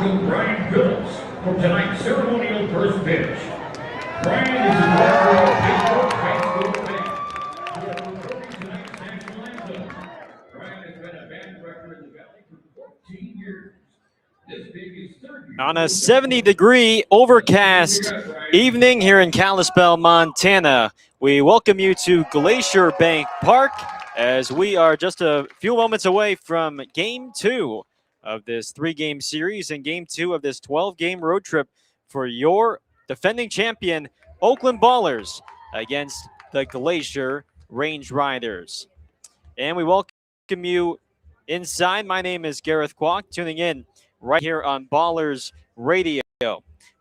welcome Brian Phillips for tonight's ceremonial first pitch. Brian is a member of Pittsburgh High School band. He will be performing tonight's national anthem. Brian has been a band director in the Valley for 14 years. This being his third year. On a 70-degree overcast evening here in Kalispell, Montana, we welcome you to Glacier Bank Park as we are just a few moments away from Game 2 of this 3-game series and Game 2 of this 12-game road trip for your defending champion, Oakland Ballers, against the Glacier Range Riders. And we welcome you inside. My name is Gareth Kwok, tuning in right here on Ballers Radio.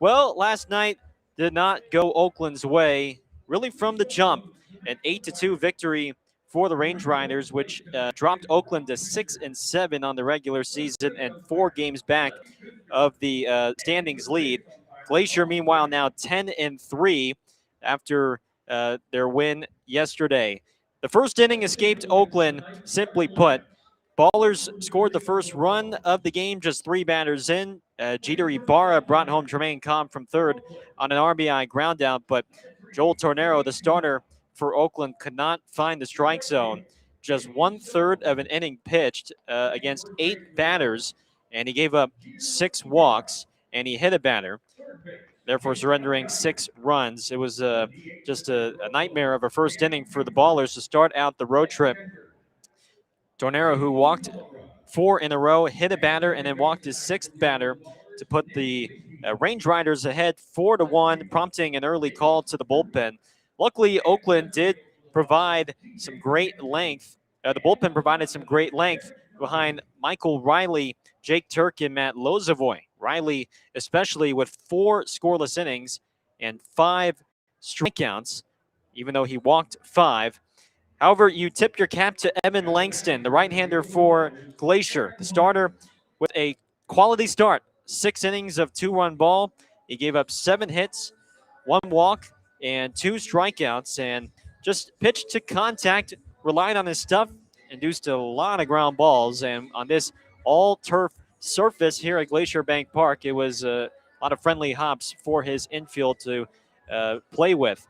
Well, last night did not go Oakland's way, really from the jump. An 8-2 victory for the Range Riders, which dropped Oakland to 6-7 on the regular season and 4 games back of the standings lead. Glacier, meanwhile, now 10-3 after their win yesterday. The first inning escaped Oakland, simply put. Ballers scored the first run of the game, just 3 batters in. Jeter Ibarra brought home Tremaine Cobb from third on an RBI ground out, but Joel Tornero, the starter for Oakland, could not find the strike zone. Just 1/3 of an inning pitched against 8 batters, and he gave up 6 walks, and he hit a batter, therefore surrendering 6 runs. It was just a nightmare of a first inning for the Ballers to start out the road trip. Tornero, who walked 4 in a row, hit a batter, and then walked his 6th batter to put the Range Riders ahead 4-1, prompting an early call to the bullpen. Luckily, Oakland did provide some great length. The bullpen provided some great length behind Michael Riley, Jake Turk, and Matt Lozavoy. Riley, especially with 4 scoreless innings and 5 strikeouts, even though he walked 5. However, you tip your cap to Evan Langston, the right-hander for Glacier, the starter with a quality start. 6 innings of 2-run ball. He gave up 7 hits, 1 walk, and 2 strikeouts, and just pitched to contact, relied on his stuff, induced a lot of ground balls. And on this all-turf surface here at Glacier Bank Park, it was a lot of friendly hops for his infield to play with.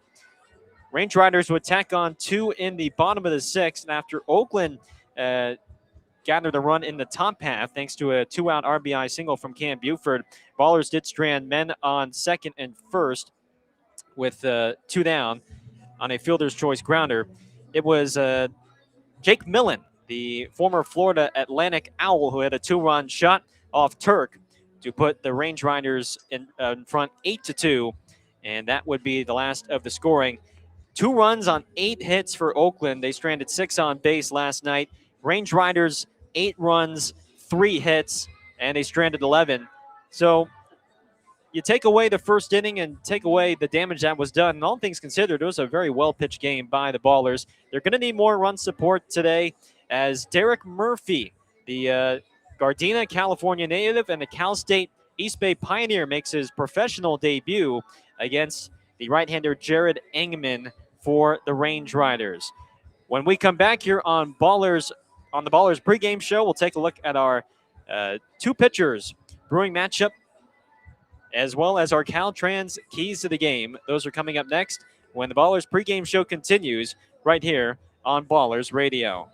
Range Riders would tack on 2 in the bottom of the 6th, and after Oakland gathered a run in the top half thanks to a 2-out RBI single from Cam Buford, Ballers did strand men on second and first with 2 down on a fielder's choice grounder. It was Jake Millen, the former Florida Atlantic Owl, who had a 2-run shot off Turk to put the Range Riders in front 8-2, and that would be the last of the scoring. 2 runs on 8 hits for Oakland. They stranded 6 on base last night. Range Riders, 8 runs, 3 hits, and they stranded 11. So you take away the first inning and take away the damage that was done. And all things considered, it was a very well-pitched game by the Ballers. They're going to need more run support today as Derek Murphy, the Gardena, California native, and the Cal State East Bay Pioneer, makes his professional debut against the right-hander Jared Engman for the Range Riders. When we come back here on the Ballers pregame show, we'll take a look at our 2 pitchers brewing matchup, as well as our Caltrans keys to the game. Those are coming up next when the Ballers pregame show continues right here on Ballers Radio.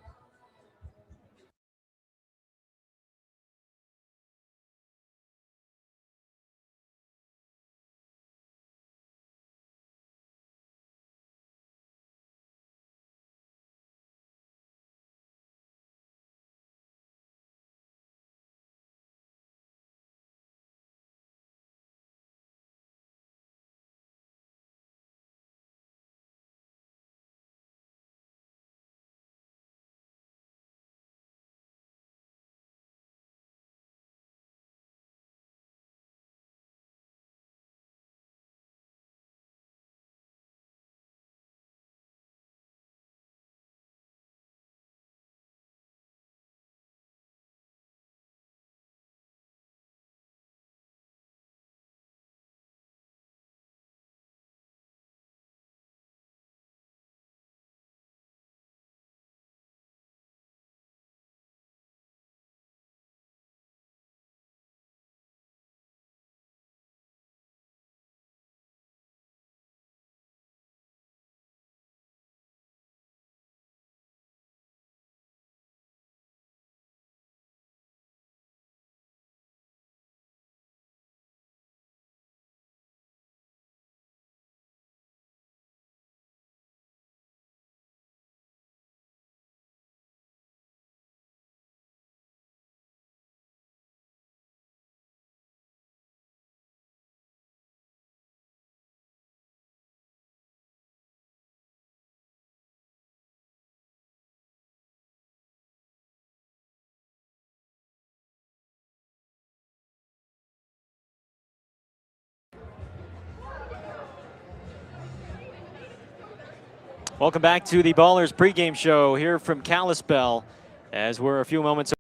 Welcome back to the Ballers pregame show here from Kalispell, as we're a few moments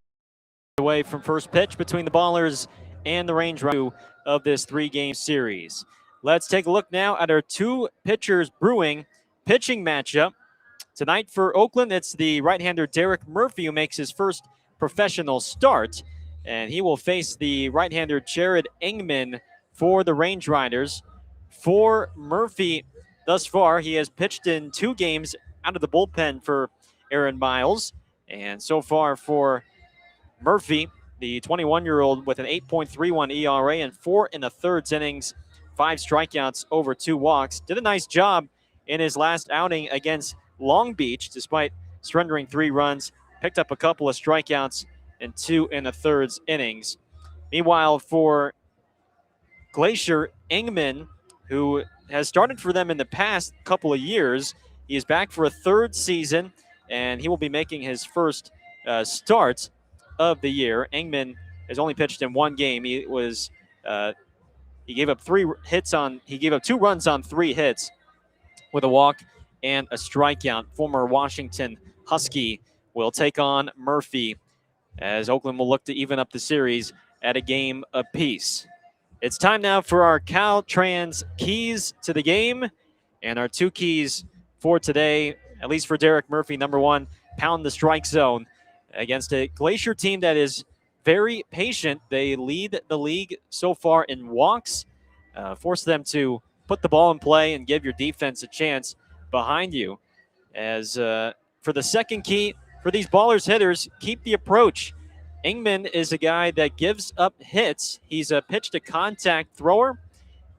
away from first pitch between the Ballers and the Range Riders of this 3-game series. Let's take a look now at our two pitchers brewing pitching matchup. Tonight for Oakland, it's the right-hander Derek Murphy who makes his first professional start, and he will face the right-hander Jared Engman for the Range Riders. For Murphy, thus far, he has pitched in 2 games out of the bullpen for Aaron Miles, and so far for Murphy, the 21-year-old with an 8.31 ERA and 4 1/3 innings, 5 strikeouts over 2 walks, did a nice job in his last outing against Long Beach, despite surrendering 3 runs, picked up a couple of strikeouts in 2 1/3 innings. Meanwhile, for Glacier, Engman, who has started for them in the past couple of years, he is back for a 3rd season, and he will be making his first start of the year. Engman has only pitched in 1 game. He gave up 2 runs on 3 hits with a walk and a strikeout. Former Washington Husky will take on Murphy, as Oakland will look to even up the series at a game apiece. It's time now for our Caltrans keys to the game, and our 2 keys for today, at least for Derek Murphy. Number 1, pound the strike zone against a Glacier team that is very patient. They lead the league so far in walks, force them to put the ball in play and give your defense a chance behind you. As for the second key for these Ballers hitters, keep the approach. Engman is a guy that gives up hits. He's a pitch-to-contact thrower,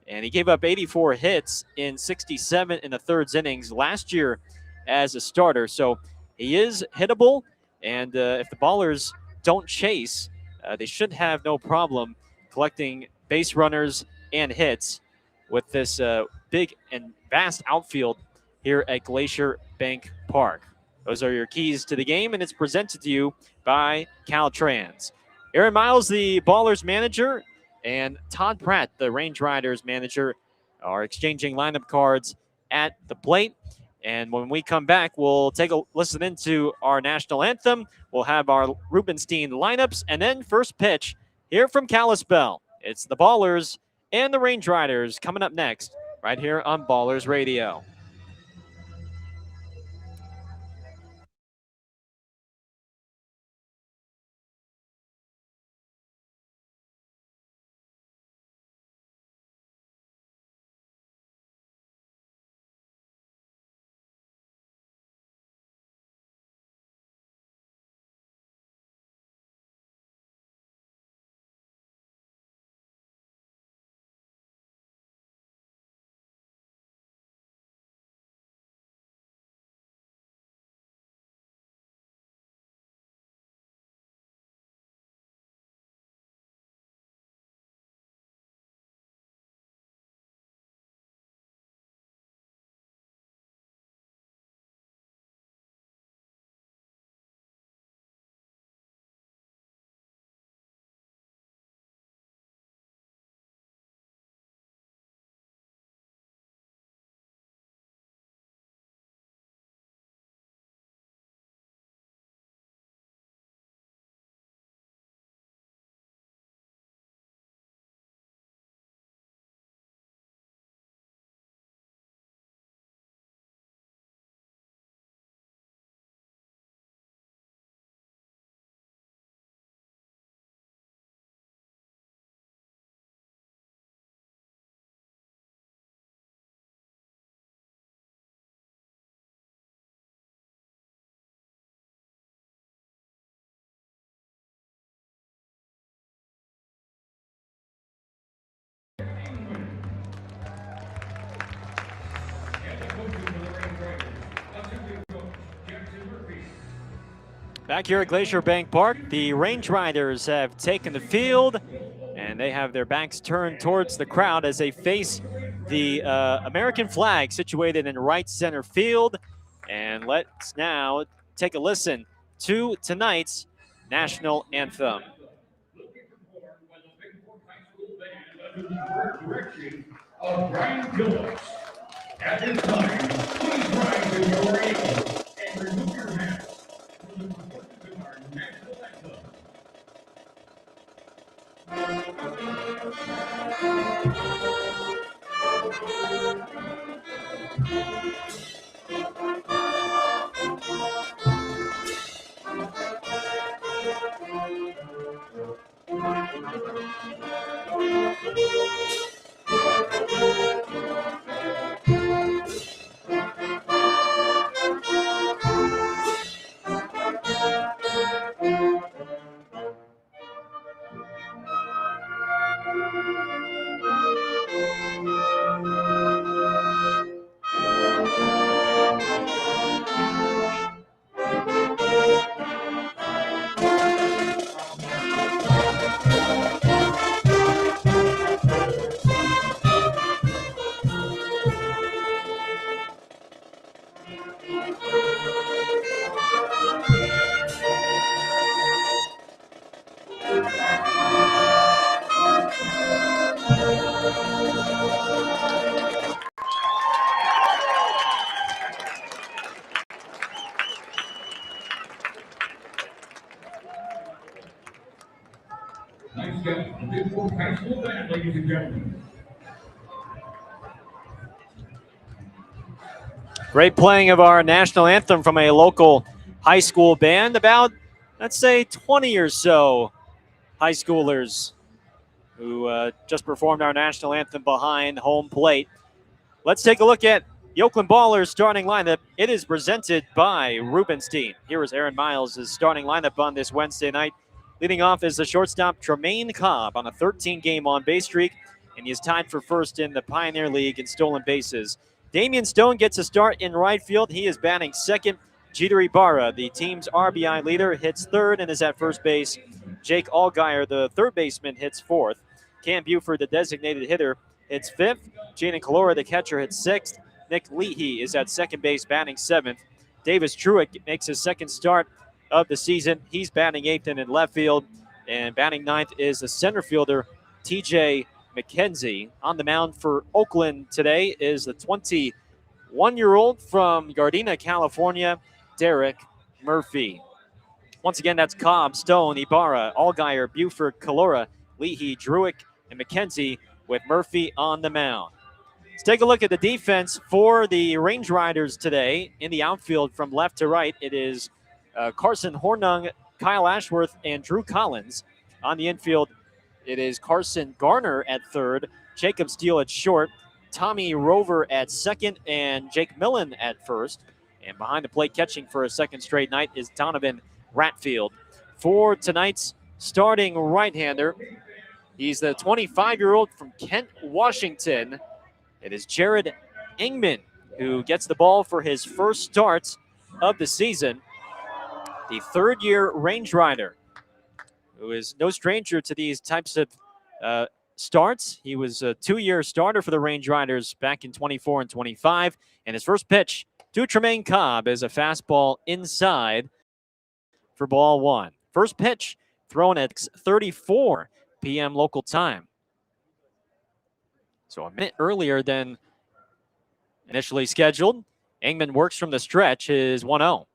and he gave up 84 hits in 67 1/3 innings last year as a starter. So he is hittable, and if the Ballers don't chase, they should have no problem collecting base runners and hits with this big and vast outfield here at Glacier Bank Park. Those are your keys to the game, and it's presented to you by Caltrans. Aaron Miles, the Ballers manager, and Todd Pratt, the Range Riders manager, are exchanging lineup cards at the plate. And when we come back, we'll take a listen into our national anthem. We'll have our Rubenstein lineups, and then first pitch here from Kalispell. It's the Ballers and the Range Riders coming up next right here on Ballers Radio. Back here at Glacier Bank Park, the Range Riders have taken the field, and they have their backs turned towards the crowd as they face the American flag situated in right center field. And let's now take a listen to tonight's national anthem. Direction of Brian Phillips. At this time, please rise in your ages and remove your hats for the performance of our national anthem. Nice job, the Pittsburgh High School band, ladies and gentlemen. Great playing of our national anthem from a local high school band. About, let's say, 20 or so high schoolers who just performed our national anthem behind home plate. Let's take a look at the Oakland Ballers starting lineup. It is presented by Rubenstein. Here is Aaron Miles' starting lineup on this Wednesday night. Leading off is the shortstop Tremaine Cobb on a 13-game on-base streak, and he is tied for first in the Pioneer League in stolen bases. Damian Stone gets a start in right field. He is batting second. Jeter Ibarra, the team's RBI leader, hits third and is at first base. Jake Allgaier, the third baseman, hits fourth. Cam Buford, the designated hitter, hits fifth. Jaden Calora, the catcher, hits sixth. Nick Leahy is at second base, batting seventh. Davis Truitt makes his second start of the season. He's batting eighth and in left field. And batting ninth is the center fielder, TJ McKenzie. On the mound for Oakland today is the 21-year-old from Gardena, California, Derek Murphy. Once again, that's Cobb, Stone, Ibarra, Allgaier, Buford, Calora, Leahy, Druick, and McKenzie with Murphy on the mound. Let's take a look at the defense for the Range Riders today. In the outfield from left to right, it is Carson Hornung, Kyle Ashworth, and Drew Collins. On the infield, it is Carson Garner at third, Jacob Steele at short, Tommy Rover at second, and Jake Millen at first. And behind the plate catching for a second straight night is Donovan Ratfield. For tonight's starting right-hander, he's the 25-year-old from Kent, Washington. It is Jared Ingman who gets the ball for his first start of the season. The third-year Range Rider, who is no stranger to these types of starts. He was a two-year starter for the Range Riders back in 24 and 25. And his first pitch to Tremaine Cobb is a fastball inside for ball one. First pitch thrown at 34 p.m. local time. So a minute earlier than initially scheduled. Ingman works from the stretch, his 1-0.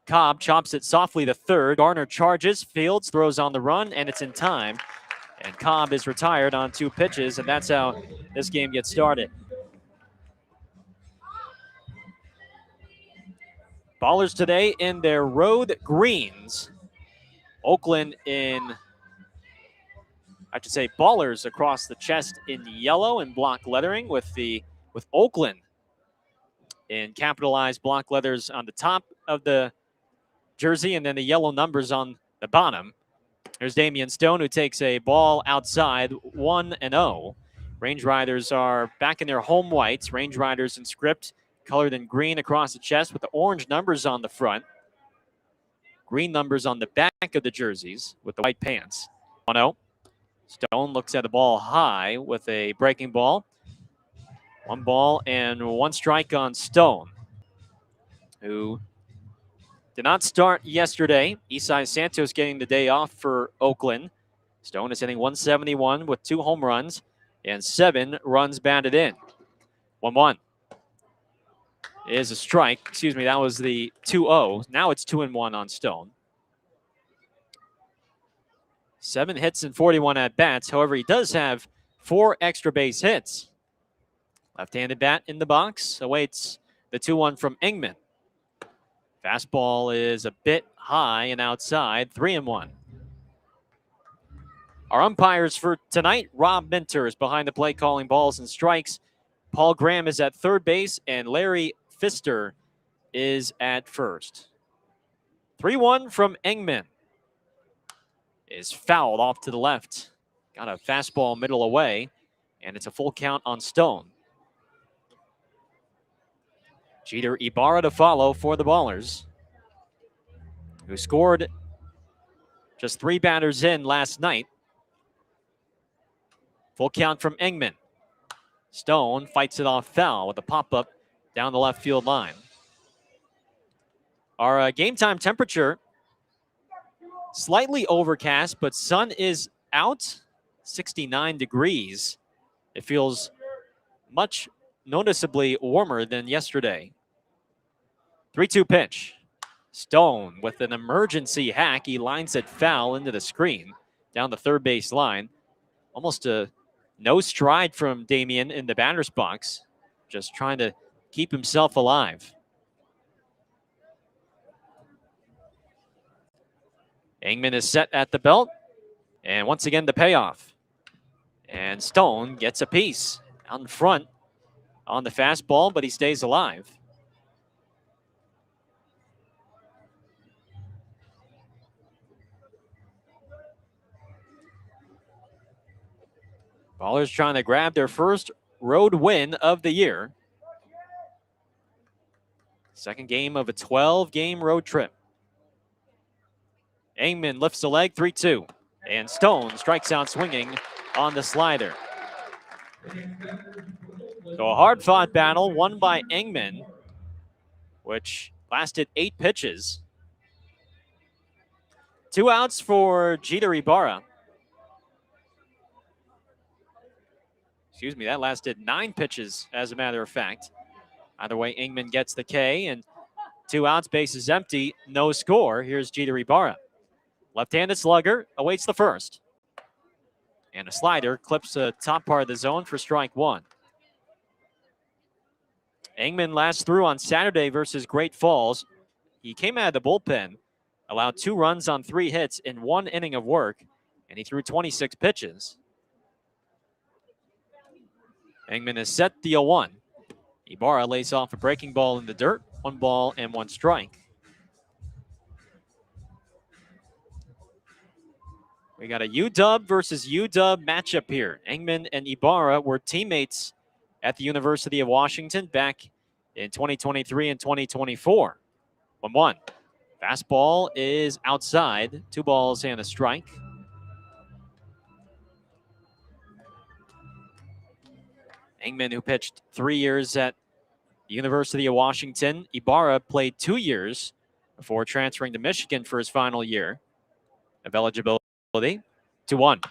Cobb chops it softly to third. Garner charges, fields, throws on the run, and it's in time. And Cobb is retired on two pitches, and that's how this game gets started. Ballers today in their road greens. Oakland in, I should say, Ballers across the chest in yellow and block lettering with Oakland in capitalized block letters on the top of the jersey and then the yellow numbers on the bottom. There's Damian Stone, who takes a ball outside, 1-0. Range Riders are back in their home whites. Range Riders in script, colored in green across the chest with the orange numbers on the front. Green numbers on the back of the jerseys with the white pants. 1-0. Stone looks at the ball high with a breaking ball. One ball and one strike on Stone, who did not start yesterday. Isai Santos getting the day off for Oakland. Stone is hitting 171 with 2 home runs and 7 runs batted in. 1-1. is a strike. Excuse me, that was the 2-0. Now it's 2-1 on Stone. 7 hits and 41 at-bats. However, he does have 4 extra base hits. Left-handed bat in the box awaits the 2-1 from Engman. Fastball is a bit high and outside, 3-1. Our umpires for tonight, Rob Minter is behind the plate calling balls and strikes. Paul Graham is at third base, and Larry Pfister is at first. 3-1 from Engman. Is fouled off to the left. Got a fastball middle away, and it's a full count on Stone. Jeter Ibarra to follow for the Ballers, who scored just 3 batters in last night. Full count from Engman. Stone fights it off foul with a pop-up down the left field line. Our game time temperature, slightly overcast, but sun is out, 69 degrees. It feels much noticeably warmer than yesterday. 3-2 pitch. Stone with an emergency hack. He lines it foul into the screen down the third base line. Almost a no stride from Damian in the batter's box. Just trying to keep himself alive. Engman is set at the belt. And once again, the payoff. And Stone gets a piece out in front on the fastball, but he stays alive. Ballers trying to grab their first road win of the year. Second game of a 12-game road trip. Engman lifts a leg, 3-2. And Stone strikes out swinging on the slider. So a hard-fought battle won by Engman, which lasted 8 pitches. 2 outs for Jeter Ibarra. Excuse me, that lasted 9 pitches, as a matter of fact. Either way, Engman gets the K, and 2 outs, bases empty, no score. Here's Jeter Ibarra. Left-handed slugger awaits the first. And a slider clips the top part of the zone for strike 1. Engman last threw on Saturday versus Great Falls. He came out of the bullpen, allowed 2 runs on 3 hits in 1 inning of work, and he threw 26 pitches. Engman is set the 0-1. Ibarra lays off a breaking ball in the dirt, 1 ball and 1 strike. We got a UW versus UW matchup here. Engman and Ibarra were teammates at the University of Washington back in 2023 and 2024. 1-1. Fastball is outside. 2 balls and a strike. Engman, who pitched 3 years at the University of Washington. Ibarra played 2 years before transferring to Michigan for his final year of eligibility. 2-1.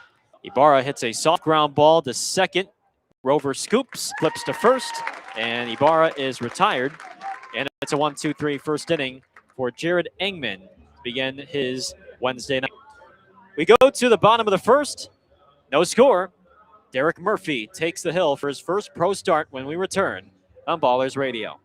Ibarra hits a soft ground ball to second. Rover scoops, flips to first, and Ibarra is retired. And it's a 1-2-3 first inning for Jared Engman to begin his Wednesday night. We go to the bottom of the first. No score. Derek Murphy takes the hill for his first pro start when we return on Ballers Radio.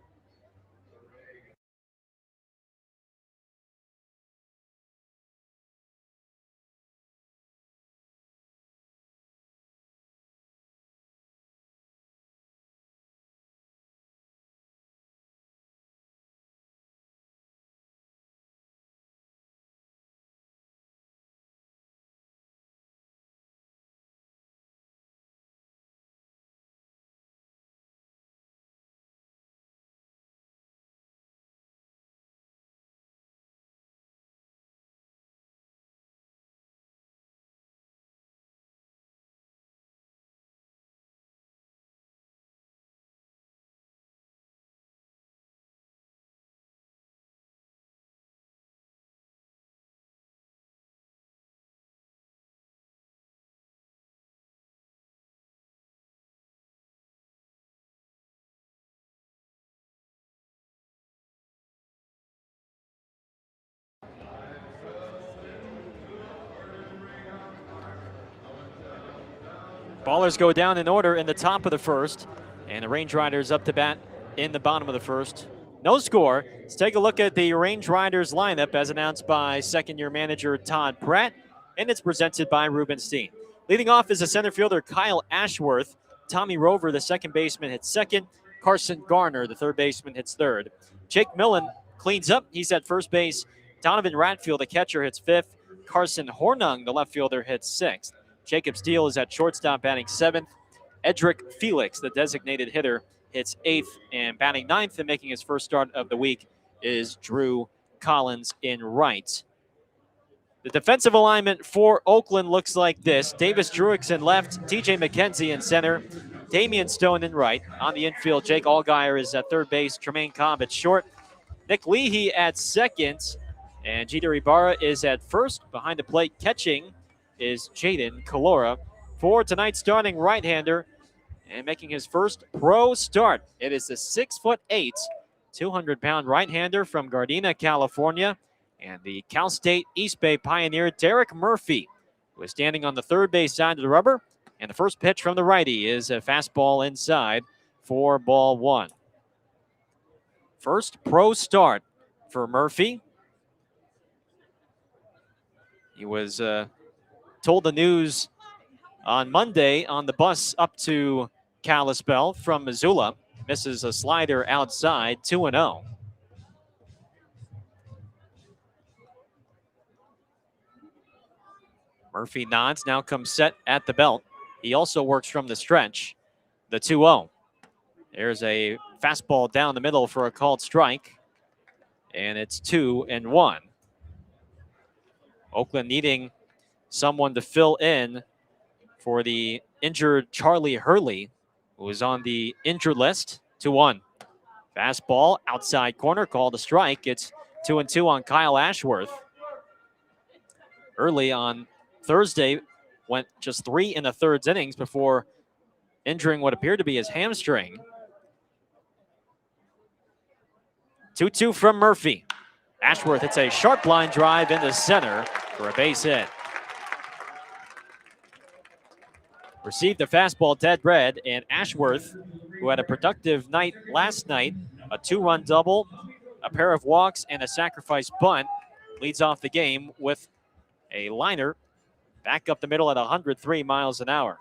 Ballers go down in order in the top of the first, and the Range Riders up to bat in the bottom of the first. No score. Let's take a look at the Range Riders lineup as announced by second-year manager Todd Pratt, and it's presented by Rubenstein. Leading off is the center fielder Kyle Ashworth. Tommy Rover, the second baseman, hits second. Carson Garner, the third baseman, hits third. Jake Millen cleans up. He's at first base. Donovan Ratfield, the catcher, hits fifth. Carson Hornung, the left fielder, hits sixth. Jacob Steele is at shortstop, batting seventh. Edric Felix, the designated hitter, hits eighth. And batting ninth and making his first start of the week is Drew Collins in right. The defensive alignment for Oakland looks like this. Davis Druicks in left, TJ McKenzie in center, Damian Stone in right. On the infield, Jake Allgaier is at third base, Tremaine Cobb at short, Nick Leahy at second, and Jeter Ibarra is at first. Behind the plate catching is Jaden Calora. For tonight's starting right-hander and making his first pro start, it is the 6'8", 200-pound right-hander from Gardena, California, and the Cal State East Bay pioneer Derek Murphy, who is standing on the third base side of the rubber. And the first pitch from the righty is a fastball inside for ball one. First pro start for Murphy. He was told the news on Monday on the bus up to Kalispell from Missoula. Misses a slider outside, 2-0. Murphy nods, now comes set at the belt. He also works from the stretch, the 2-0. There's a fastball down the middle for a called strike, and it's 2-1. Oakland needing someone to fill in for the injured Charlie Hurley, who is on the injured list. 2-1. Fastball outside corner, called a strike. It's 2-2 on Kyle Ashworth. Early on Thursday, went just 3 1/3 innings before injuring what appeared to be his hamstring. 2-2 from Murphy. Ashworth hits a sharp line drive into center for a base hit. Received the fastball dead red, and Ashworth, who had a productive night last night, a 2-run double, a pair of walks, and a sacrifice bunt, leads off the game with a liner back up the middle at 103 miles an hour.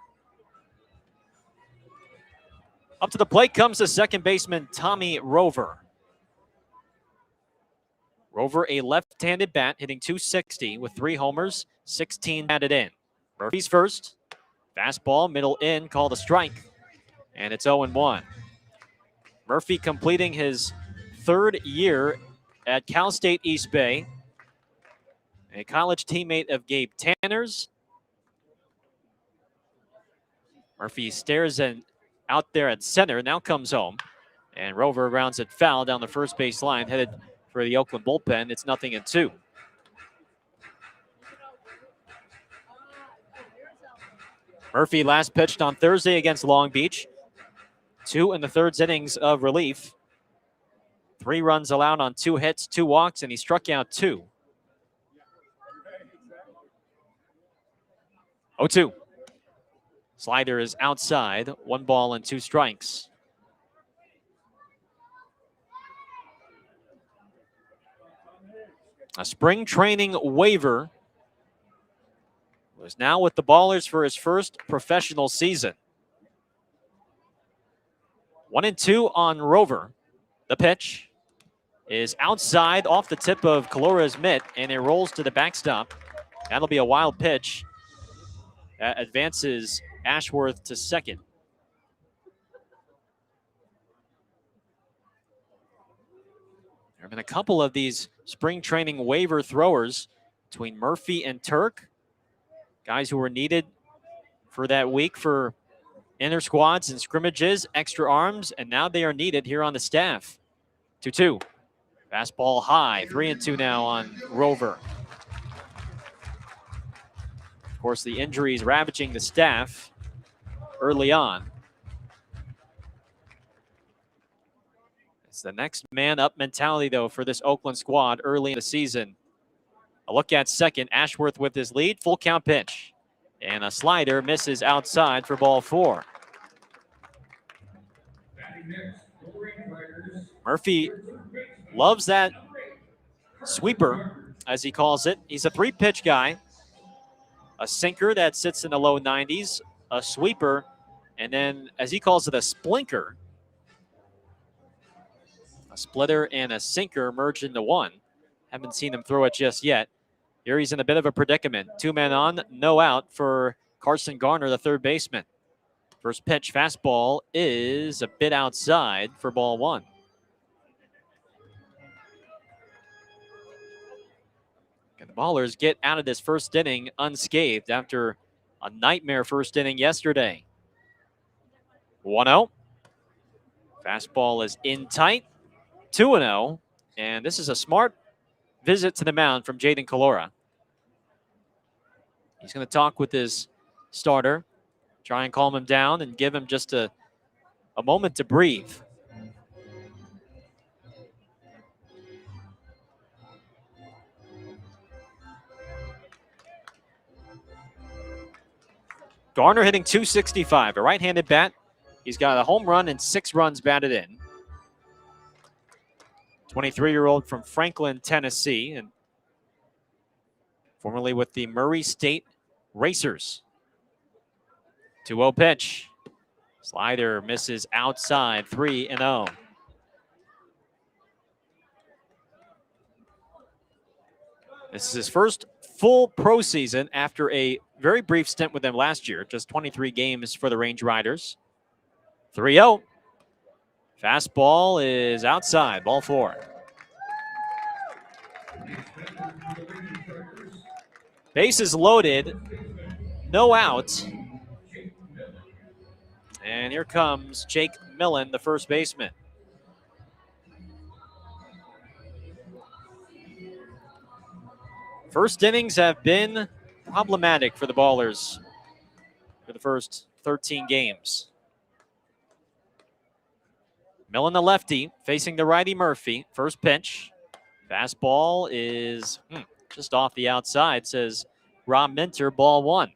Up to the plate comes the second baseman, Tommy Rover. Rover, a left-handed bat, hitting .260 with 3 homers, 16 batted in. Murphy's first. Fastball, middle in, called a strike. And it's 0-1. Murphy completing his third year at Cal State East Bay. A college teammate of Gabe Tanner's. Murphy stares out there at center, now comes home. And Rover rounds it foul down the first base line, headed for the Oakland bullpen. It's 0-2. Murphy last pitched on Thursday against Long Beach. 2 1/3 innings of relief. 3 runs allowed on 2 hits, 2 walks, and he struck out 2. 0-2. Slider is outside, 1 ball and 2 strikes. A spring training waiver was now with the Ballers for his first professional season. 1-2 on Rover. The pitch is outside off the tip of Calora's mitt, and it rolls to the backstop. That'll be a wild pitch. That advances Ashworth to second. There have been a couple of these spring training waiver throwers between Murphy and Turk. Guys who were needed for that week for inter squads and scrimmages, extra arms, and now they are needed here on the staff. 2-2. Fastball high, 3-2 now on Rover. Of course, the injuries ravaging the staff early on. It's the next man up mentality, though, for this Oakland squad early in the season. A look at second, Ashworth with his lead, full count pitch. And a slider misses outside for ball 4. Murphy loves that sweeper, as he calls it. He's a 3-pitch guy. A sinker that sits in the low 90s, a sweeper, and then, as he calls it, a splinker. A splitter and a sinker merged into one. Haven't seen him throw it just yet. Here he's in a bit of a predicament. 2 men on, no out for Carson Garner, the third baseman. First pitch fastball is a bit outside for ball 1. And the Ballers get out of this first inning unscathed after a nightmare first inning yesterday. 1-0. Fastball is in tight. 2-0. And this is a smart visit to the mound from Jaden Calora. He's going to talk with his starter, try and calm him down and give him just a moment to breathe. Garner hitting .265, a right-handed bat. He's got a home run and 6 runs batted in. 23-year-old from Franklin, Tennessee, and formerly with the Murray State Racers. 2-0 pitch. Slider misses outside, 3-0. This is his first full pro season after a very brief stint with them last year, just 23 games for the Range Riders. 3-0. Fastball is outside, ball 4. Bases loaded, no out. And here comes Jake Millen, the first baseman. First innings have been problematic for the Ballers for the first 13 games. Millen, the lefty, facing the righty Murphy. First pitch. Fastball is just off the outside, says Rob Minter, ball 1.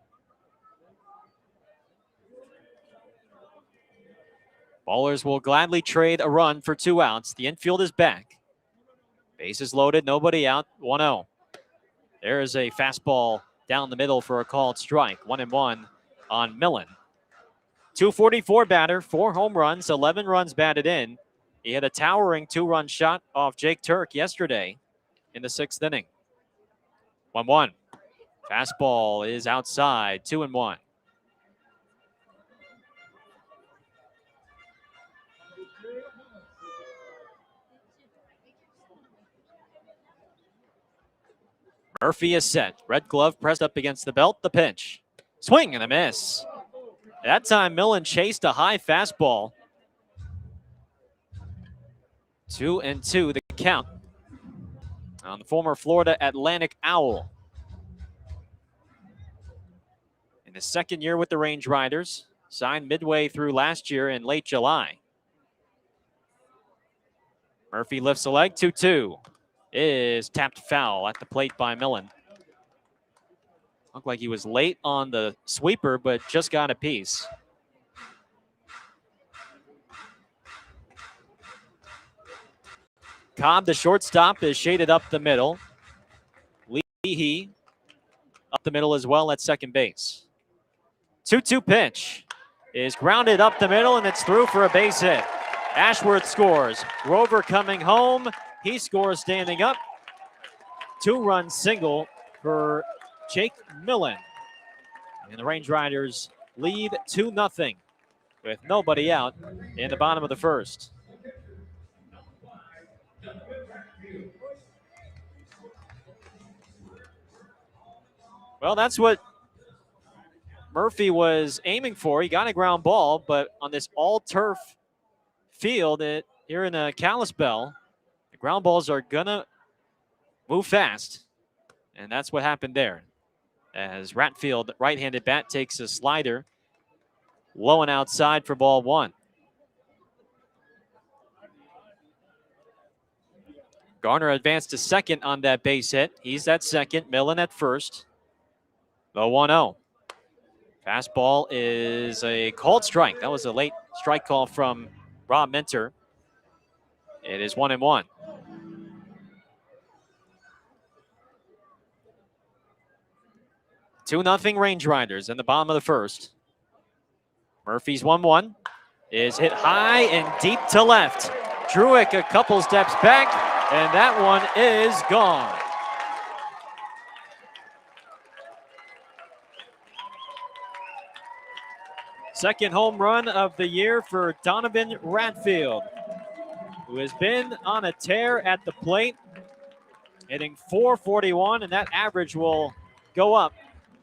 Ballers will gladly trade a run for 2 outs. The infield is back. Bases loaded, nobody out, 1-0. There is a fastball down the middle for a called strike. 1-1 on Millen. .244 batter, 4 home runs, 11 runs batted in. He had a towering 2-run shot off Jake Turk yesterday in the 6th inning. 1-1. Fastball is outside, 2-1. Murphy is set. Red glove pressed up against the belt. The pitch. Swing and a miss. That time, Millen chased a high fastball. 2-2 the count on the former Florida Atlantic Owl. In his second year with the Range Riders, signed midway through last year in late July. Murphy lifts a leg, 2-2. Is tapped foul at the plate by Millen. Looked like he was late on the sweeper, but just got a piece. Cobb, the shortstop, is shaded up the middle. Leahy up the middle as well at second base. 2-2 pitch is grounded up the middle, and it's through for a base hit. Ashworth scores. Grover coming home. He scores standing up. 2-run single for Jake Millen. And the Range Riders lead 2-0 with nobody out in the bottom of the first. Well, that's what Murphy was aiming for. He got a ground ball, but on this all-turf field here in Kalispell, the ground balls are going to move fast. And that's what happened there. As Ratfield, right-handed bat, takes a slider low and outside for ball 1. Garner advanced to second on that base hit. He's at second, Millen at first. The 1-0. Fastball is a called strike. That was a late strike call from Rob Minter. It is 1-1. Two nothing Range Riders in the bottom of the first. Murphy's 1-1 is hit high and deep to left. Druick a couple steps back, and that one is gone. Second home run of the year for Donovan Ratfield, who has been on a tear at the plate, hitting .441, and that average will go up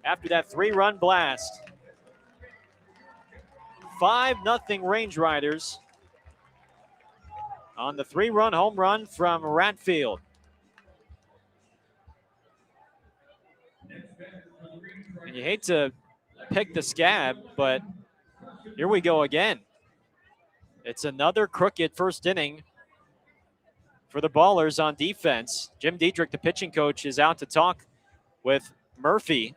after that three-run blast. 5-0 Range Riders on the three-run home run from Ratfield. And you hate to pick the scab, but here we go again. It's another crooked first inning for the Ballers on defense. Jim Diedrich, the pitching coach, is out to talk with Murphy.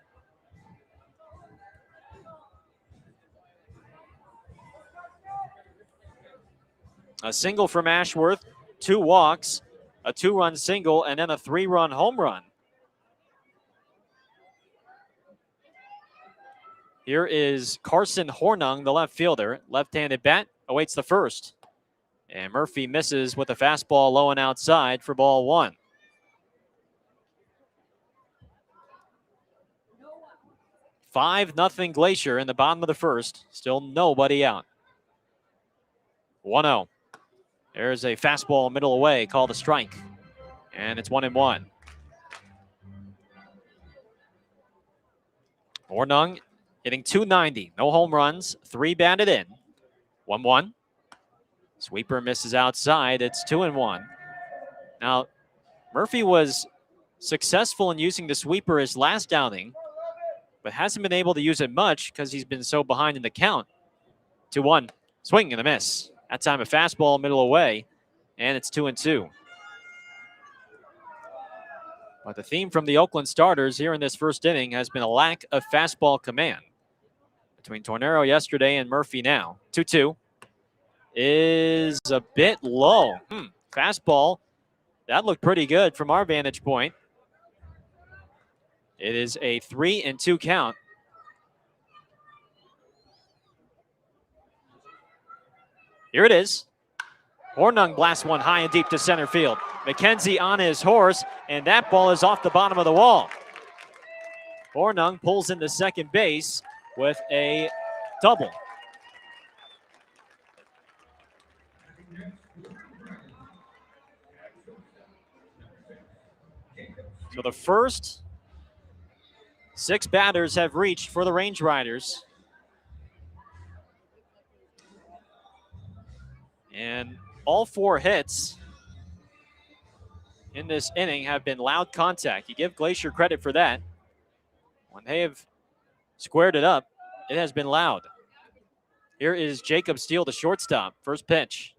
A single from Ashworth, 2 walks, a 2-run single, and then a 3-run home run. Here is Carson Hornung, the left fielder. Left-handed bat awaits the first. And Murphy misses with a fastball low and outside for ball 1. Five nothing Glacier in the bottom of the first. Still nobody out. 1-0. There's a fastball middle away, called a strike. And it's 1-1. Hornung hitting .290. No home runs. 3 batted in. 1-1. Sweeper misses outside. It's 2-1. Now, Murphy was successful in using the sweeper his last outing, but hasn't been able to use it much because he's been so behind in the count. 2-1. Swing and a miss. That time a fastball middle away, and it's 2-2. But the theme from the Oakland starters here in this first inning has been a lack of fastball command. Between Tornero yesterday and Murphy now. 2-2 is a bit low. Fastball, that looked pretty good from our vantage point. It is a 3-2 count. Here it is. Hornung blasts one high and deep to center field. McKenzie on his horse, and that ball is off the bottom of the wall. Hornung pulls into second base with a double. So the first 6 batters have reached for the Range Riders. And all 4 hits in this inning have been loud contact. You give Glacier credit for that. When they have squared it up, it has been loud. Here is Jacob Steele, the shortstop. First pitch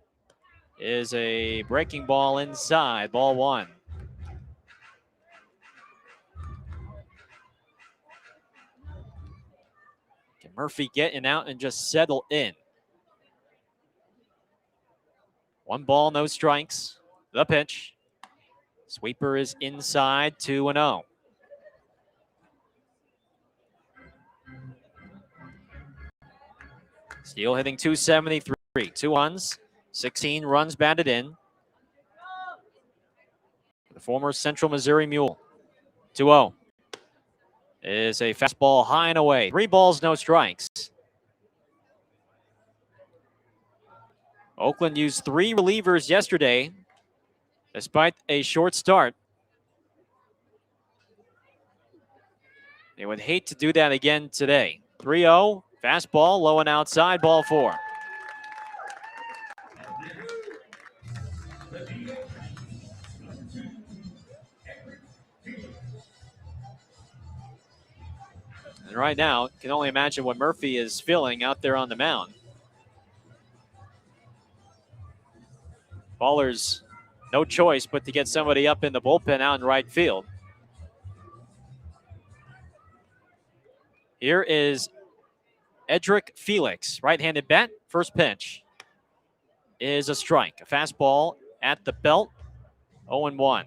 is a breaking ball inside, ball 1. Can Murphy get an out and just settle in? 1 ball, no strikes. The pitch. Sweeper is inside, 2-0. Steele hitting .273. 2 runs, 16 runs batted in. The former Central Missouri Mule. 2-0. Is a fastball high and away. 3 balls, no strikes. Oakland used 3 relievers yesterday, despite a short start. They would hate to do that again today. 3-0, fastball, low and outside, ball 4. And right now, can only imagine what Murphy is feeling out there on the mound. Ballers, no choice but to get somebody up in the bullpen out in right field. Here is Edric Felix, right-handed bat, first pitch is a strike. A fastball at the belt, 0-1.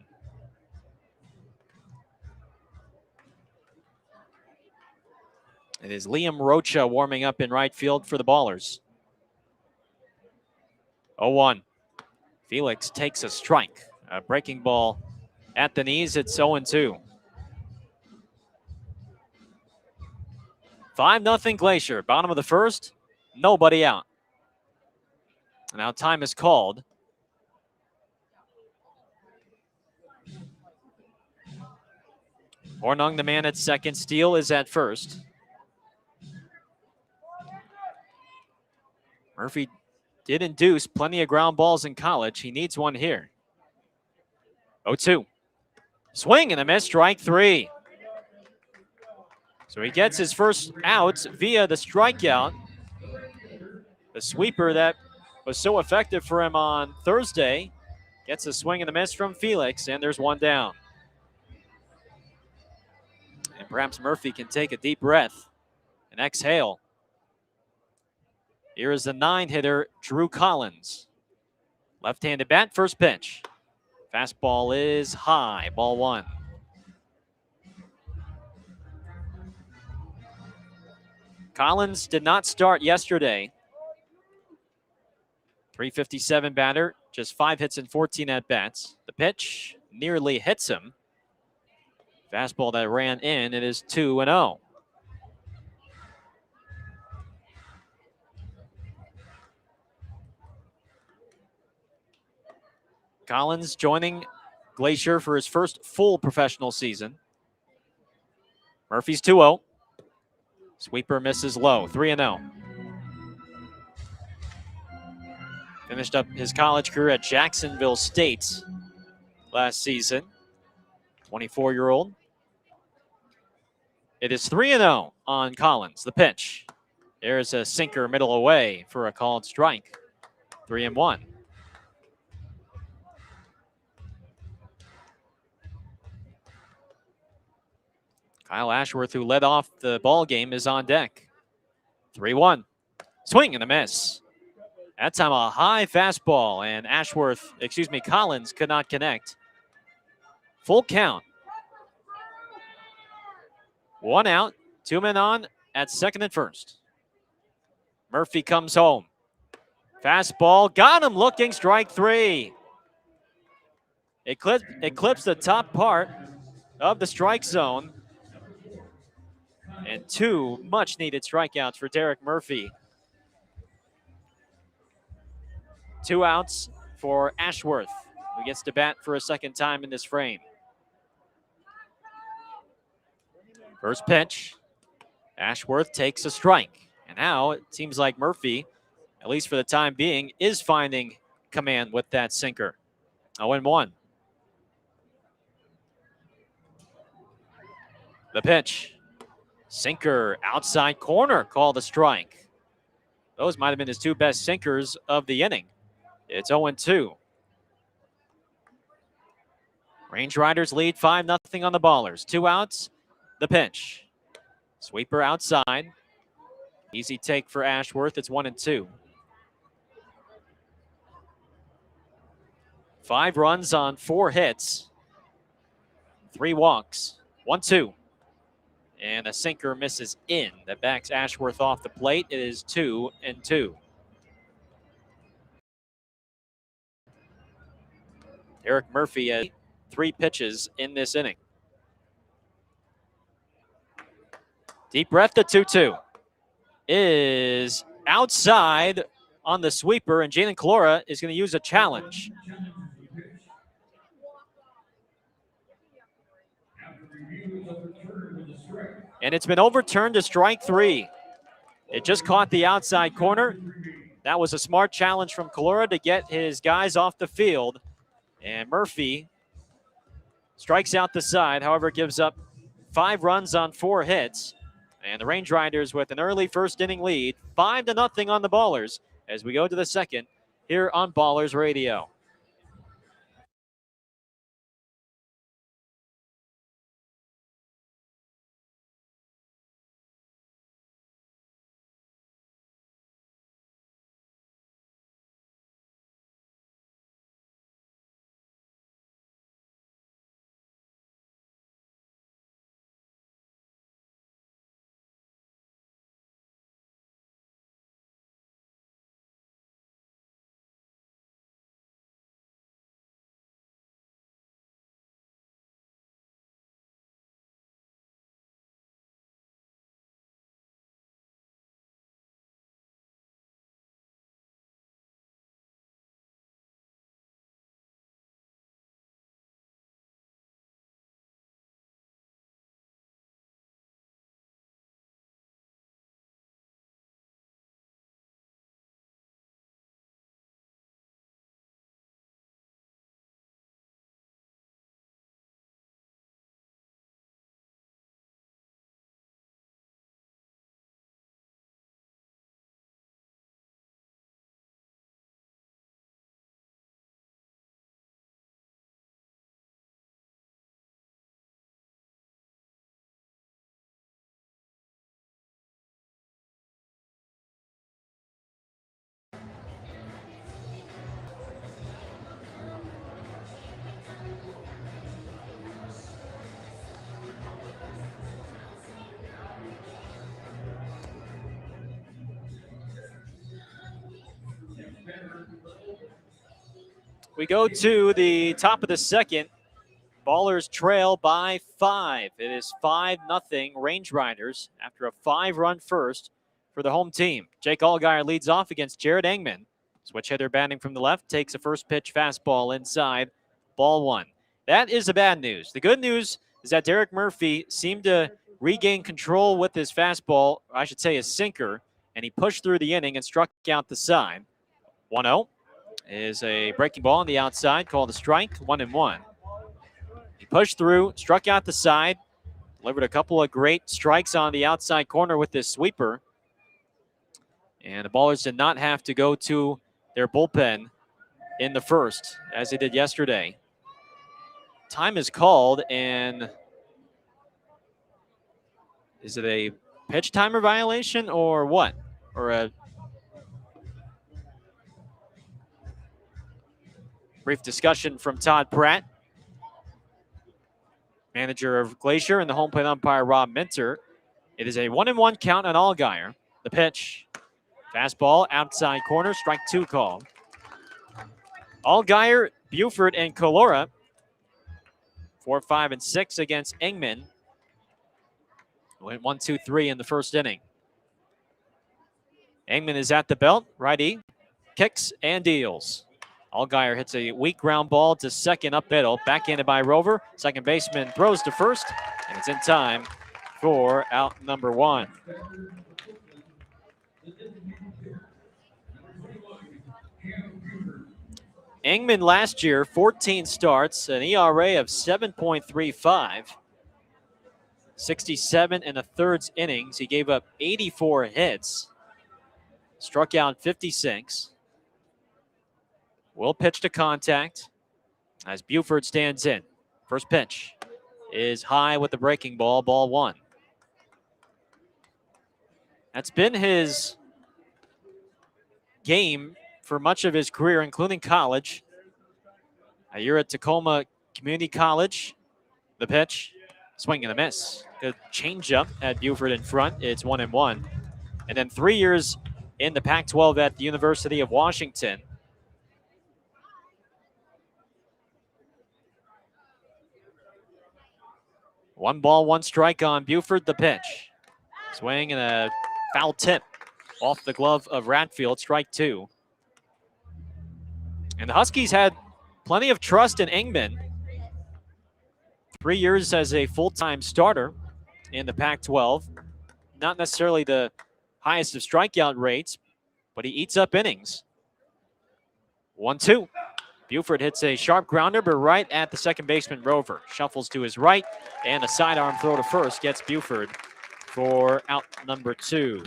It is Liam Rocha warming up in right field for the Ballers. 0-1. Felix takes a strike. A breaking ball at the knees. It's 0-2. 5-0 Glacier. Bottom of the first. Nobody out. Now time is called. Hornung, the man at second. Steele is at first. Murphy did induce plenty of ground balls in college. He needs one here. 0-2. Swing and a miss, strike 3. So he gets his first out via the strikeout. The sweeper that was so effective for him on Thursday gets a swing and a miss from Felix, and there's one down. And perhaps Murphy can take a deep breath and exhale. Here is the 9-hitter, Drew Collins. Left-handed bat, first pitch. Fastball is high, ball 1. Collins did not start yesterday. .357 batter, just 5 hits and 14 at-bats. The pitch nearly hits him. Fastball that ran in, it is 2-0. Collins joining Glacier for his first full professional season. Murphy's 2-0. Sweeper misses low, 3-0. Finished up his college career at Jacksonville State last season. 24-year-old. It is 3-0 on Collins. The pitch. There's a sinker middle away for a called strike. 3-1. Kyle Ashworth, who led off the ball game, is on deck. 3-1. Swing and a miss. That time a high fastball, and Collins could not connect. Full count. 1 out, 2 men on at second and first. Murphy comes home. Fastball, got him looking, strike 3. It clips the top part of the strike zone. And 2 much-needed strikeouts for Derek Murphy. 2 outs for Ashworth, who gets to bat for a second time in this frame. First pitch, Ashworth takes a strike. And now it seems like Murphy, at least for the time being, is finding command with that sinker. 0-1. The pitch. Sinker outside corner, called a strike. Those might have been his 2 best sinkers of the inning. It's 0-2. Range Riders lead 5-0 on the Ballers. 2 outs, the pitch. Sweeper outside. Easy take for Ashworth. It's 1-2. 5 runs on 4 hits. 3 walks. 1-2. And a sinker misses in. That backs Ashworth off the plate. It is 2-2. Eric Murphy has 3 pitches in this inning. Deep breath, the 2-2 is outside on the sweeper, and Jalen Calora is going to use a challenge. And it's been overturned to strike 3. It just caught the outside corner. That was a smart challenge from Calora to get his guys off the field. And Murphy strikes out the side, however, gives up 5 runs on 4 hits. And the Range Riders with an early first inning lead, 5-0 on the Ballers as we go to the second here on Ballers Radio. we go to the top of the second. Ballers trail by 5. It is 5-0 Range Riders after a 5-run first for the home team. Jake Allgaier leads off against Jared Engman. Switch hitter batting from the left takes a first pitch fastball inside, ball 1. That is the bad news. The good news is that Derek Murphy seemed to regain control with his fastball, or I should say his sinker, and he pushed through the inning and struck out the side. 1-0 is a breaking ball on the outside, called a strike, 1-1. He pushed through, struck out the side, delivered a couple of great strikes on the outside corner with this sweeper. And the Ballers did not have to go to their bullpen in the first, as they did yesterday. Time is called, and is it a pitch timer violation or what? Or a brief discussion from Todd Pratt, manager of Glacier, and the home plate umpire Rob Minter. It is a 1-1 count on Allgaier. The pitch, fastball, outside corner, strike 2 call. Allgaier, Buford, and Colora, 4, 5, and 6 against Engman. Went 1-2-3 in the first inning. Engman is at the belt, righty, kicks and deals. Allgaier hits a weak ground ball to second up middle, backhanded by Rover. Second baseman throws to first, and it's in time for out number 1. Engman last year, 14 starts, an ERA of 7.35, 67 and a thirds innings. He gave up 84 hits, struck out 56. Will pitch to contact as Buford stands in. First pitch is high with the breaking ball, ball 1. That's been his game for much of his career, including college. A year at Tacoma Community College. The pitch, swing and a miss. Good changeup at Buford in front. It's 1-1. And then 3 years in the Pac-12 at the University of Washington. One ball, one strike on Buford. The pitch. Swing and a foul tip off the glove of Ratfield. Strike 2. And the Huskies had plenty of trust in Engman. 3 years as a full-time starter in the Pac-12. Not necessarily the highest of strikeout rates, but he eats up innings. 1-2. Buford hits a sharp grounder, but right at the second baseman, Rover. Shuffles to his right, and a sidearm throw to first gets Buford for out number 2.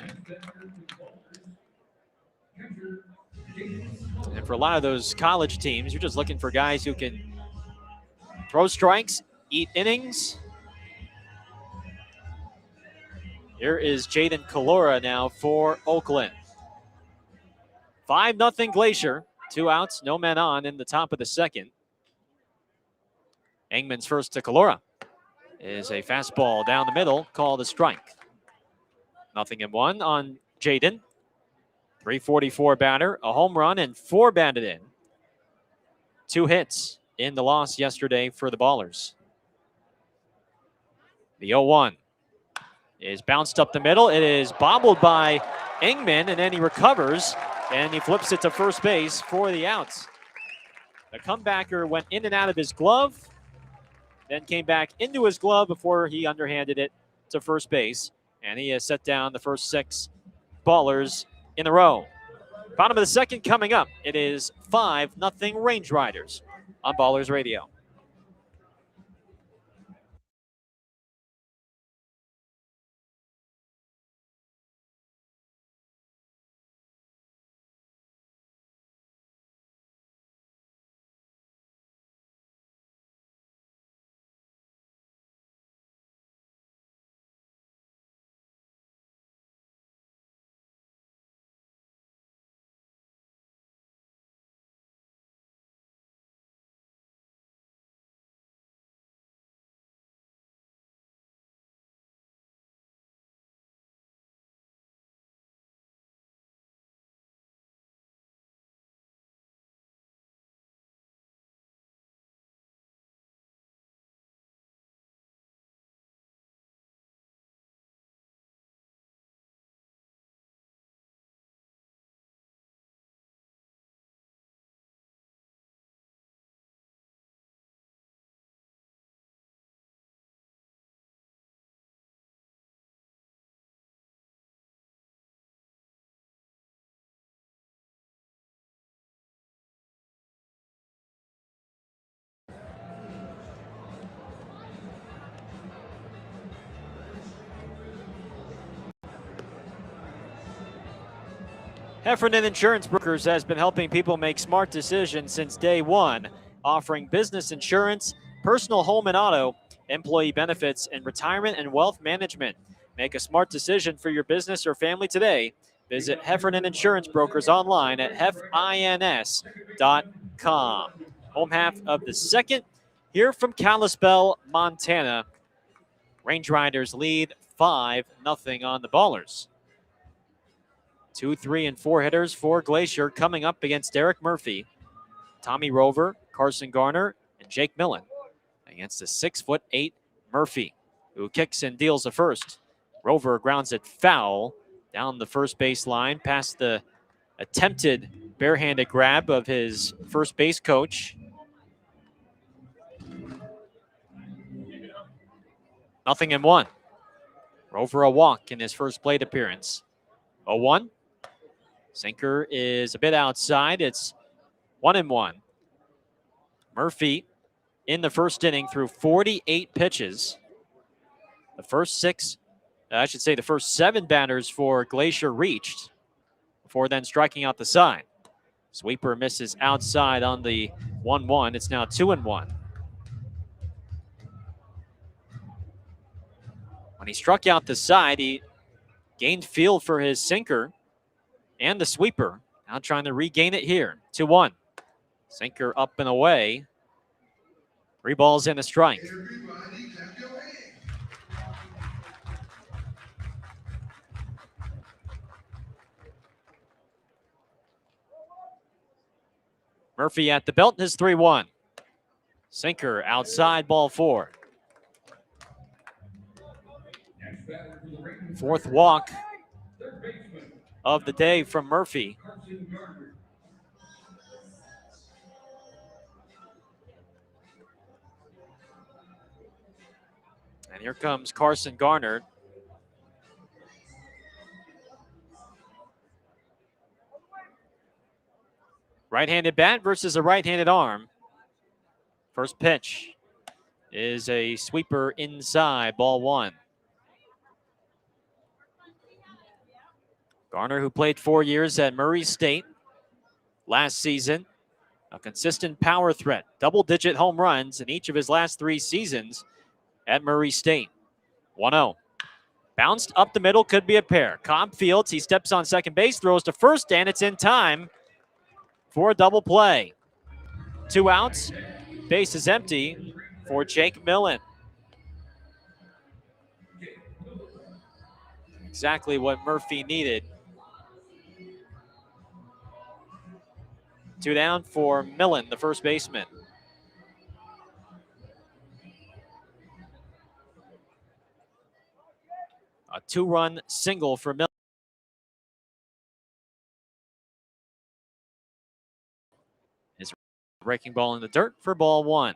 And for a lot of those college teams, you're just looking for guys who can throw strikes, eat innings. Here is Jaden Colora now for Oakland. 5-0 Glacier. 2 outs, no men on in the top of the second. Engman's first to Colora is a fastball down the middle, called a strike. 0-1 on Jaden. 344 batter, a home run, and 4 batted in. 2 hits in the loss yesterday for the Ballers. The 0-1 is bounced up the middle. It is bobbled by Engman, and then he recovers, and he flips it to first base for the outs. The comebacker went in and out of his glove, then came back into his glove before he underhanded it to first base, and he has set down the first 6 Ballers in a row. Bottom of the second coming up. It is 5-0 Range Riders on Ballers Radio. Heffernan Insurance Brokers has been helping people make smart decisions since day one, offering business insurance, personal home and auto, employee benefits, and retirement and wealth management. Make a smart decision for your business or family today. Visit Heffernan Insurance Brokers online at hefins.com. Home half of the second here from Kalispell, Montana. Range Riders lead 5-0 on the Ballers. 2, 3, and 4 hitters for Glacier coming up against Derek Murphy, Tommy Rover, Carson Garner, and Jake Millen against a 6'8" Murphy, who kicks and deals the first. Rover grounds it foul down the first base line past the attempted barehanded grab of his first base coach. 0-1. Rover a walk in his first plate appearance. 0-1. Sinker is a bit outside. It's 1-1. Murphy in the first inning threw 48 pitches. The first the first 7 batters for Glacier reached before then striking out the side. Sweeper misses outside on the 1-1. It's now 2-1. When he struck out the side, he gained feel for his sinker and the sweeper. Now trying to regain it here. 2-1. Sinker up and away. 3 balls and a strike. Murphy at the belt, his 3-1. Sinker outside, ball 4. 4th walk of the day from Murphy. And here comes Carson Garner. Right-handed bat versus a right-handed arm. First pitch is a sweeper inside, ball 1. Garner, who played 4 years at Murray State last season, a consistent power threat, double-digit home runs in each of his last 3 seasons at Murray State. 1-0. Bounced up the middle, could be a pair. Cobb fields, he steps on second base, throws to first, and it's in time for a double play. 2 outs, base is empty for Jake Millen. Exactly what Murphy needed. 2 down for Millen, the first baseman. A 2-run single for Millen. His breaking ball in the dirt for ball 1.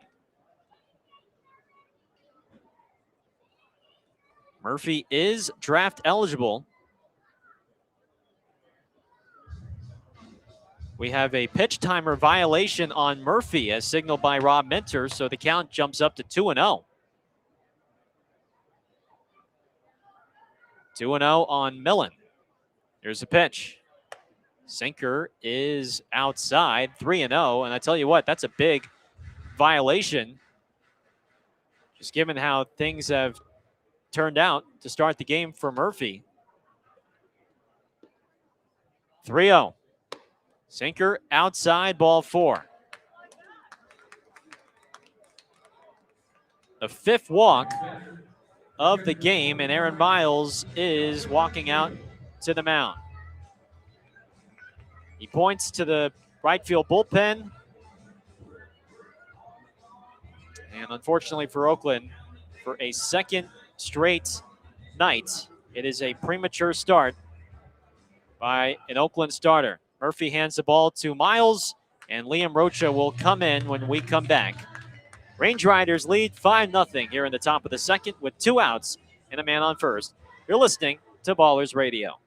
Murphy is draft eligible. We have a pitch timer violation on Murphy as signaled by Rob Minter, so the count jumps up to 2-0. 2-0 on Millen. Here's the pitch. Sinker is outside, 3-0, and I tell you what, that's a big violation. Just given how things have turned out to start the game for Murphy. 3-0. Sinker outside, ball 4. The 5th walk of the game, and Aaron Miles is walking out to the mound. He points to the right field bullpen. And unfortunately for Oakland, for a second straight night, it is a premature start by an Oakland starter. Murphy hands the ball to Miles, and Liam Rocha will come in when we come back. Range Riders lead 5-0 here in the top of the second with 2 outs and a man on first. You're listening to Ballers Radio.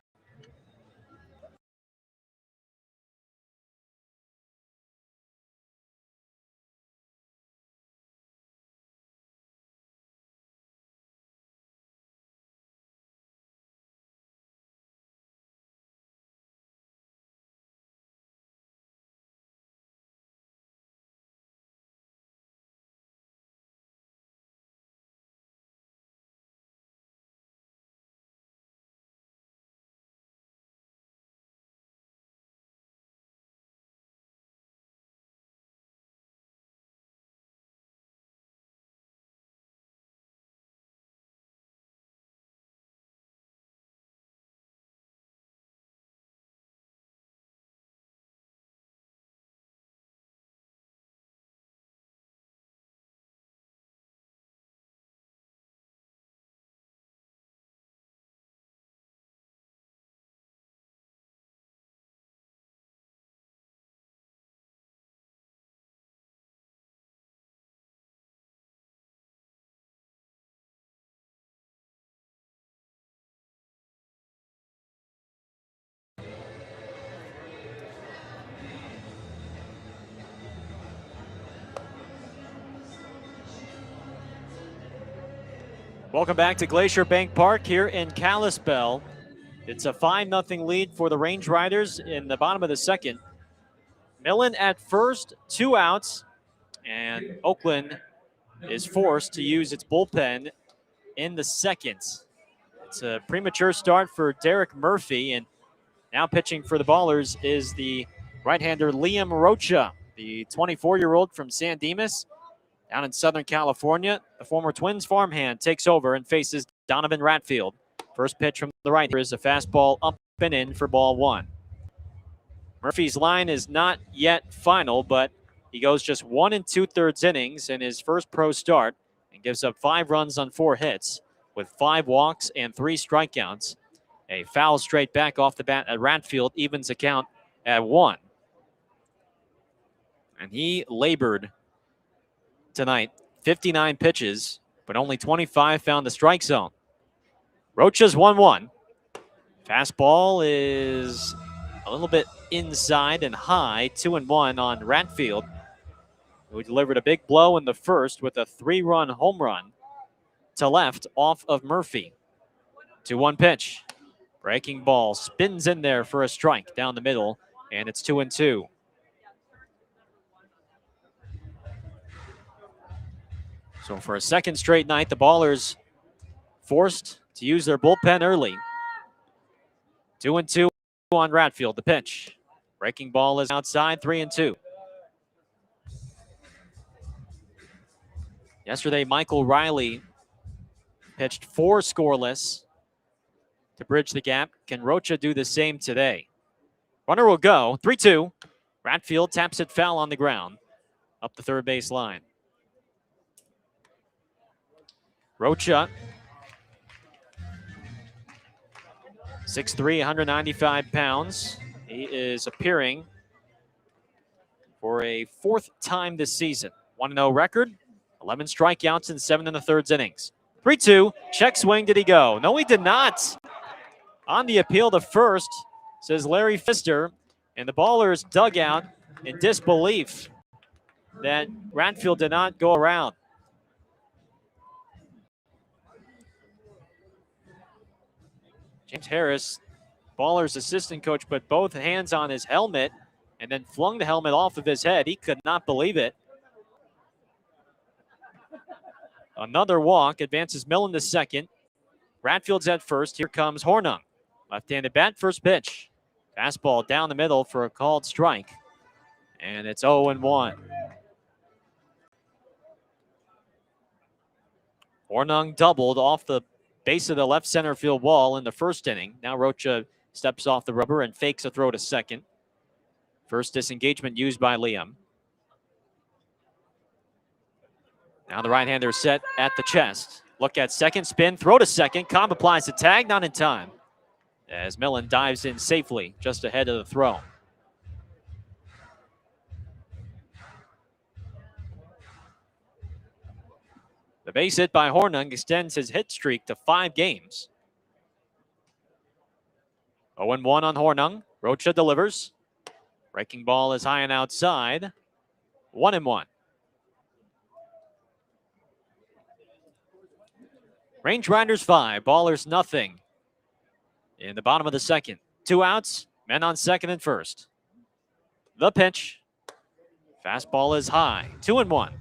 Welcome back to Glacier Bank Park here in Kalispell. It's a 5-0 lead for the Range Riders in the bottom of the second. Millen at first, 2 outs, and Oakland is forced to use its bullpen in the second. It's a premature start for Derek Murphy, and now pitching for the Ballers is the right-hander Liam Rocha, the 24-year-old from San Dimas down in Southern California. The former Twins farmhand takes over and faces Donovan Ratfield. First pitch from the right here is a fastball up and in for ball 1. Murphy's line is not yet final, but he goes just 1 2/3 innings in his first pro start and gives up 5 runs on 4 hits with 5 walks and 3 strikeouts. A foul straight back off the bat at Ratfield evens the count at 1. And he labored tonight, 59 pitches, but only 25 found the strike zone. Rocha's 1-1. Fastball is a little bit inside and high, 2-1 on Ratfield, who delivered a big blow in the first with a 3-run home run to left off of Murphy. 2-1 pitch. Breaking ball spins in there for a strike down the middle, and it's 2-2. So for a second straight night, the Ballers forced to use their bullpen early. 2-2 on Ratfield, the pitch. Breaking ball is outside, 3-2. Yesterday, Michael Riley pitched 4 scoreless to bridge the gap. Can Rocha do the same today? Runner will go, 3-2. Ratfield taps it foul on the ground, up the third base line. Rocha, 6'3", 195 pounds. He is appearing for a 4th time this season. 1-0 record, 11 strikeouts in 7 1/3 innings. 3-2, check swing, did he go? No, he did not. On the appeal to first, says Larry Pfister, and the Ballers dug out in disbelief that Ratfield did not go around. James Harris, Ballers assistant coach, put both hands on his helmet and then flung the helmet off of his head. He could not believe it. Another walk, advances Millen to second. Ratfield's at first. Here comes Hornung. Left-handed bat, first pitch. Fastball down the middle for a called strike. And it's 0-1. Hornung doubled off the base of the left center field wall in the first inning. Now Rocha steps off the rubber and fakes a throw to second. First disengagement used by Liam. Now the right-hander set at the chest. Look at second, spin, throw to second. Cobb applies the tag, not in time, as Millen dives in safely just ahead of the throw. The base hit by Hornung extends his hit streak to 5 games. 0-1 on Hornung. Rocha delivers. Breaking ball is high and outside. 1-1. Range Riders 5, Ballers nothing. In the bottom of the second. 2 outs, men on second and first. The pitch. Fastball is high. 2-1.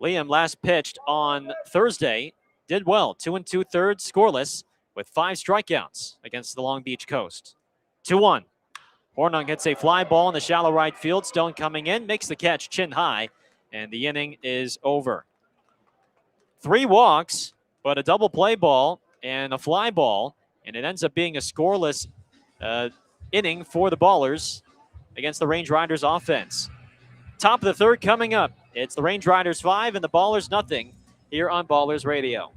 Liam last pitched on Thursday. Did well. 2 2/3 scoreless with 5 strikeouts against the Long Beach Coast. 2-1. Hornung hits a fly ball in the shallow right field. Stone coming in, makes the catch chin high, and the inning is over. 3 walks, but a double play ball and a fly ball, and it ends up being a scoreless inning for the Ballers against the Range Riders offense. Top of the third coming up. It's the Range Riders 5 and the Ballers nothing here on Ballers Radio.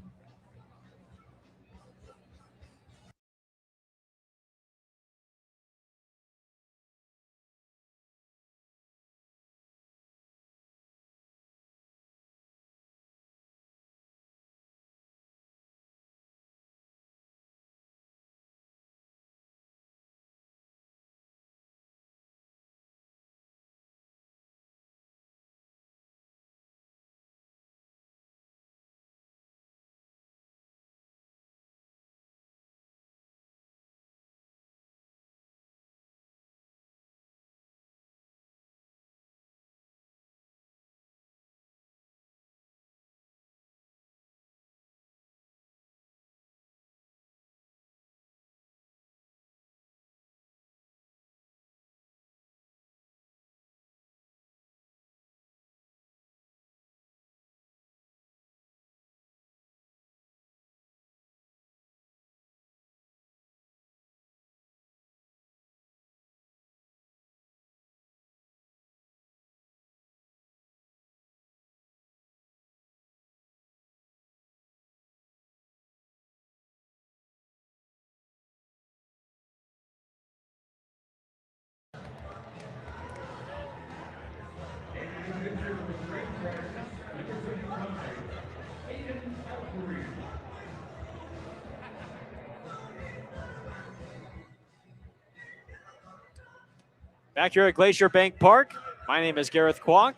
Back here at Glacier Bank Park, my name is Gareth Kwok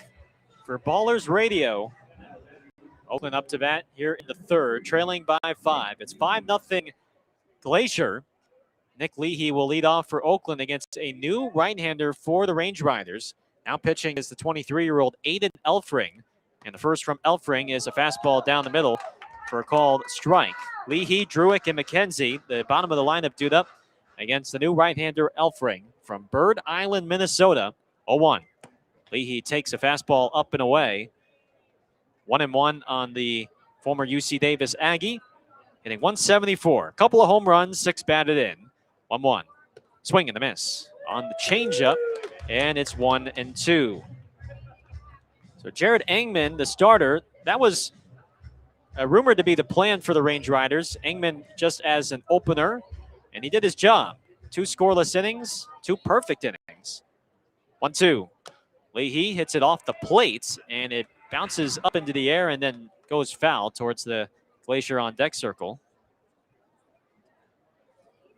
for Ballers Radio. Oakland up to bat here in the third, trailing by 5. It's 5-0 Glacier. Nick Leahy will lead off for Oakland against a new right-hander for the Range Riders. Now pitching is the 23-year-old Aiden Elfring. And the first from Elfring is a fastball down the middle for a called strike. Leahy, Druick, and McKenzie, the bottom of the lineup, dude up against the new right-hander Elfring from Bird Island, Minnesota. 0-1. Leahy takes a fastball up and away. 1-1 on the former UC Davis Aggie, hitting 174. A couple of home runs, 6 batted in. 1-1. Swing and a miss on the changeup, and it's 1-2. So Jared Engman, the starter, that was rumored to be the plan for the Range Riders. Engman just as an opener, and he did his job. 2 scoreless innings, 2 perfect innings. 1-2. Leahy hits it off the plate, and it bounces up into the air and then goes foul towards the Glacier on deck circle.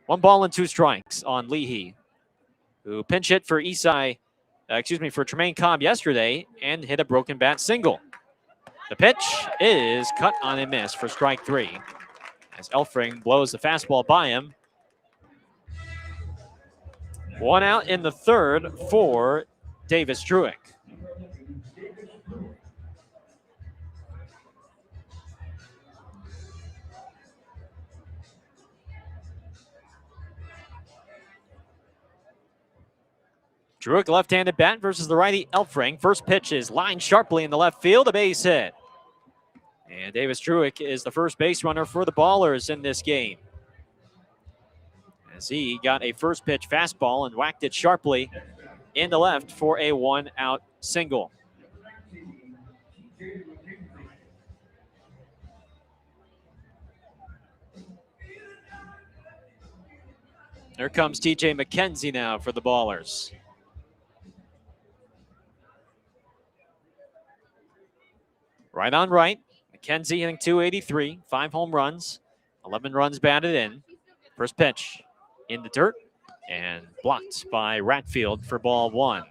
1 ball and 2 strikes on Leahy, who pinch hit for for Tremaine Cobb yesterday and hit a broken bat single. The pitch is cut on a miss for strike 3 as Elfring blows the fastball by him. 1 out in the third for Davis Druick. Druick left-handed bat versus the righty Elfring. First pitch is lined sharply in the left field, a base hit. And Davis Druick is the first base runner for the Ballers in this game, as he got a first pitch fastball and whacked it sharply in the left for a 1-out single. There comes TJ McKenzie now for the Ballers. Right on right. McKenzie hitting 283, 5 home runs, 11 runs batted in. First pitch in the dirt and blocked by Ratfield for ball 1.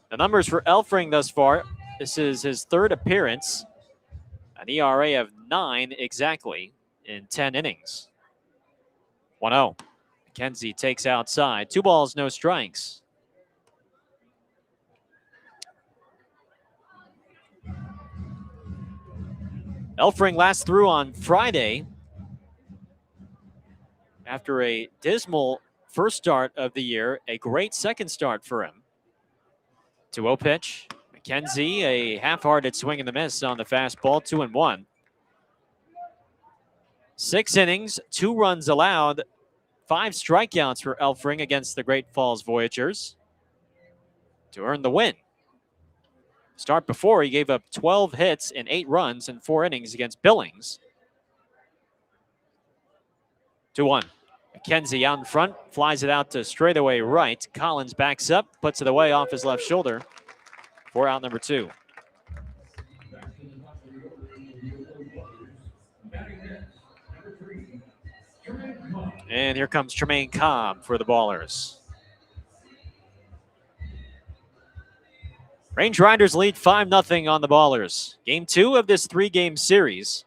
The numbers for Elfring thus far, this is his 3rd appearance, an ERA of 9 exactly in 10 innings. 1-0. McKenzie takes outside. 2 balls, no strikes. Elfring last threw on Friday after a dismal first start of the year, a great second start for him. 2-0 pitch. McKenzie, a half-hearted swing and a miss on the fastball, 2-1. 6 innings, 2 runs allowed, 5 strikeouts for Elfring against the Great Falls Voyagers to earn the win. Start before, he gave up 12 hits and 8 runs in 4 innings against Billings. 2-1. McKenzie out in front, flies it out to straightaway right. Collins backs up, puts it away off his left shoulder for out number 2. And here comes Tremaine Cobb for the Ballers. Range Riders lead 5-0 on the Ballers. Game 2 of this 3-game series.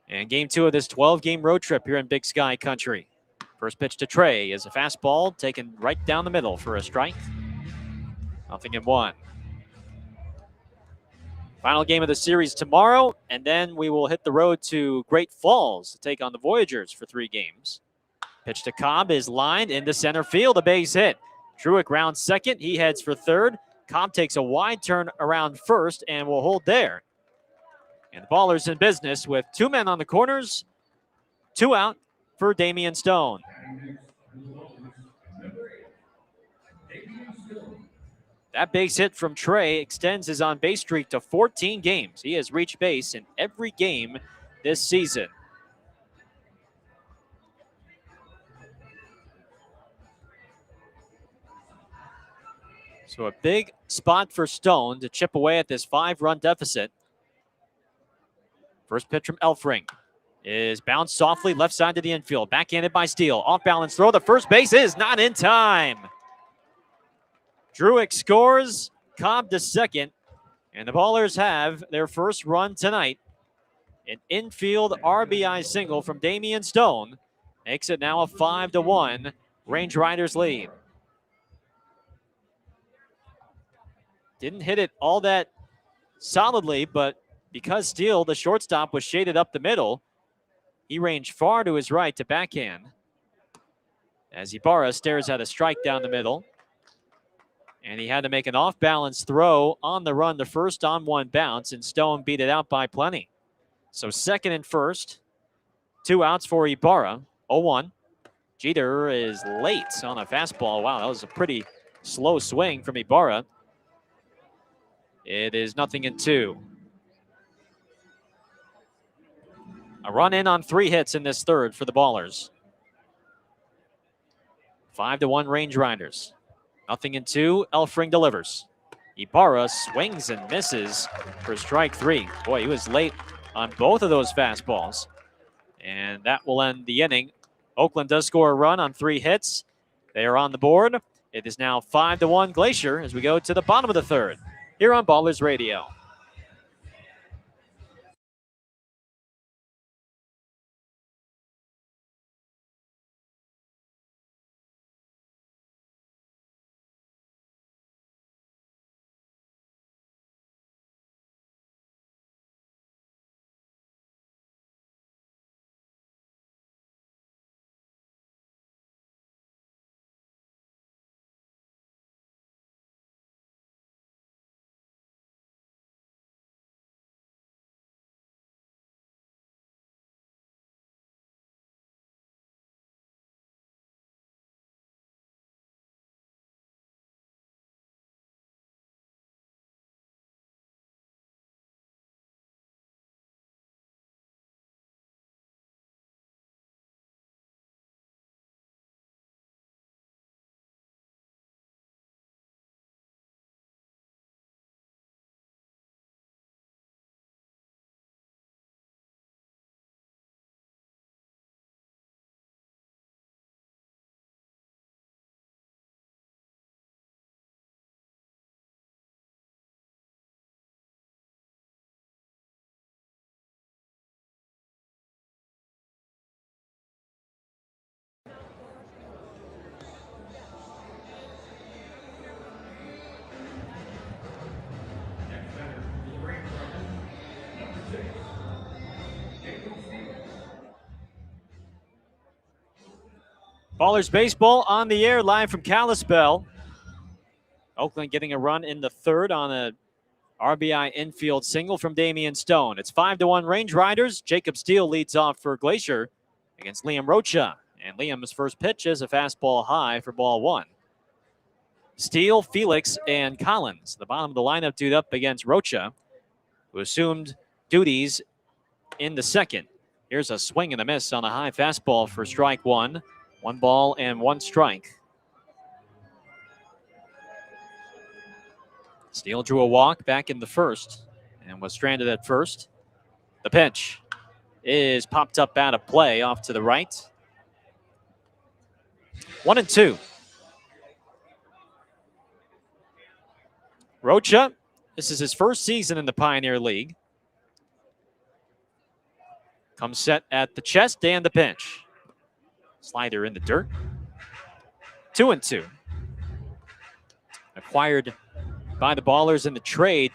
And game 2 of this 12-game road trip here in Big Sky Country. First pitch to Trey is a fastball taken right down the middle for a strike. 0-1. Final game of the series tomorrow, and then we will hit the road to Great Falls to take on the Voyagers for 3 games. Pitch to Cobb is lined into center field, a base hit. Druick rounds second, he heads for third. Cobb takes a wide turn around first and will hold there. And the Ballers in business with 2 men on the corners, 2 out for Damian Stone. That base hit from Trey extends his on-base streak to 14 games. He has reached base in every game this season. So a big spot for Stone to chip away at this 5-run deficit. First pitch from Elfring. is bounced softly left side to the infield. Backhanded by Steele. Off balance throw. The first base is not in time. Druick scores. Cobb to second. And the Ballers have their first run tonight. An infield RBI single from Damian Stone makes it now a 5-1 Range Riders lead. Didn't hit it all that solidly, but because Steele, the shortstop, was shaded up the middle, he ranged far to his right to backhand. As Ibarra stares at a strike down the middle. And he had to make an off-balance throw on the run to first on one bounce, and Stone beat it out by plenty. So second and first, 2 outs for Ibarra, 0-1. Jeter is late on a fastball. Wow, that was a pretty slow swing from Ibarra. It is 0-2. A run in on 3 hits in this third for the Ballers. 5-1 Range Riders. 0-2, Elfring delivers. Ibarra swings and misses for strike 3. Boy, he was late on both of those fastballs. And that will end the inning. Oakland does score a run on 3 hits. They are on the board. It is now 5-1 Glacier as we go to the bottom of the third here on Ballers Radio. Ballers baseball on the air live from Kalispell. Oakland getting a run in the third on a RBI infield single from Damian Stone. It's 5-1 Range Riders. Jacob Steele leads off for Glacier against Liam Rocha. And Liam's first pitch is a fastball high for ball 1. Steele, Felix, and Collins, the bottom of the lineup, dude up against Rocha, who assumed duties in the second. Here's a swing and a miss on a high fastball for strike 1. 1 ball and 1 strike. Steele drew a walk back in the first and was stranded at first. The pitch is popped up out of play off to the right. 1-2. Rocha, this is his first season in the Pioneer League. Comes set at the chest and the pitch. Slider in the dirt. 2-2. Acquired by the Ballers in the trade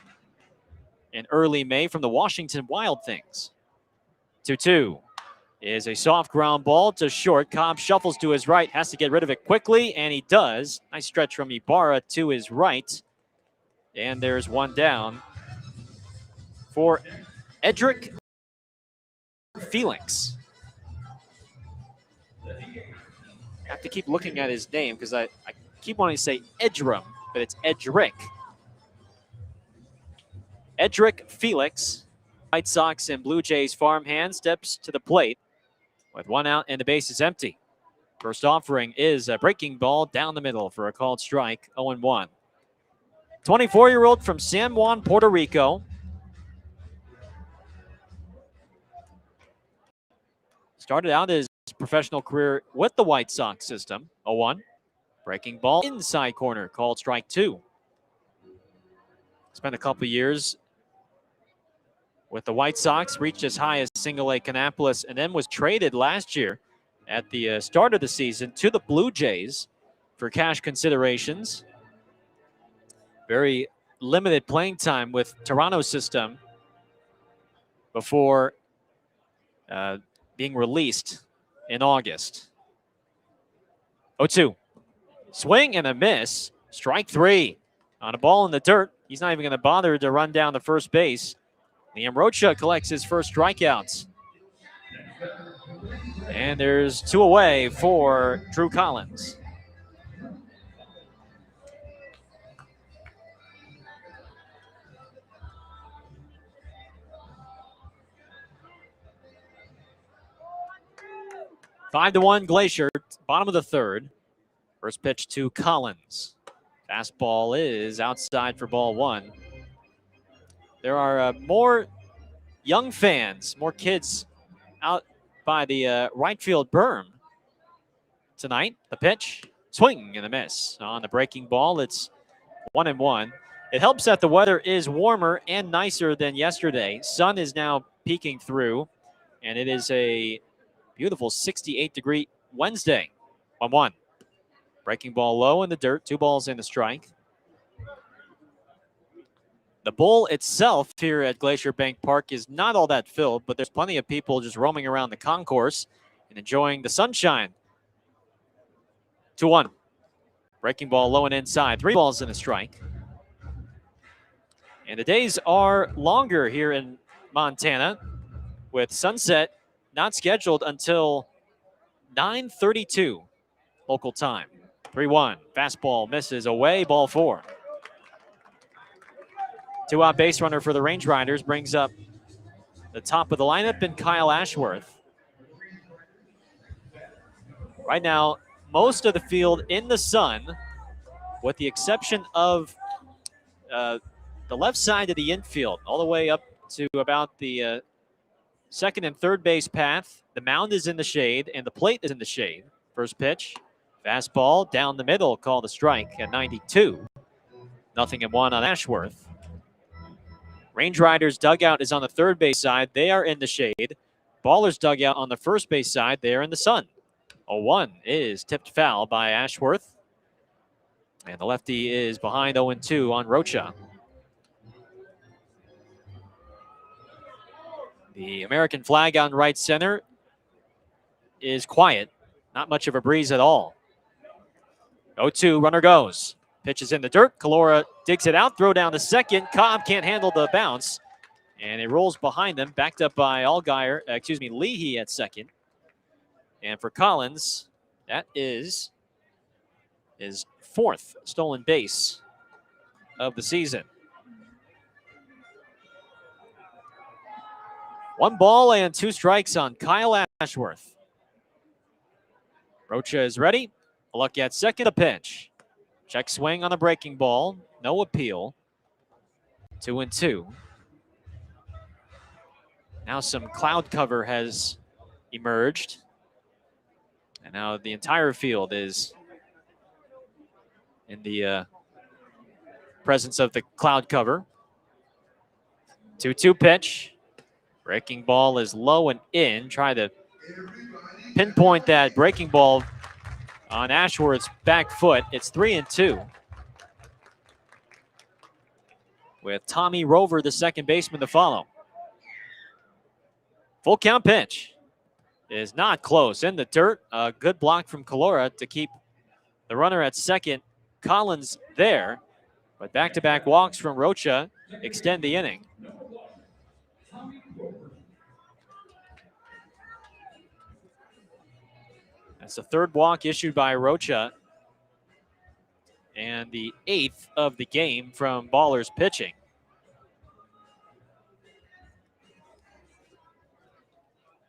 in early May from the Washington Wild Things. 2-2 is a soft ground ball to short. Cobb shuffles to his right, has to get rid of it quickly, and he does. Nice stretch from Ibarra to his right. And there's one down for Edric Felix. I have to keep looking at his name because I keep wanting to say Edrum, but it's Edric. Edric Felix, White Sox and Blue Jays farmhand, steps to the plate with 1 out and the base is empty. First offering is a breaking ball down the middle for a called strike, 0-1. 24-year-old from San Juan, Puerto Rico. Started out his professional career with the White Sox system. 0-1. Breaking ball inside corner, called strike 2. Spent a couple years with the White Sox, reached as high as Single-A Kannapolis, and then was traded last year at the start of the season to the Blue Jays for cash considerations. Very limited playing time with Toronto's system before being released in August. 0-2. Swing and a miss. Strike 3 on a ball in the dirt. He's not even going to bother to run down the first base. Liam Rocha collects his first strikeouts. And there's 2 away for Drew Collins. Five to 1 Glacier, bottom of the third. First pitch to Collins. Fastball is outside for ball 1. There are more young fans, more kids out by the right field berm tonight. The pitch, swing and a miss. On the breaking ball, it's 1-1. It helps that the weather is warmer and nicer than yesterday. Sun is now peeking through, and it is a beautiful 68-degree Wednesday. 1-1. Breaking ball low in the dirt, 2 balls in the strike. The bowl itself here at Glacier Bank Park is not all that filled, but there's plenty of people just roaming around the concourse and enjoying the sunshine. 2-1. Breaking ball low and inside, 3 balls in a strike. And the days are longer here in Montana, with sunset not scheduled until 9:32 local time. 3-1. Fastball misses away, ball 4. 2-out base runner for the Range Riders brings up the top of the lineup in Kyle Ashworth. Right now, most of the field in the sun, with the exception of the left side of the infield, all the way up to about the second and third base path. The mound is in the shade, and the plate is in the shade. First pitch, fastball down the middle, called a strike at 92. 0-1 on Ashworth. Range Riders dugout is on the third base side. They are in the shade. Ballers dugout on the first base side. They are in the sun. 0-1 is tipped foul by Ashworth. And the lefty is behind 0-2 on Rocha. The American flag on right center is quiet. Not much of a breeze at all. 0-2, runner goes. Pitch is in the dirt. Calora digs it out. Throw down to second. Cobb can't handle the bounce. And it rolls behind them. Backed up by Leahy at second. And for Collins, that is his 4th stolen base of the season. 1 ball and 2 strikes on Kyle Ashworth. Rocha is ready. A look at second, a pitch. Check swing on the breaking ball. No appeal. 2-2. Now some cloud cover has emerged. And now the entire field is in the presence of the cloud cover. 2-2 pitch. Breaking ball is low and in. Try to pinpoint that breaking ball on Ashworth's back foot. It's 3-2. With Tommy Rover, the second baseman, to follow. Full count pitch is not close. In the dirt. A good block from Calora to keep the runner at second. Collins there. But back-to-back walks from Rocha extend the inning. That's the 3rd walk issued by Rocha. And the 8th of the game from Ballers pitching.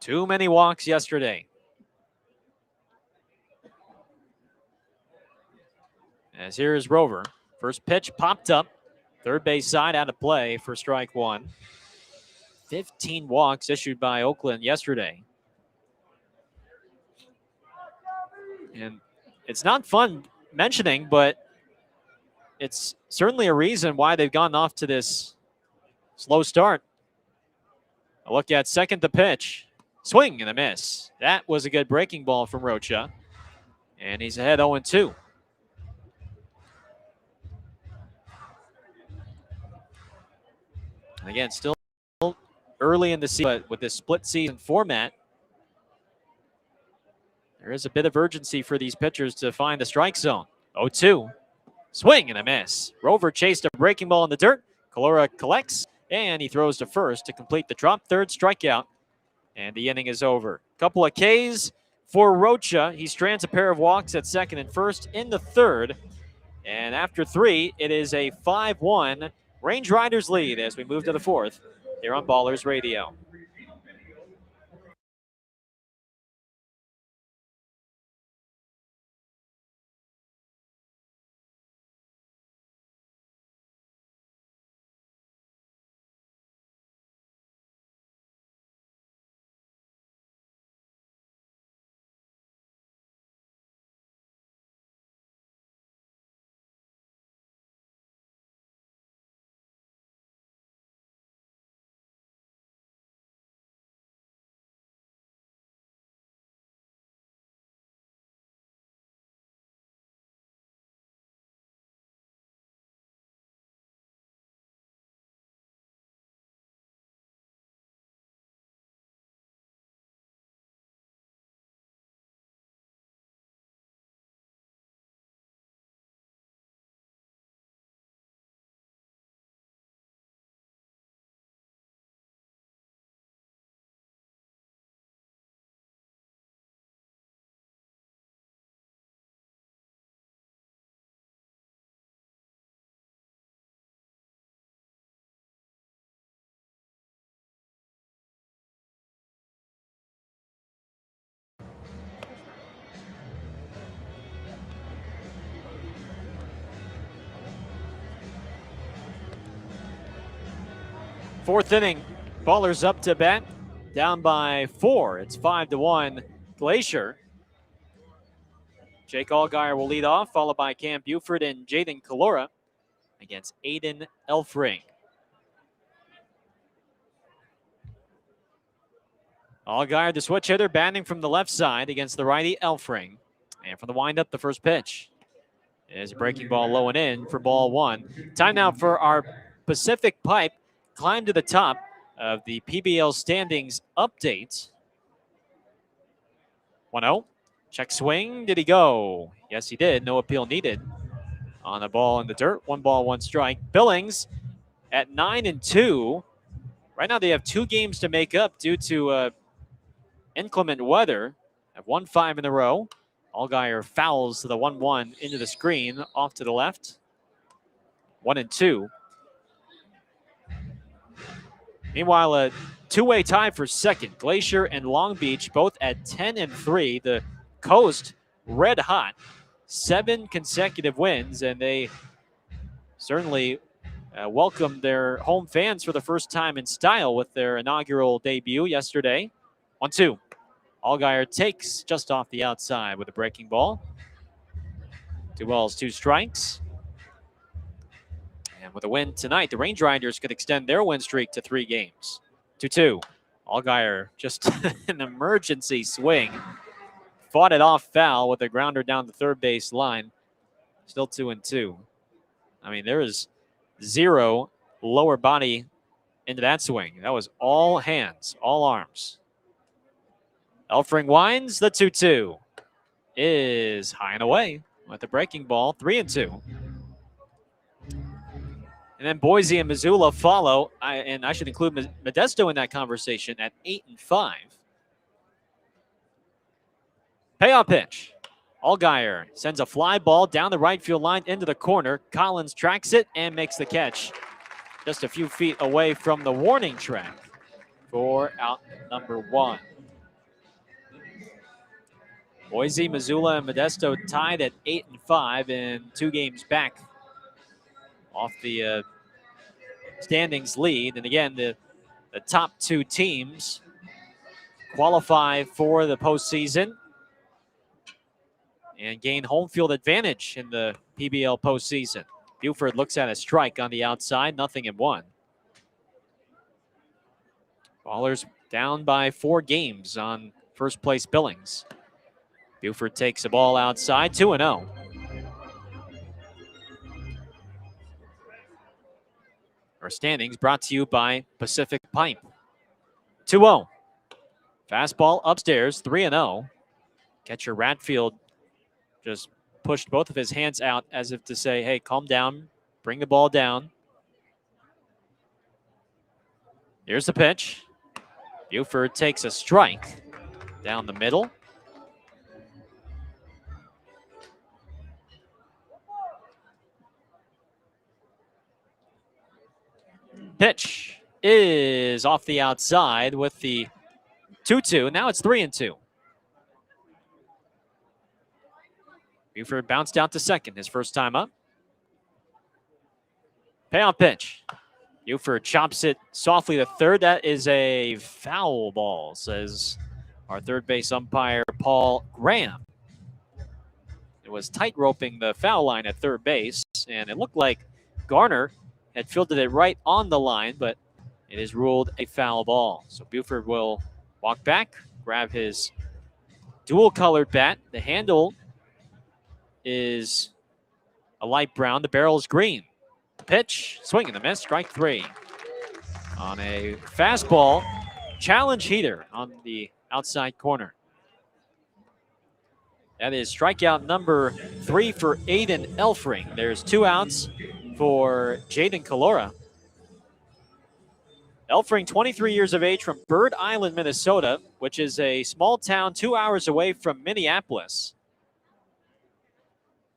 Too many walks yesterday. As here is Rover. First pitch popped up. Third base side out of play for strike 1. 15 walks issued by Oakland yesterday. And it's not fun mentioning, but it's certainly a reason why they've gone off to this slow start. A look at second to pitch. Swing and a miss. That was a good breaking ball from Rocha. And he's ahead 0-2. And again, still early in the season, but with this split season format, there is a bit of urgency for these pitchers to find the strike zone. 0-2. Swing and a miss. Rover chased a breaking ball in the dirt. Calora collects, and he throws to first to complete the drop third strikeout. And the inning is over. Couple of Ks for Rocha. He strands a pair of walks at second and first in the third. And after 3, it is a 5-1 Range Riders lead as we move to the fourth here on Ballers Radio. Fourth inning, Ballers up to bat, down by 4. It's 5-1 Glacier. Jake Allgaier will lead off, followed by Cam Buford and Jaden Calora against Aiden Elfring. Allgaier, the switch hitter, batting from the left side against the righty Elfring. And from the windup, the first pitch is a breaking ball low and in for ball 1. Time now for our Pacific Pipe climb to the top of the PBL standings update. 1-0. Check swing. Did he go? Yes, he did. No appeal needed on the ball in the dirt. 1 ball, 1 strike. Billings at 9-2. Right now they have 2 games to make up due to inclement weather. Have won 5 in a row. Allgaier fouls the 1-1 into the screen off to the left. 1-2. Meanwhile, a 2-way tie for second. Glacier and Long Beach both at 10-3. The Coast red hot. 7 consecutive wins, and they certainly welcomed their home fans for the first time in style with their inaugural debut yesterday. 1-2. Allgaier takes just off the outside with a breaking ball. 2 balls, 2 strikes. And with a win tonight, the Range Riders could extend their win streak to 3 games. 2-2. Allgaier just an emergency swing. Fought it off foul with a grounder down the third base line. Still 2-2. I mean, there is 0 lower body into that swing. That was all hands, all arms. Elfring winds. The 2-2 is high and away with the breaking ball. 3-2. And then Boise and Missoula follow, and I should include Modesto in that conversation at 8-5. Payoff pitch. Allgaier sends a fly ball down the right field line into the corner. Collins tracks it and makes the catch just a few feet away from the warning track for out number 1. Boise, Missoula, and Modesto tied at 8-5 and 2 games back off the standings lead. And again, the top 2 teams qualify for the postseason. and gain home field advantage in the PBL postseason. Buford looks at a strike on the outside, 0-1. Ballers down by 4 games on first place Billings. Buford takes the ball outside, 2-0. Our standings brought to you by Pacific Pipe. 2-0. Fastball upstairs, 3-0. Catcher Ratfield just pushed both of his hands out as if to say, hey, calm down, bring the ball down. Here's the pitch. Buford takes a strike down the middle. Pitch is off the outside with the 2-2. Now it's 3-2. Buford bounced out to second his first time up. Payoff pitch. Buford chops it softly to third. That is a foul ball, says our third base umpire, Paul Graham. It was tight roping the foul line at third base, and it looked like Garner had fielded it right on the line, but it is ruled a foul ball. So Buford will walk back, grab his dual-colored bat. The handle is a light brown. The barrel is green. Pitch, swing and a miss, strike 3. On a fastball, challenge heater on the outside corner. That is strikeout number 3 for Aiden Elfring. There's 2 outs for Jaden Calora. Elfring, 23 years of age, from Bird Island, Minnesota, which is a small town 2 hours away from Minneapolis.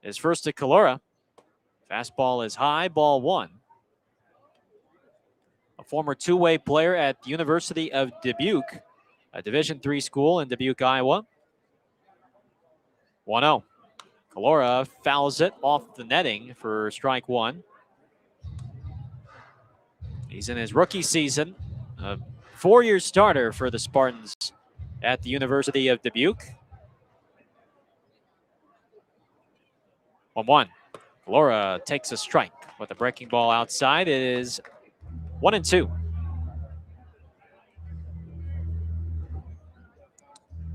His first to Calora. Fastball is high, ball 1. A former two-way player at the University of Dubuque, a Division III school in Dubuque, Iowa. 1-0. Calora fouls it off the netting for strike 1. He's in his rookie season, a 4-year starter for the Spartans at the University of Dubuque. 1-1. Calora takes a strike with a breaking ball outside. It is 1-2.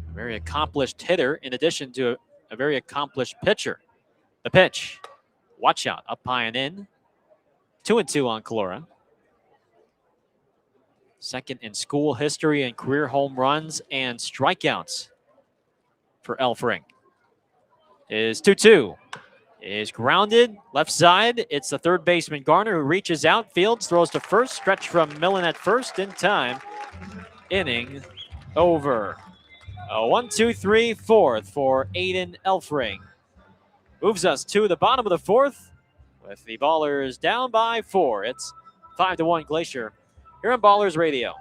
A very accomplished hitter in addition to a very accomplished pitcher. The pitch, watch out, up high and in. 2-2 on Calora. Second in school history in career home runs and strikeouts for Elfring. Is 2-2. Is grounded, left side. It's the third baseman, Garner, who reaches out, fields, throws to first, stretch from Millen at first in time. Inning over. A 1-2-3 fourth for Aiden Elfring. Moves us to the bottom of the fourth with the Ballers down by 4. It's 5-1 Glacier here on Ballers Radio.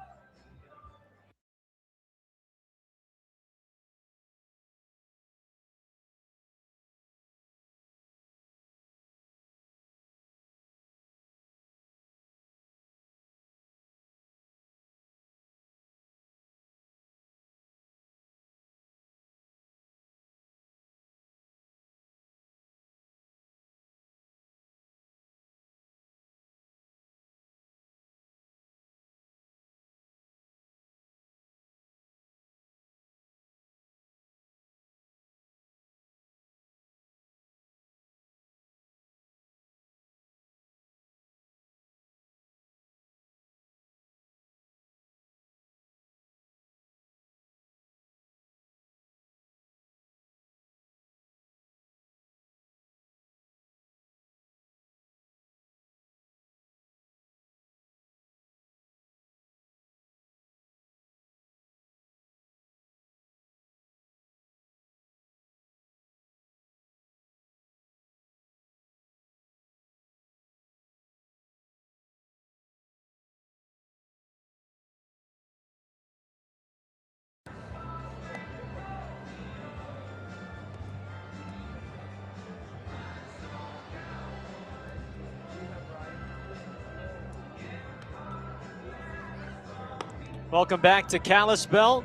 Welcome back to Kalispell.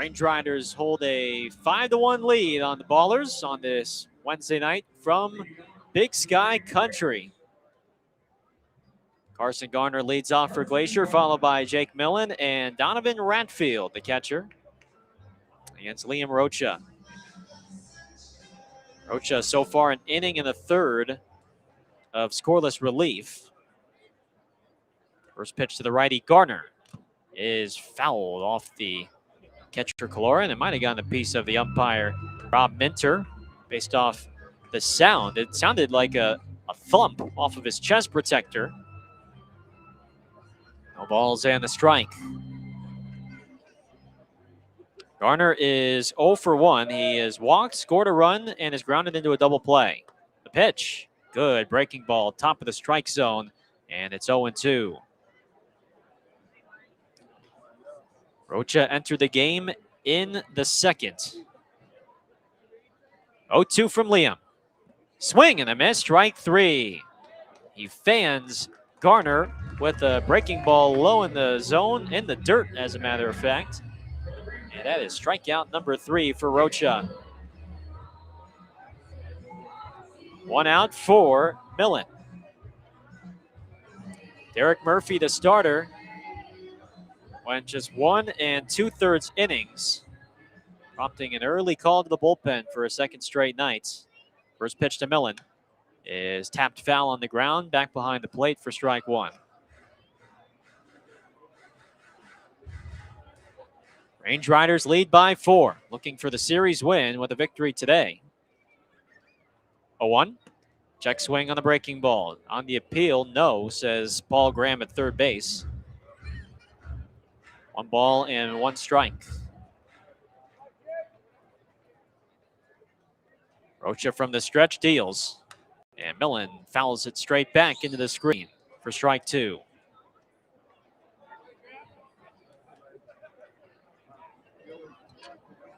Range Riders hold a 5-1 lead on the Ballers on this Wednesday night from Big Sky Country. Carson Garner leads off for Glacier, followed by Jake Millen and Donovan Ratfield, the catcher, against Liam Rocha. Rocha so far an inning and a third of scoreless relief. First pitch to the righty, Garner, is fouled off the catcher Calora, and it might have gotten a piece of the umpire Rob Minter based off the sound. It sounded like a thump off of his chest protector. No balls and a strike. Garner is 0 for 1. He has walked, scored a run, and is grounded into a double play. The pitch, good breaking ball, top of the strike zone, and it's 0-2. Rocha entered the game in the second. 0-2 from Liam. Swing and a miss, strike 3. He fans Garner with a breaking ball low in the zone, in the dirt, as a matter of fact. And that is strikeout number 3 for Rocha. 1 out for Millen. Derek Murphy, the starter, went just 1 2/3 innings, prompting an early call to the bullpen for a second straight night. First pitch to Millen is tapped foul on the ground, back behind the plate for strike 1. Range Riders lead by 4, looking for the series win with a victory today. 0-1. Check swing on the breaking ball. On the appeal, no, says Paul Graham at third base. 1 ball and 1 strike. Rocha from the stretch deals. And Millen fouls it straight back into the screen for strike 2.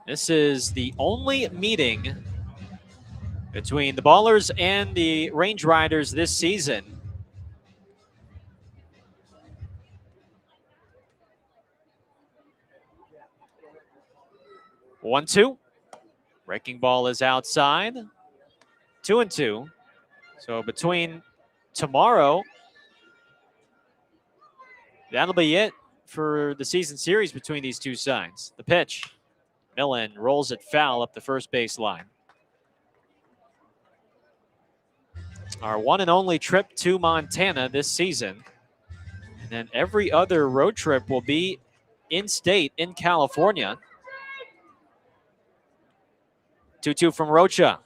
This is the only meeting between the Ballers and the Range Riders this season. One, 2. Breaking ball is outside. 2-2. So between tomorrow, that'll be it for the season series between these two sides. The pitch. Millen rolls it foul up the first base line. Our one and only trip to Montana this season. And then every other road trip will be in-state in California. 2-2 from Rocha.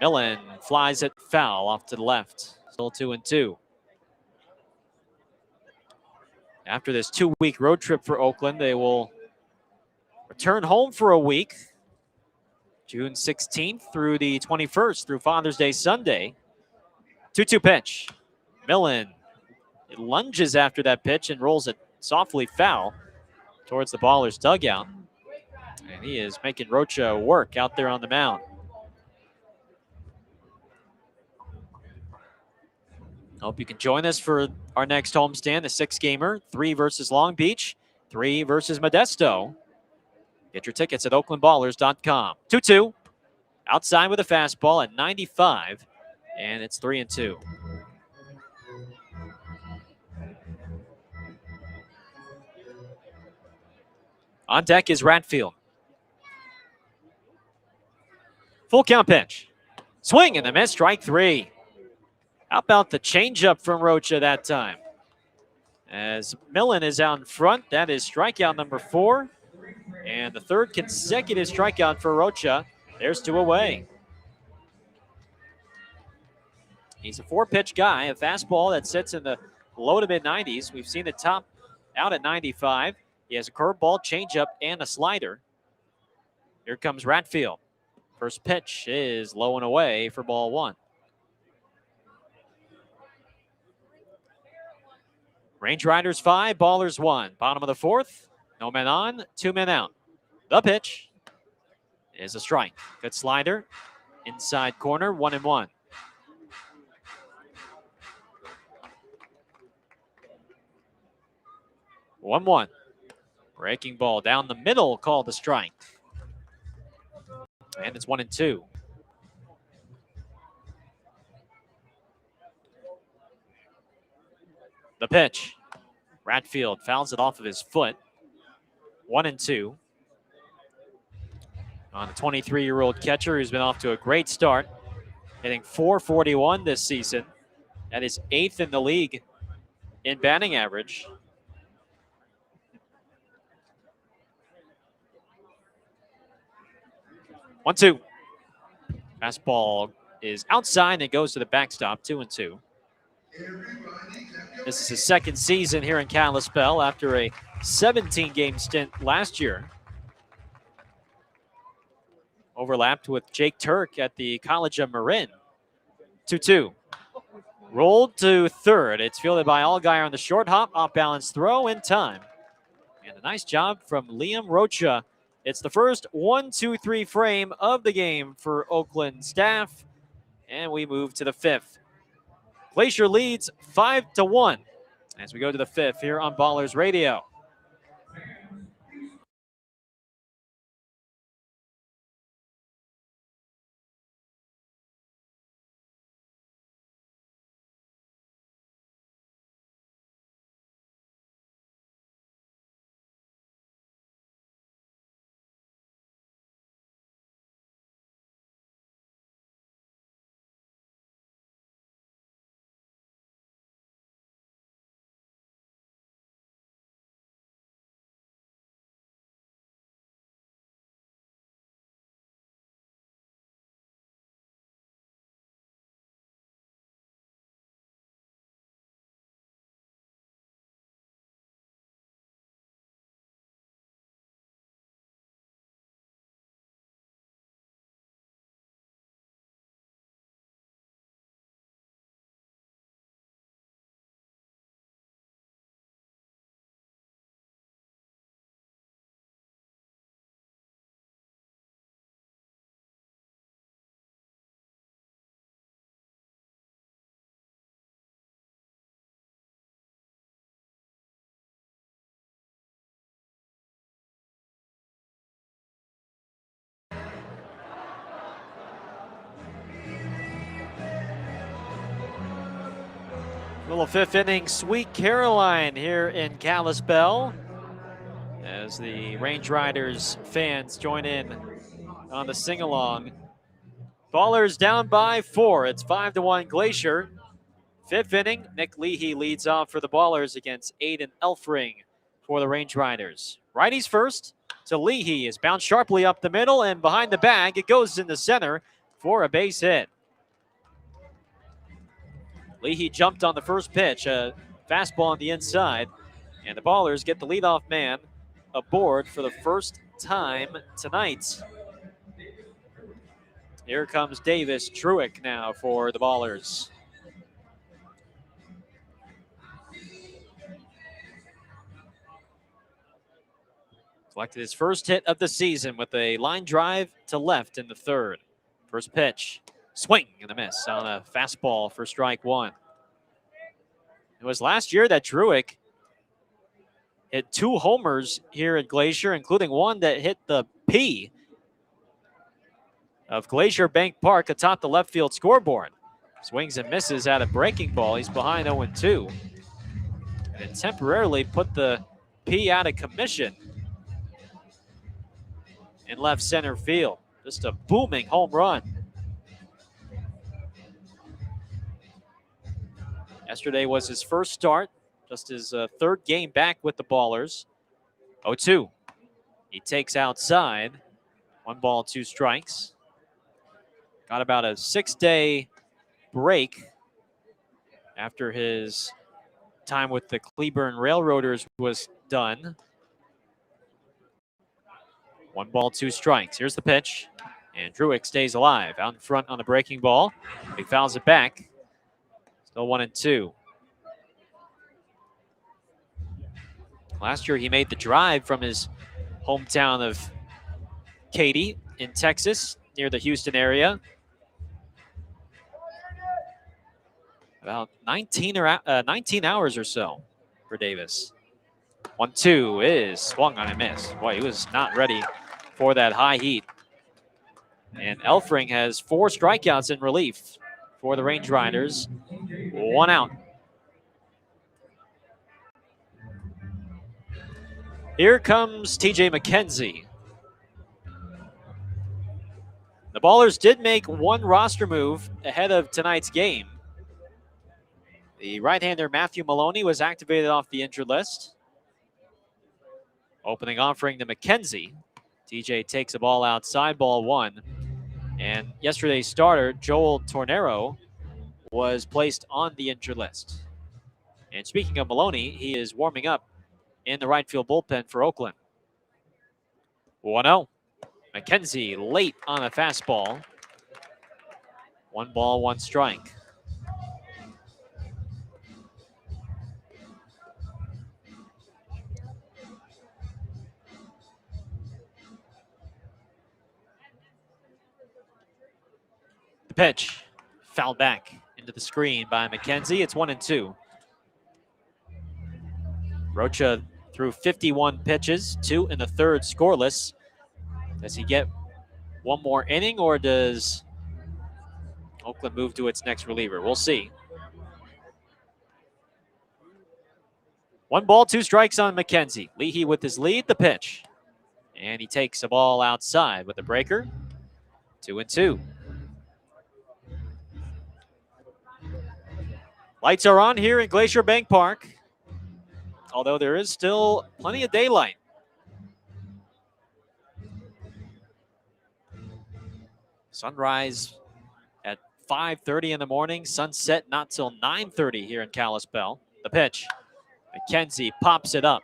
Millen flies it foul off to the left. Still 2-2. After this 2-week road trip for Oakland, they will return home for a week, June 16th through the 21st, through Father's Day Sunday. 2-2 pitch. Millen lunges after that pitch and rolls it softly foul towards the Ballers' dugout. And he is making Rocha work out there on the mound. Hope you can join us for our next homestand, the 6-gamer, 3 versus Long Beach, 3 versus Modesto. Get your tickets at oaklandballers.com. 2-2. Outside with a fastball at 95, and it's 3-2. On deck is Ratfield. Full count pitch. Swing and a miss, strike 3. How about the changeup from Rocha that time? As Millen is out in front, that is strikeout number 4. And the third consecutive strikeout for Rocha. There's 2 away. He's a 4-pitch guy, a fastball that sits in the low to mid-90s. We've seen the top out at 95. He has a curveball, changeup, and a slider. Here comes Ratfield. First pitch is low and away for ball 1. Range Riders 5, Ballers 1. Bottom of the 4th. No men on, 2 men out. The pitch is a strike. Good slider. Inside corner, 1-1. One. Breaking ball down the middle, called the strike. And it's 1-2. The pitch. Ratfield fouls it off of his foot. 1-2. On the 23-year-old catcher who's been off to a great start, hitting .441 this season. That is 8th in the league in batting average. One-two. Fastball is outside and it goes to the backstop. 2-2. This is his second season here in Kalispell after a 17-game stint last year. Overlapped with Jake Turk at the College of Marin. 2-2. Rolled to third. It's fielded by Allgaier on the short hop. Off balance throw in time. And a nice job from Liam Rocha. It's the first 1-2-3 frame of the game for Oakland staff. And we move to the fifth. Glacier leads 5-1 as we go to the fifth here on Ballers Radio. Little fifth inning Sweet Caroline here in Kalispell as the Range Riders fans join in on the sing-along. Ballers down by 4. It's 5-1 Glacier. Fifth inning, Nick Leahy leads off for the Ballers against Aiden Elfring for the Range Riders. Righties first to Leahy is bounced sharply up the middle and behind the bag. It goes in the center for a base hit. Leahy jumped on the first pitch, a fastball on the inside, and the Ballers get the leadoff man aboard for the first time tonight. Here comes Davis Truick now for the Ballers. Collected his first hit of the season with a line drive to left in the third. First pitch, swing and a miss on a fastball for strike one. It was last year that Truick hit 2 homers here at Glacier, including one that hit the P of Glacier Bank Park atop the left field scoreboard. Swings and misses at a breaking ball. He's behind 0-2. And it temporarily put the P out of commission in left center field. Just a booming home run. Yesterday was his first start, just his third game back with the Ballers. 0-2. He takes outside. 1 ball, 2 strikes. Got about a 6-day break after his time with the Cleburne Railroaders was done. 1 ball, 2 strikes. Here's the pitch. And Truick stays alive. Out in front on the breaking ball. He fouls it back. Still 1-2. Last year he made the drive from his hometown of Katy in Texas, near the Houston area. About 19 hours or so for Davis. 1-2 is swung on and missed. Boy, he was not ready for that high heat. And Elfring has 4 strikeouts in relief for the Range Riders. 1 out. Here comes TJ McKenzie. The Ballers did make 1 roster move ahead of tonight's game. The right-hander Matthew Maloney was activated off the injured list. Opening offering to McKenzie. TJ takes a ball outside, ball 1. And yesterday's starter, Joel Tornero, was placed on the injured list. And speaking of Maloney, he is warming up in the right field bullpen for Oakland. 1-0. McKenzie late on a fastball. 1 ball, 1 strike. The pitch fouled back into the screen by McKenzie. It's 1-2. Rocha threw 51 pitches, 2 in the third scoreless. Does he get 1 more inning, or does Oakland move to its next reliever? We'll see. 1 ball, 2 strikes on McKenzie. Leahy with his lead, the pitch. And he takes a ball outside with a breaker. 2-2. Lights are on here in Glacier Bank Park, although there is still plenty of daylight. Sunrise at 5:30 in the morning. Sunset not till 9:30 here in Kalispell. The pitch. McKenzie pops it up.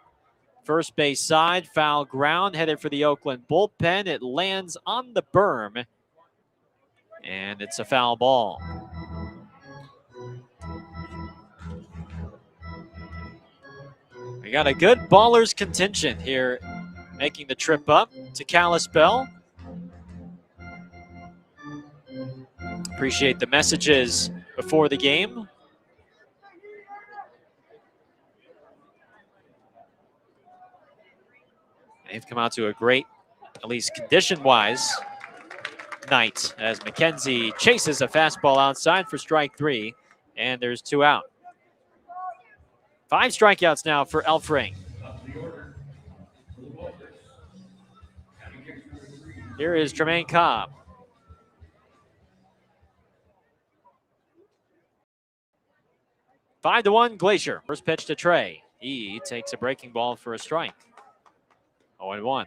First base side, foul ground, headed for the Oakland bullpen. It lands on the berm, and it's a foul ball. We got a good Ballers contingent here making the trip up to Kalispell. Appreciate the messages before the game. They've come out to a great, at least condition-wise, night as McKenzie chases a fastball outside for strike 3, and there's 2 out. 5 strikeouts now for Elfring. Here is Tremaine Cobb. 5-1 Glacier. First pitch to Trey. He takes a breaking ball for a strike. 0-1.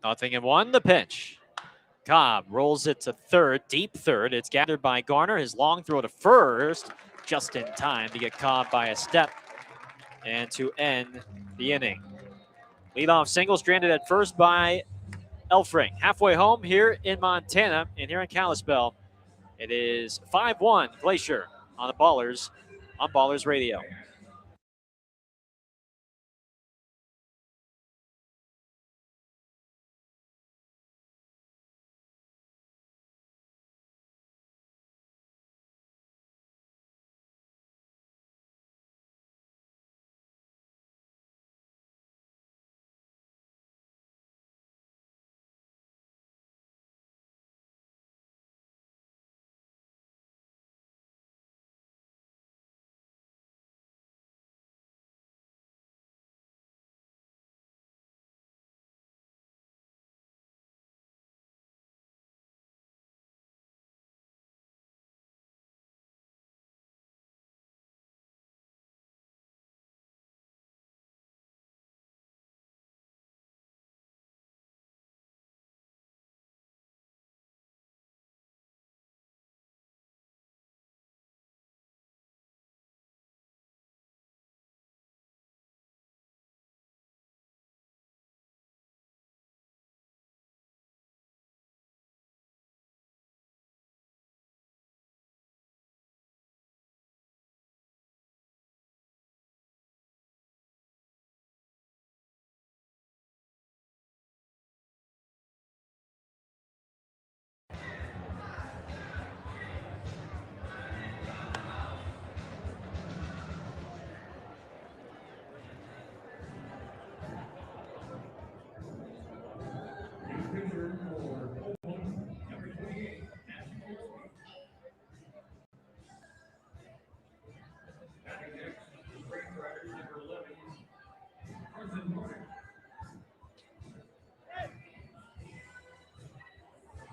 Nothing in 1. The pitch. Cobb rolls it to third, deep third. It's gathered by Garner. His long throw to first, just in time to get Cobb by a step and to end the inning. Leadoff single stranded at first by Elfring. Halfway home here in Montana and here in Kalispell. It is 5-1 Glacier on the Ballers on Ballers Radio.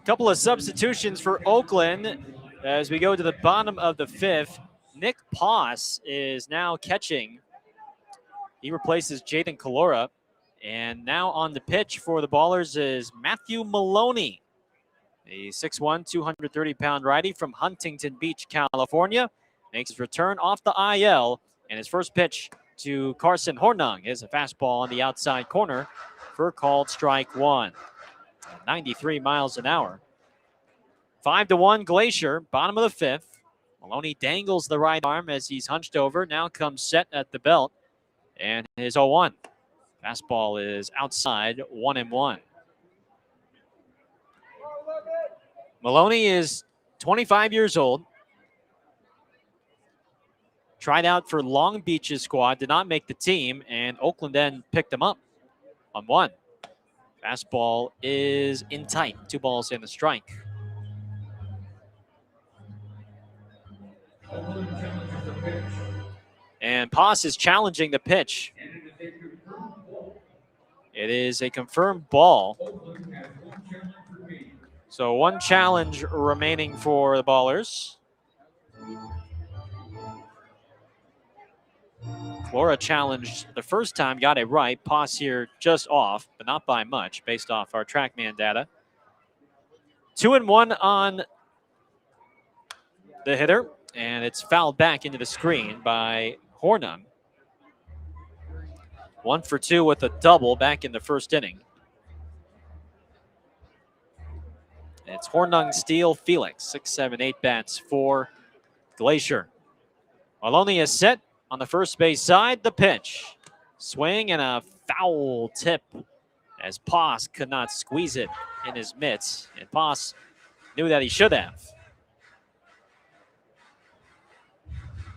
Couple of substitutions for Oakland as we go to the bottom of the 5th. Nick Poss is now catching. He replaces Jaden Calora. And now on the pitch for the Ballers is Matthew Maloney, a 6'1", 230-pound righty from Huntington Beach, California. Makes his return off the IL, and his first pitch to Carson Hornung is a fastball on the outside corner for called strike 1. 93 miles an hour. 5-1 Glacier, bottom of the 5th. Maloney dangles the right arm as he's hunched over. Now comes set at the belt, and his 0-1. Fastball is outside, 1-1. Maloney is 25 years old. Tried out for Long Beach's squad, did not make the team, and Oakland then picked him up on 1. Fastball is in tight, 2 balls and a strike. And Poss is challenging the pitch. It is a confirmed ball. So 1 challenge remaining for the Ballers. Calora challenged the first time, got it right. Poss here just off, but not by much based off our TrackMan data. 2-1 on the hitter, and it's fouled back into the screen by Hornung. 1 for 2 with a double back in the first inning. It's Hornung, Steele, Felix. 6, 7, 8 bats for Glacier. Maloney is set on the first base side. The pitch. Swing and a foul tip as Poss could not squeeze it in his mitts. And Poss knew that he should have.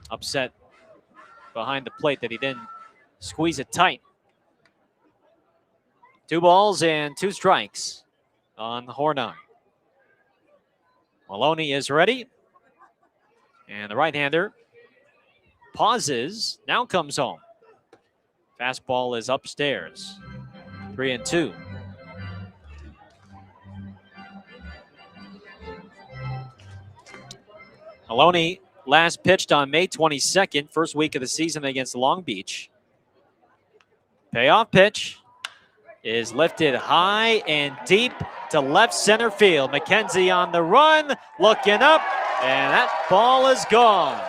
Upset behind the plate that he didn't squeeze it tight. 2 balls and 2 strikes on Hornung. Maloney is ready. And the right-hander pauses, now comes home. Fastball is upstairs. 3-2. Maloney last pitched on May 22nd, first week of the season against Long Beach. Payoff pitch is lifted high and deep to left center field. McKenzie on the run, looking up, and that ball is gone.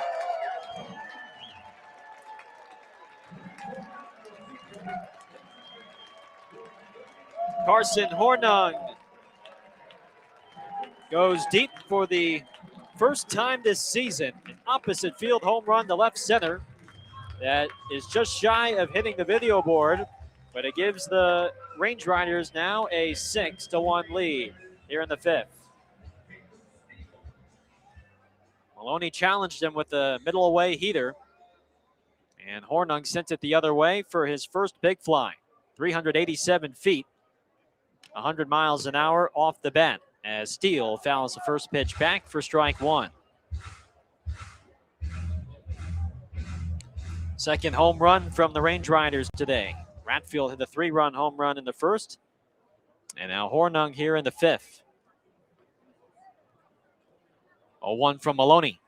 Carson Hornung goes deep for the first time this season. An opposite field home run to left center that is just shy of hitting the video board, but it gives the Range Riders now a 6-1 lead here in the 5th. Maloney challenged him with a middle away heater, and Hornung sent it the other way for his first big fly. 387 feet, 100 miles an hour off the bat as Steele fouls the first pitch back for strike 1. Second home run from the Range Riders today. Ratfield hit a 3-run home run in the first, and now Hornung here in the 5th. 0-1 from Maloney.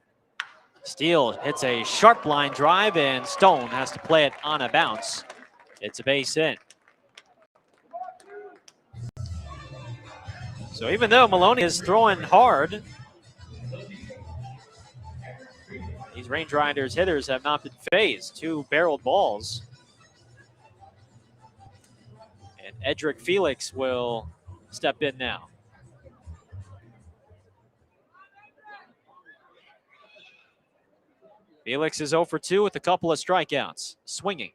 Steele hits a sharp line drive, and Stone has to play it on a bounce. It's a base hit. So even though Maloney is throwing hard, these Range Riders hitters have not been phased. 2 barreled balls. And Edric Felix will step in now. Felix is 0 for 2 with a couple of strikeouts. Swinging.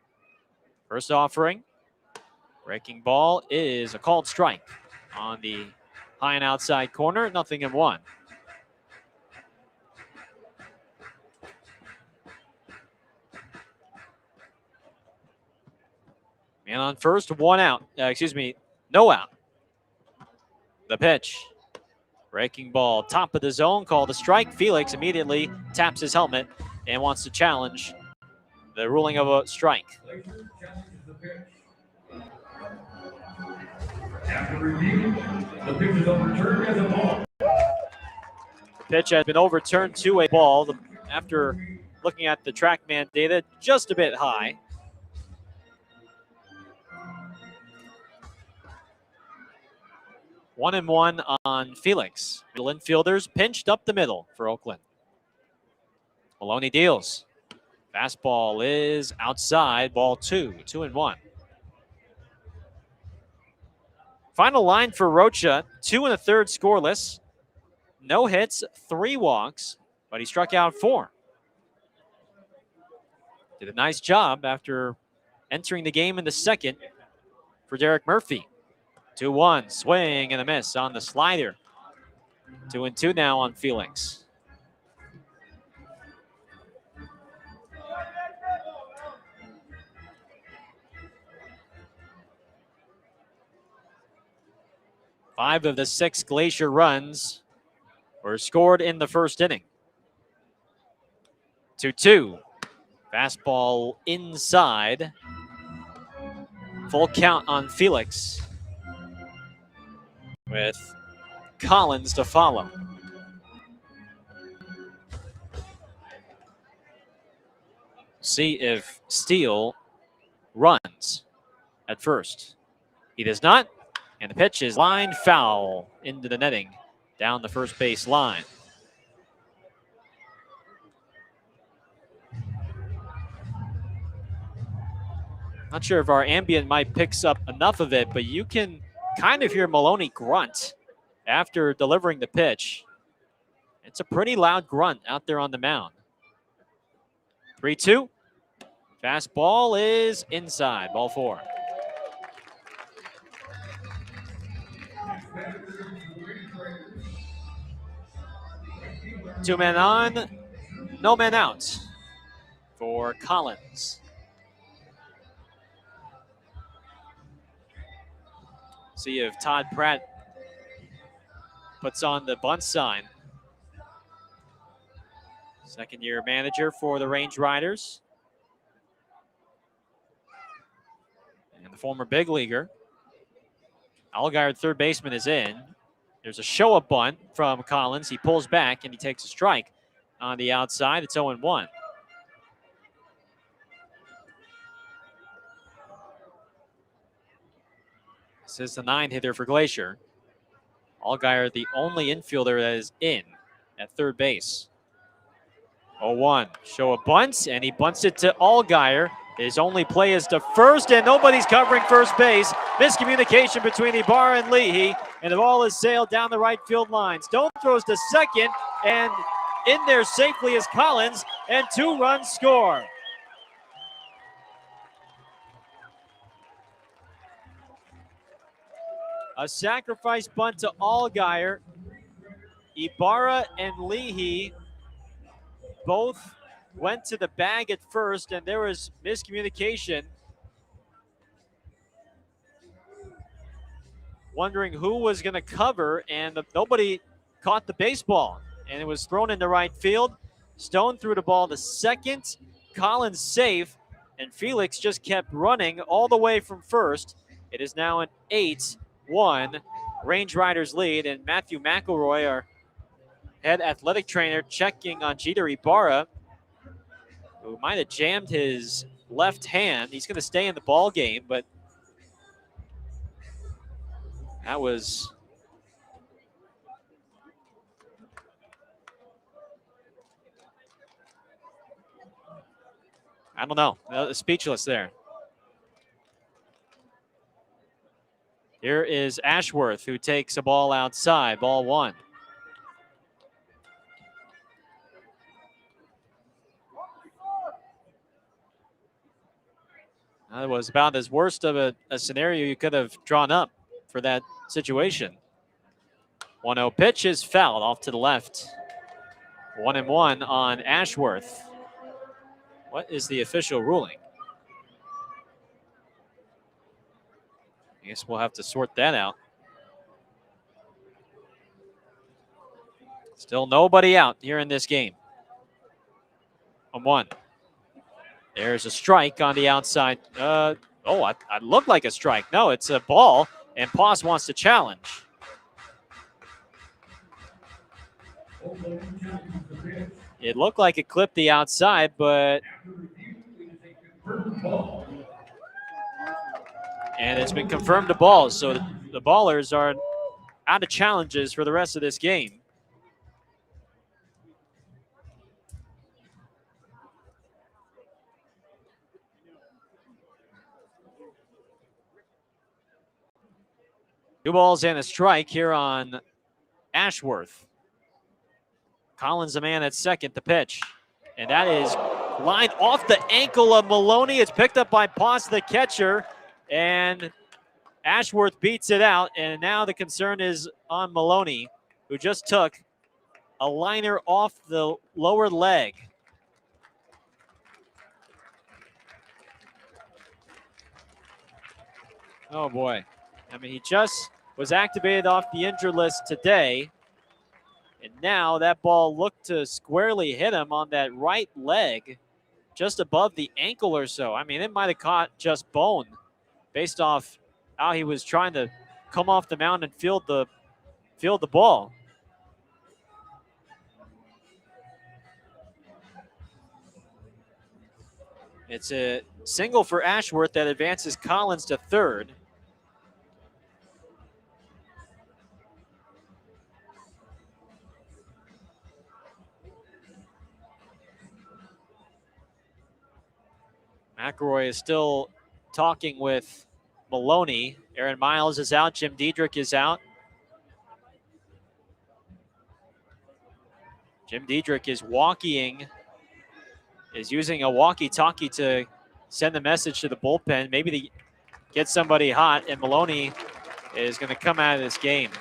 First offering. Breaking ball is a called strike on the high and outside corner. 0-1. Man on first, 1 out. No out. The pitch. Breaking ball, top of the zone, called a strike. Felix immediately taps his helmet and wants to challenge the ruling of a strike. After review, The pitch is overturned as a ball. The pitch has been overturned to a ball after looking at the TrackMan data, just a bit high. One and one on Felix. Middle infielders pinched up the middle for Oakland. Maloney deals. Fastball is outside, ball 2-2-1. Final line for Rocha, 2 1/3 scoreless. No hits, 3 walks, but he struck out 4. Did a nice job after entering the game in the second for Derek Murphy. 2-1, swing and a miss on the slider. 2-2 now on Felix. Five of the 6 Glacier runs were scored in the first inning. 2-2. Fastball inside. Full count on Felix with Collins to follow. See if Steele runs at first. He does not. And the pitch is lined foul into the netting down the first base line. Not sure if our ambient mic picks up enough of it, but you can kind of hear Maloney grunt after delivering the pitch. It's a pretty loud grunt out there on the mound. 3-2. Fastball is inside, ball 4. Two men on, no men out for Collins. See if Todd Pratt puts on the bunt sign. Second-year manager for the Range Riders. And the former big leaguer. Allgaier, third baseman, is in. There's a show-up bunt from Collins. He pulls back, and he takes a strike on the outside. It's 0-1. This is the 9-hitter for Glacier. Allgaier, the only infielder that is in at third base. 0-1. Show a bunt, and he bunts it to Allgaier. His only play is to first, and nobody's covering first base. Miscommunication between Ibarra and Leahy, and the ball is sailed down the right field line. Stone throws to second, and in there safely is Collins, and 2 runs score. A sacrifice bunt to Allgaier. Ibarra and Leahy both went to the bag at first, and there was miscommunication. Wondering who was going to cover, and nobody caught the baseball, and it was thrown into right field. Stone threw the ball to second. Collins safe, and Felix just kept running all the way from first. It is now an 8-1 Range Riders lead, and Matthew McElroy, our head athletic trainer, checking on Jeter Ibarra, who might have jammed his left hand. He's going to stay in the ball game, but that was I don't know. Speechless there. Here is Ashworth, who takes a ball outside, ball 1. That was about as worst of a scenario you could have drawn up for that situation. 1-0 pitch is fouled off to the left. 1-1 on Ashworth. What is the official ruling? I guess we'll have to sort that out. Still nobody out here in this game. 1-1. There's a strike on the outside. I looked like a strike. No, it's a ball, and Paz wants to challenge. It looked like it clipped the outside, but and it's been confirmed to balls. So the Ballers are out of challenges for the rest of this game. Two balls and a strike here on Ashworth. Collins the man at second, the pitch. And that is lined off the ankle of Maloney. It's picked up by Potts, the catcher, and Ashworth beats it out. And now the concern is on Maloney, who just took a liner off the lower leg. Oh boy. I mean, he just was activated off the injured list today. And now that ball looked to squarely hit him on that right leg, just above the ankle or so. I mean, it might have caught just bone based off how he was trying to come off the mound and field the ball. It's a single for Ashworth that advances Collins to third. McElroy is still talking with Maloney. Aaron Miles is out. Jim Diedrich is out. Jim Diedrich is using a walkie-talkie to send a message to the bullpen, maybe to get somebody hot, and Maloney is going to come out of this game.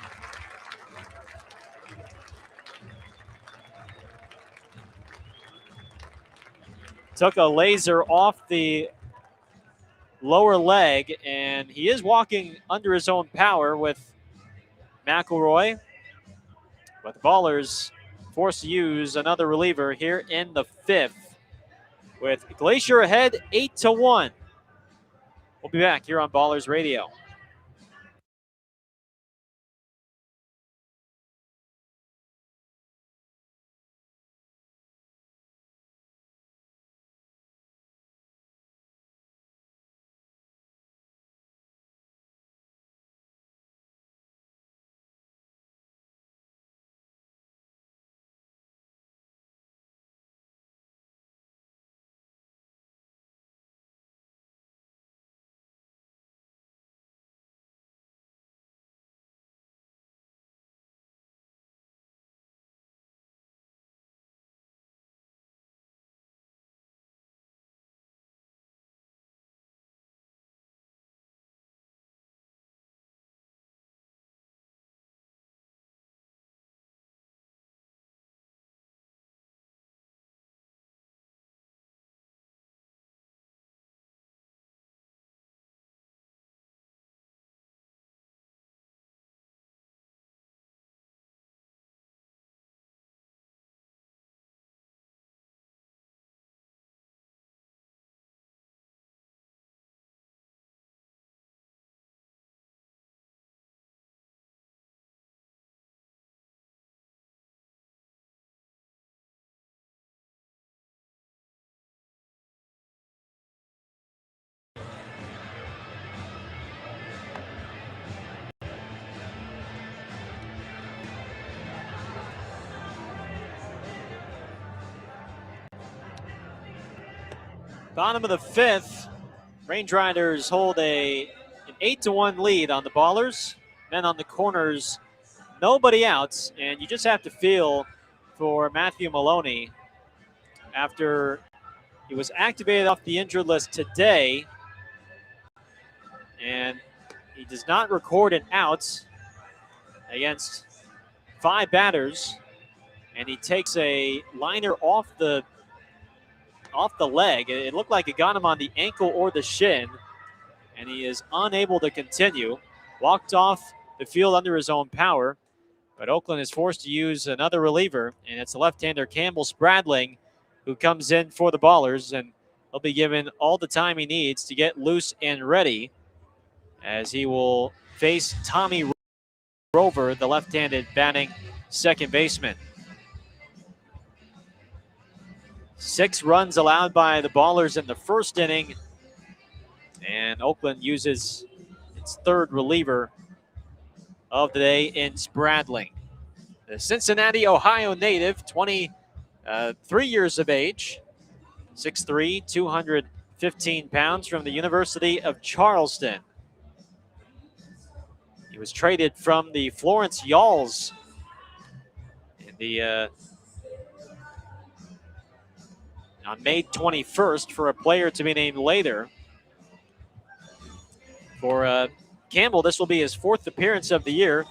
Took a laser off the lower leg, and he is walking under his own power with McElroy. But the Ballers forced to use another reliever here in the fifth, with Glacier ahead 8-1. We'll be back here on Ballers Radio. Bottom of the fifth, Range Riders hold an 8-1 lead on the Ballers. Men on the corners, nobody out, and you just have to feel for Matthew Maloney after he was activated off the injured list today, and he does not record an out against 5 batters, and he takes a liner off the leg. It looked like it got him on the ankle or the shin, and he is unable to continue. Walked off the field under his own power, but Oakland is forced to use another reliever, and it's the left-hander Campbell Spradling who comes in for the Ballers, and he'll be given all the time he needs to get loose and ready as he will face Tommy Rover, the left-handed batting second baseman. 6 runs allowed by the Ballers in the first inning, and Oakland uses its third reliever of the day in Spradling. The Cincinnati, Ohio native, 23 years of age, 6'3", 215 pounds, from the University of Charleston. He was traded from the Florence Yalls in the on May 21st for a player to be named later. For Campbell, this will be his 4th appearance of the year.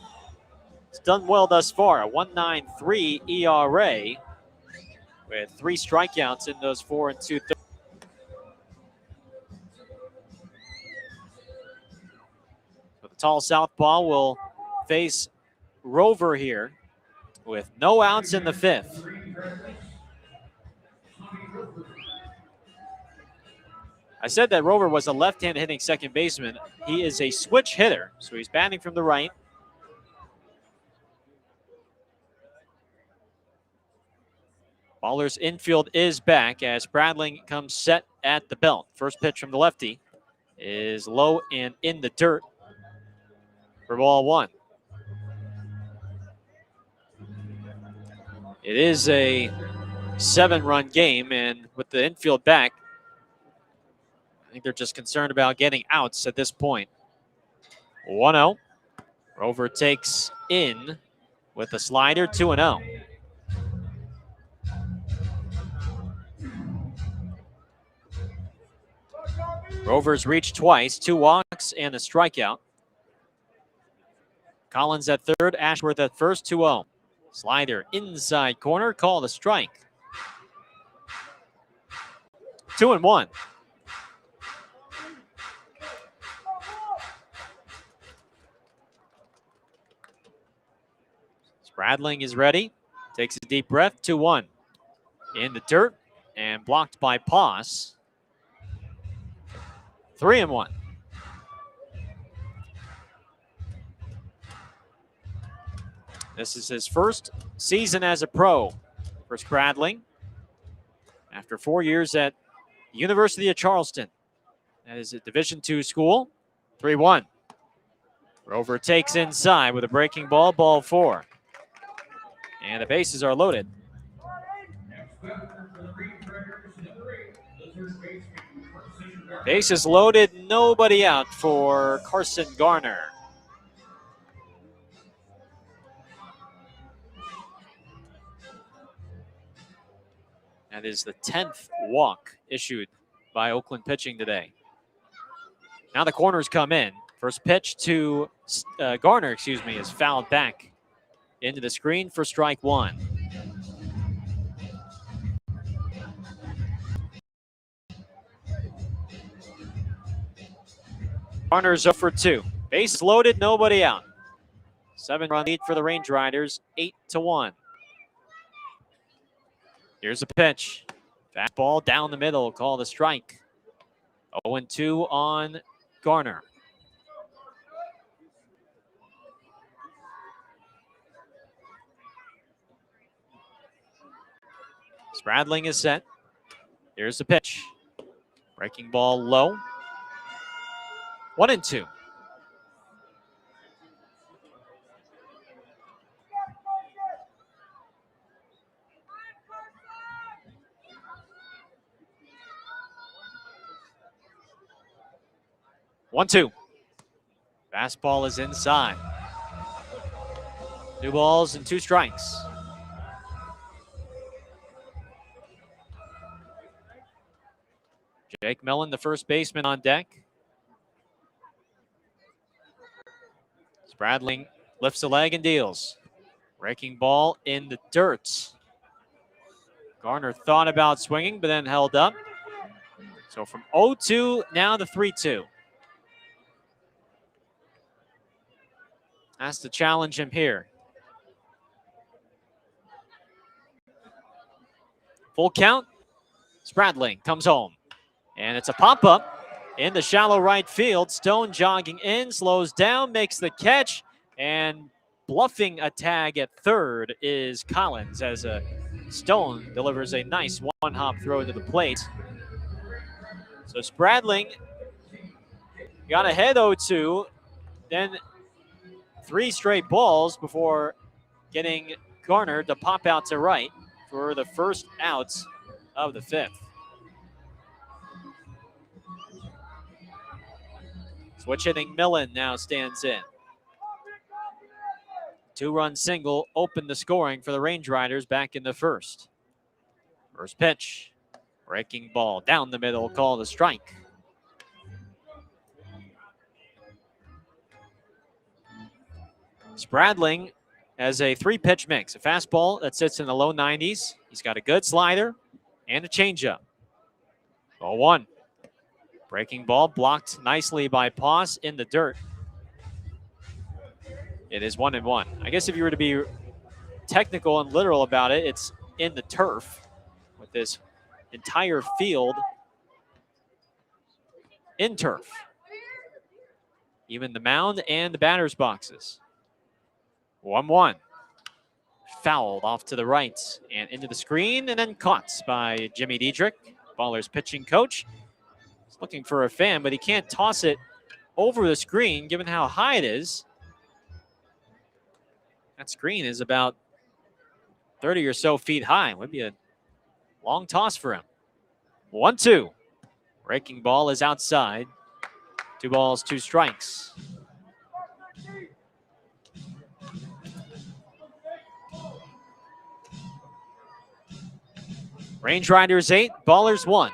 He's done well thus far, a 1.93 ERA with 3 strikeouts in those 4 2/3. So the tall southpaw will face Rover here with no outs in the 5th. I said that Rover was a left-hand hitting second baseman. He is a switch hitter, so he's batting from the right. Ballers infield is back as Spradling comes set at the belt. First pitch from the lefty is low and in the dirt for ball 1. It is a 7-run game, and with the infield back, I think they're just concerned about getting outs at this point. 1-0. Rover takes in with a slider, 2-0. Rover's reached twice, 2 walks and a strikeout. Collins at third, Ashworth at first, 2-0. Slider inside corner, called a strike. 2-1. Spradling is ready, takes a deep breath, 2-1. In the dirt and blocked by Poss. 3-1. This is his first season as a pro for Spradling after 4 years at University of Charleston. That is a Division II school. 3-1. Rover takes inside with a breaking ball, ball 4. And the bases are loaded. Bases loaded, nobody out for Carson Garner. That is the 10th walk issued by Oakland pitching today. Now the corners come in. First pitch to Garner, is fouled back into the screen for strike 1. Garner's 0 for 2. Base loaded, nobody out. 7-run lead for the Range Riders, 8-1. Here's a pitch. Fastball down the middle, called a strike. 0-2 on Garner. Spradling is set. Here's the pitch. Breaking ball low. 1-2. One-two. Fastball is inside. 2 balls and 2 strikes. Jake Mellon, the first baseman, on deck. Spradling lifts a leg and deals. Breaking ball in the dirt. Garner thought about swinging, but then held up. So from 0-2, now the 3-2. Has to challenge him here. Full count. Spradling comes home. And it's a pop-up in the shallow right field. Stone jogging in, slows down, makes the catch, and bluffing a tag at third is Collins as a Stone delivers a nice one-hop throw to the plate. So Spradling got ahead 0-2, then 3 straight balls before getting Garner to pop out to right for the first out of the 5th. Switch hitting Millen now stands in. 2-run single opened the scoring for the Range Riders back in the 1st. First pitch, breaking ball down the middle, called a strike. Spradling has a 3-pitch mix, a fastball that sits in the low 90s. He's got a good slider and a changeup. 0-1. Breaking ball blocked nicely by Poss in the dirt. It is 1-1. I guess if you were to be technical and literal about it, it's in the turf with this entire field in turf. Even the mound and the batter's boxes. 1-1. Fouled off to the right and into the screen and then caught by Jimmy Diedrich, Baller's pitching coach. He's looking for a fan, but he can't toss it over the screen given how high it is. That screen is about 30 or so feet high. Would be a long toss for him. 1-2. Breaking ball is outside. 2 balls, 2 strikes. Range Riders 8, Ballers 1.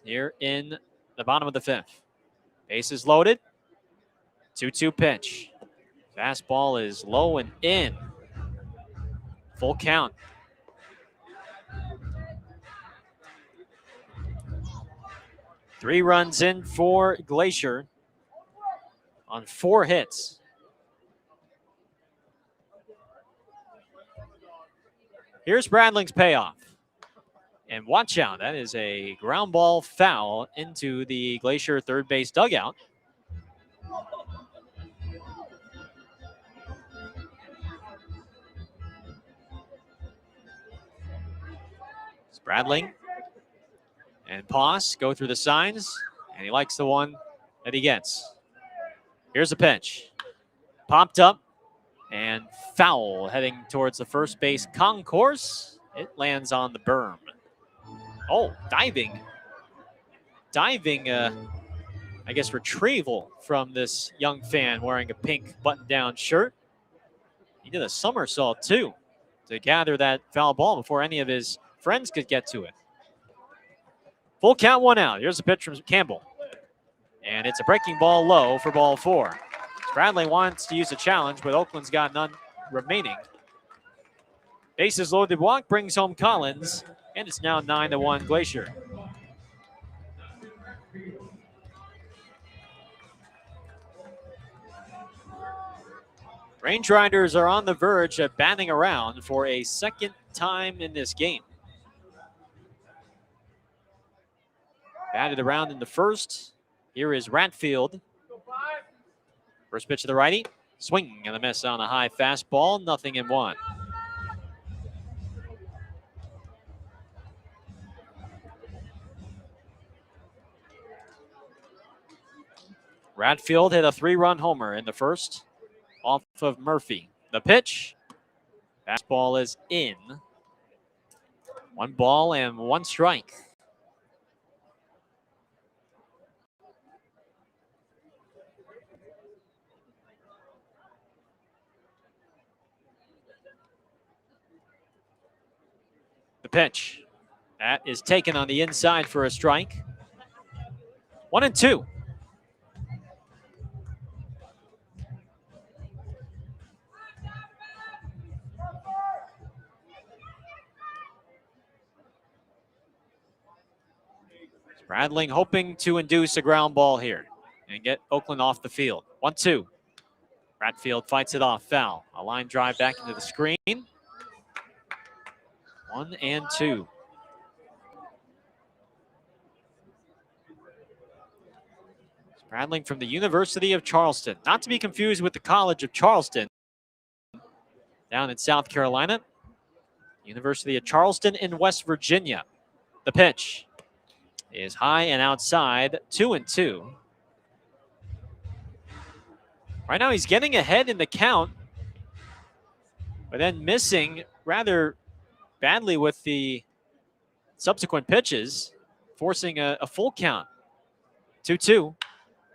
Here in the bottom of the 5th. Bases loaded. 2-2 pitch. Fastball is low and in. Full count. Three runs in for Glacier on 4 hits. Here's Bradling's payoff. And watch out, that is a ground ball foul into the Glacier third base dugout. Spradling and Poss go through the signs, and he likes the one that he gets. Here's a pitch. Popped up and foul heading towards the first base concourse. It lands on the berm. Oh, diving, I guess, retrieval from this young fan wearing a pink button-down shirt. He did a somersault, too, to gather that foul ball before any of his friends could get to it. Full count, 1 out. Here's a pitch from Campbell. And it's a breaking ball low for ball 4. Spradling wants to use a challenge, but Oakland's got none remaining. Bases loaded walk brings home Collins, and it's now 9-1 Glacier. Range Riders are on the verge of batting around for a second time in this game. Batted around in the first. Here is Ratfield. First pitch to the righty. Swing and a miss on a high fastball. 0-1. Ratfield hit a 3-run homer in the first off of Murphy. The pitch. Fastball is in. 1 ball and 1 strike. The pitch. That is taken on the inside for a strike. 1-2. Spradling hoping to induce a ground ball here and get Oakland off the field. 1-2. Ratfield fights it off, foul. A line drive back into the screen. 1-2. Spradling from the University of Charleston. Not to be confused with the College of Charleston down in South Carolina. University of Charleston in West Virginia. The pitch is high and outside, 2-2. Right now he's getting ahead in the count, but then missing rather badly with the subsequent pitches, forcing a full count. 2-2.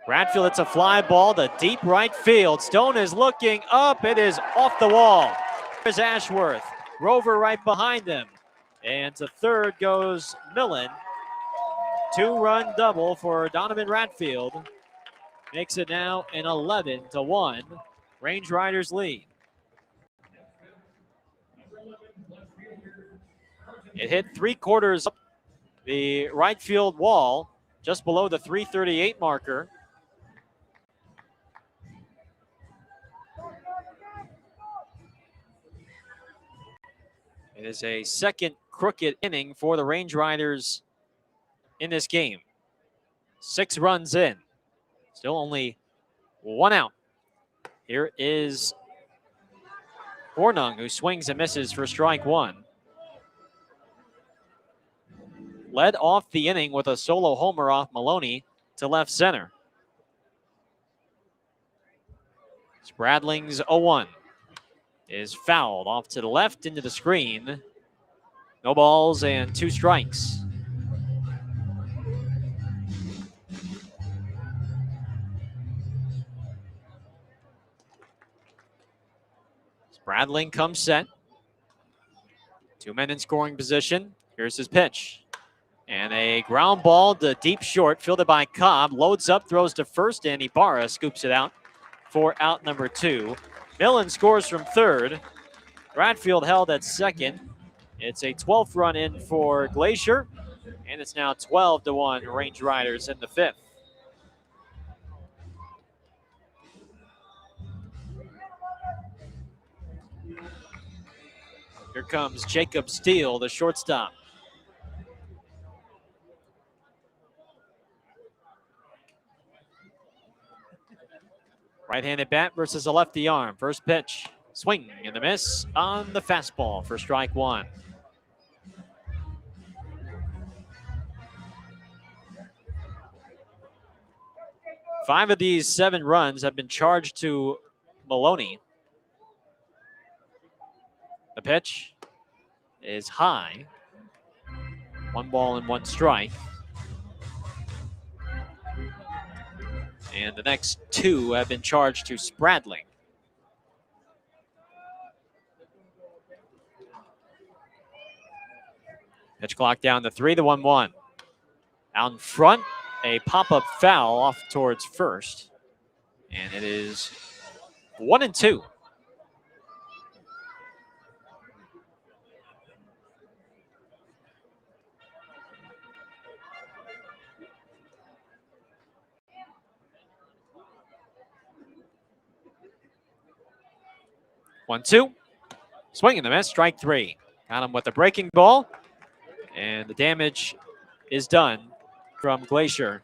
Bradfield, it's a fly ball to deep right field. Stone is looking up. It is off the wall. There's Ashworth. Rover right behind him. And to third goes Millen. 2-run double for Donovan Bradfield. Makes it now an 11-1 Range Riders lead. It hit 3/4 up the right field wall, just below the 338 marker. It is a second crooked inning for the Range Riders in this game. 6 runs in. Still only 1 out. Here is Hornung, who swings and misses for strike 1. Led off the inning with a solo homer off Maloney to left center. Spradling's 0-1 is fouled off to the left into the screen. No balls and 2 strikes. Spradling comes set. 2 men in scoring position. Here's his pitch. And a ground ball to deep short, fielded by Cobb. Loads up, throws to first, and Ibarra scoops it out for out number 2. Millen scores from third. Bradfield held at second. It's a 12th run in for Glacier, and it's now 12-1 Range Riders in the 5th. Here comes Jacob Steele, the shortstop. Right-handed bat versus a lefty arm. First pitch, swing and a miss on the fastball for strike 1. Five of these 7 runs have been charged to Maloney. The pitch is high. 1 ball and 1 strike. And the next 2 have been charged to Spradling. Pitch clock down to 3, the 1-1. Out in front, a pop-up foul off towards first. And it is 1-2. One, two. Swing and a miss, strike 3. Got him with a breaking ball. And the damage is done from Glacier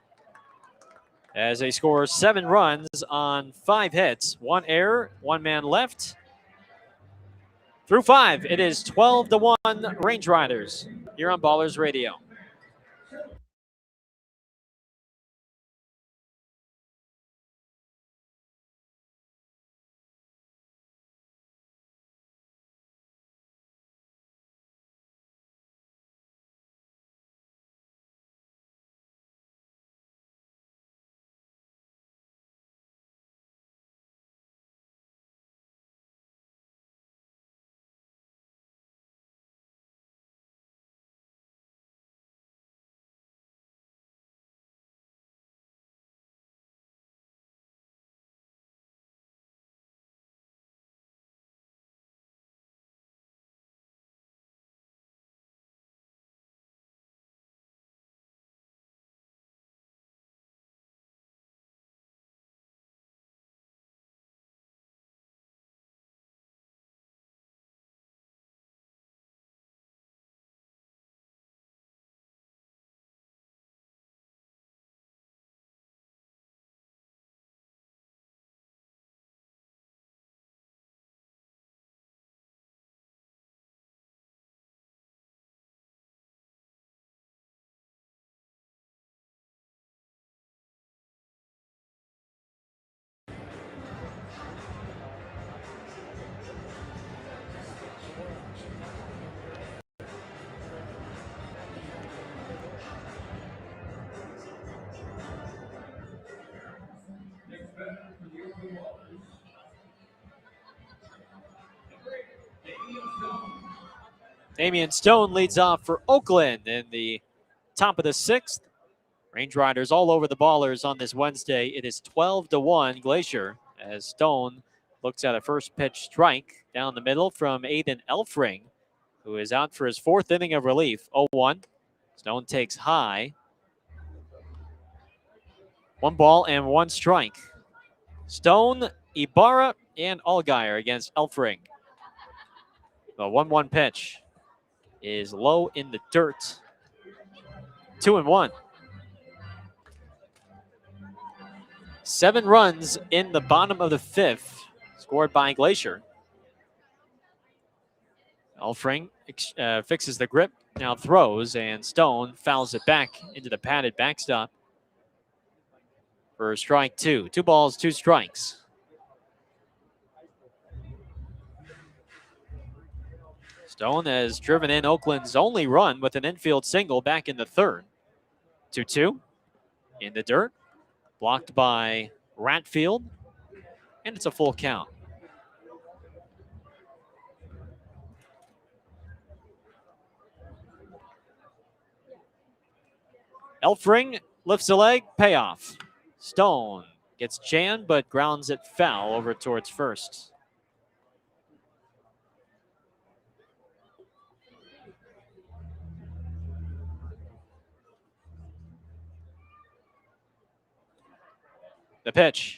as they score 7 runs on 5 hits. 1 error, 1 man left. Through 5, it is 12-1 Range Riders here on Ballers Radio. Damian Stone leads off for Oakland in the top of the 6th. Range Riders all over the Ballers on this Wednesday. It is 12-1 Glacier as Stone looks at a first pitch strike down the middle from Aiden Elfring, who is out for his 4th inning of relief. 0-1. Stone takes high. 1 ball and 1 strike. Stone, Ibarra, and Allgaier against Elfring. The 1-1 pitch is low in the dirt. 2-1. 7 runs in the bottom of the 5th, scored by Glacier. Elfring fixes the grip, now throws, and Stone fouls it back into the padded backstop for strike 2. 2 balls, 2 strikes. Stone has driven in Oakland's only run with an infield single back in the 3rd. 2-2 in the dirt, blocked by Ratfield, and it's a full count. Elfring lifts a leg, payoff. Stone gets jammed but grounds it foul over towards first. The pitch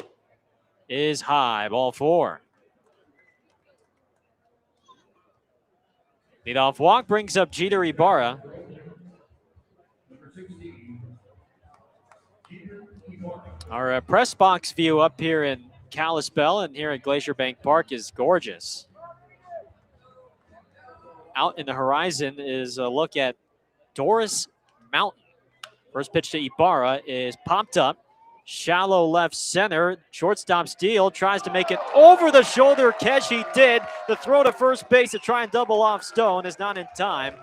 is high, ball 4. Leadoff walk brings up Jeter Ibarra. Our press box view up here in Kalispell and here at Glacier Bank Park is gorgeous. Out in the horizon is a look at Doris Mountain. First pitch to Ibarra is popped up. Shallow left center. Shortstop Steele tries to make an over-the-shoulder catch. He did. The throw to first base to try and double off Stone is not in time.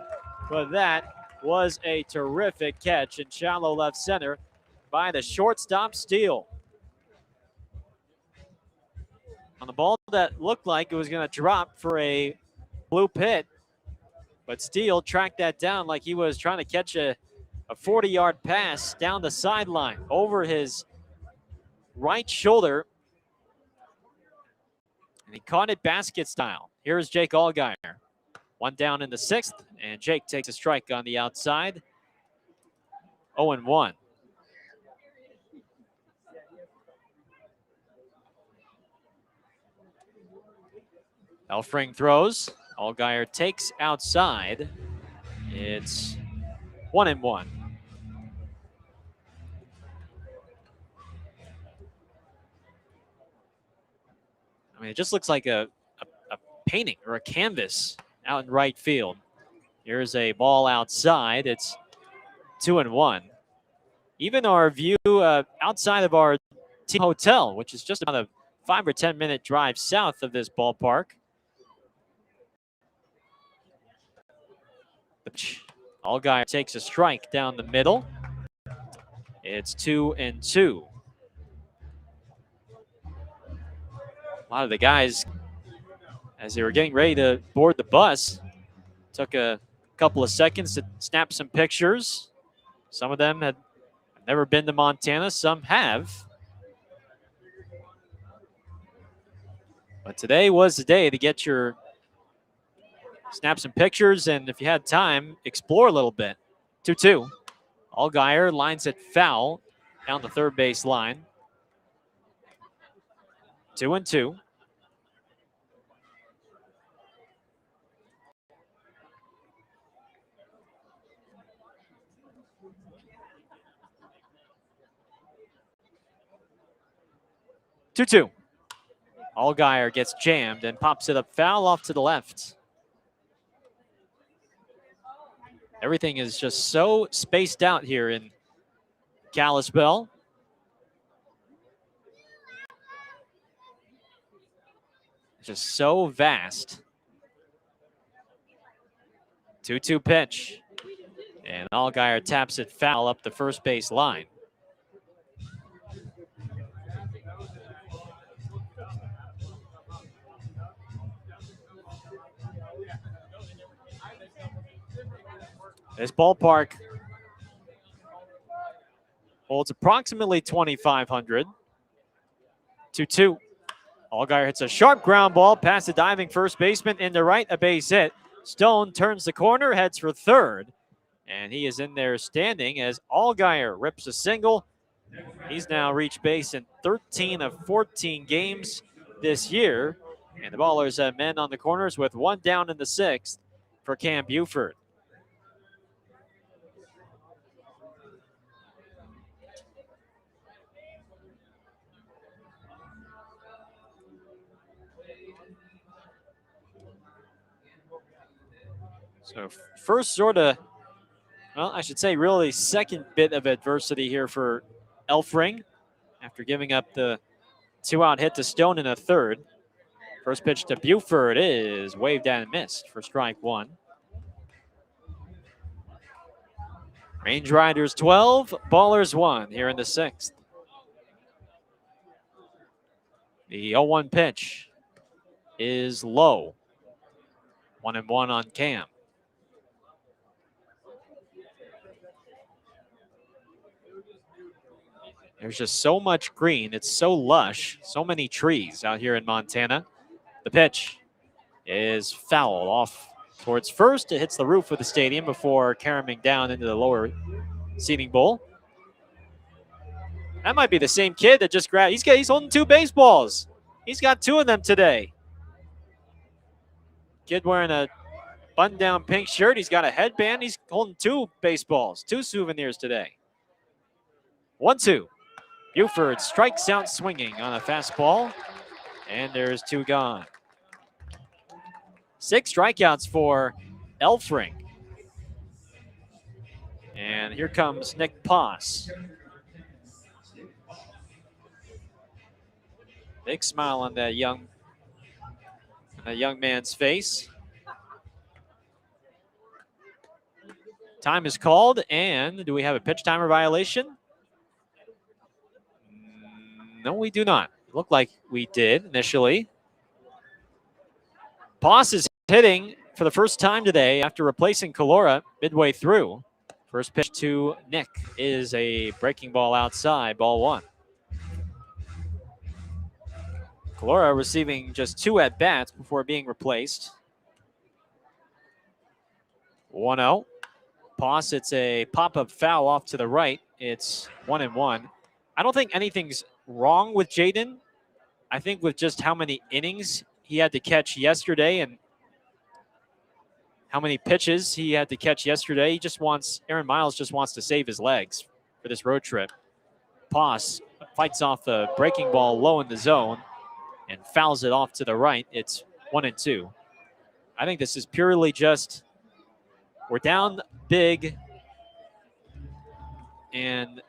But that was a terrific catch in shallow left center by the shortstop Steele. On the ball that looked like it was going to drop for a blue pit. But Steele tracked that down like he was trying to catch a 40-yard pass down the sideline over his right shoulder. And he caught it basket style. Here's Jake Allgaier. 1 down in the 6th, and Jake takes a strike on the outside. 0-1. Elfring throws. Allgaier takes outside. It's 1-1. I mean, it just looks like a painting or a canvas out in right field. Here's a ball outside. It's 2-1. Even our view outside of our team hotel, which is just about a 5 or 10 minute drive south of this ballpark. Allgaier takes a strike down the middle. It's 2-2. A lot of the guys, as they were getting ready to board the bus, took a couple of seconds to snap some pictures. Some of them had never been to Montana, some have. But today was the day to get your snap some pictures, and if you had time, explore a little bit. 2-2. Allgaier lines it foul down the third base line. 2-2. Allgaier gets jammed and pops it up foul off to the left. Everything is just so spaced out here in Kalispell. Just so vast. 2-2 pitch. And Allgaier taps it foul up the first base line. This ballpark holds approximately 2,500. 2-2. Allgaier hits a sharp ground ball past the diving first baseman into right, a base hit. Stone turns the corner, heads for third, and he is in there standing as Allgaier rips a single. He's now reached base in 13 of 14 games this year, and the Ballers have men on the corners with one down in the sixth for Cam Buford. So first sort of, well, I should say really second bit of adversity here for Elfring after giving up the 2-out hit to Stone in a third. First pitch to Buford is waved down and missed for strike one. Range Riders 12, Ballers 1 here in the sixth. The 0-1 pitch is low. 1-1 on Cam. There's just so much green. It's so lush. So many trees out here in Montana. The pitch is fouled off towards first. It hits the roof of the stadium before caromming down into the lower seating bowl. That might be the same kid that just grabbed. He's holding two baseballs. He's got two of them today. Kid wearing a button-down pink shirt. He's got a headband. He's holding two baseballs, two souvenirs today. 1-2. Buford strikes out swinging on a fastball, and there's two gone. 6 strikeouts for Elfring. And here comes Nick Poss. Big smile on that young man's face. Time is called, and do we have a pitch timer violation? No, we do not. It looked like we did initially. Poss is hitting for the first time today after replacing Calora midway through. First pitch to Nick is a breaking ball outside, ball one. Calora receiving just 2 at-bats before being replaced. 1-0. Poss, it's a pop-up foul off to the right. It's 1-1. I don't think anything's wrong with Jaden. I think with just how many innings he had to catch yesterday and how many pitches he had to catch yesterday, Aaron Miles just wants to save his legs for this road trip. Poss fights off the breaking ball low in the zone and fouls it off to the right. It's 1-2. I think this is purely just we're down big, and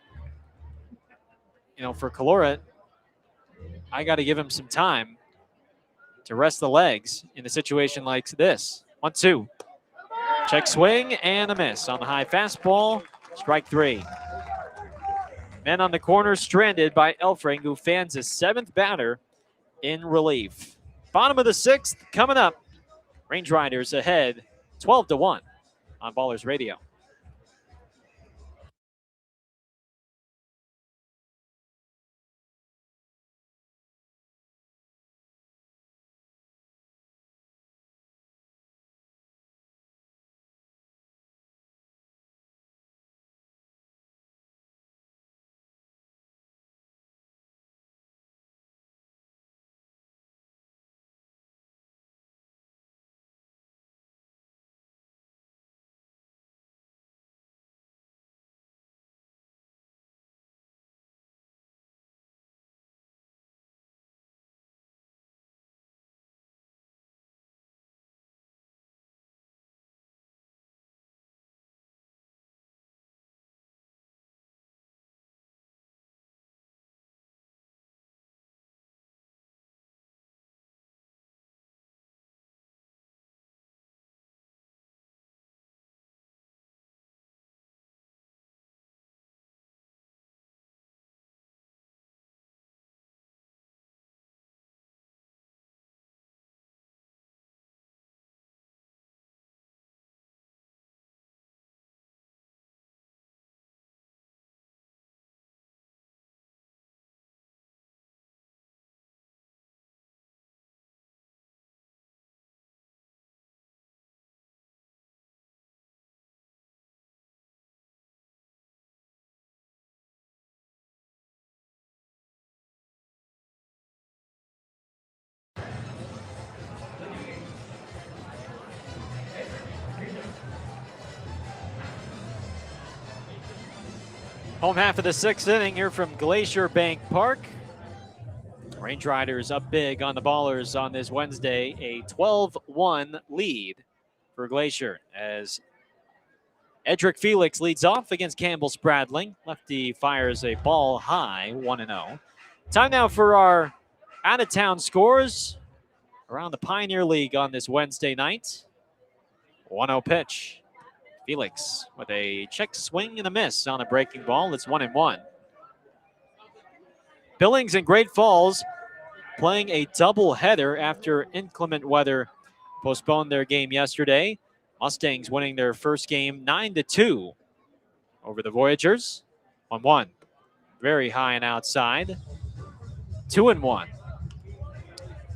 for Calora, I got to give him some time to rest the legs in a situation like this. 1-2. Check swing and a miss on the high fastball. Strike 3. Men on the corner stranded by Elfring, who fans his 7th batter in relief. Bottom of the 6th coming up. Range Riders ahead 12-1 on Ballers Radio. Home half of the 6th inning here from Glacier Bank Park. Range Riders up big on the Ballers on this Wednesday. A 12-1 lead for Glacier as Edric Felix leads off against Campbell Spradling. Lefty fires a ball high, 1-0. Time now for our out-of-town scores around the Pioneer League on this Wednesday night. 1-0 pitch. Felix with a check swing and a miss on a breaking ball. It's 1-1. Billings and Great Falls playing a doubleheader after inclement weather postponed their game yesterday. Mustangs winning their first game 9-2 over the Voyagers. 1-1. Very high and outside. 2-1.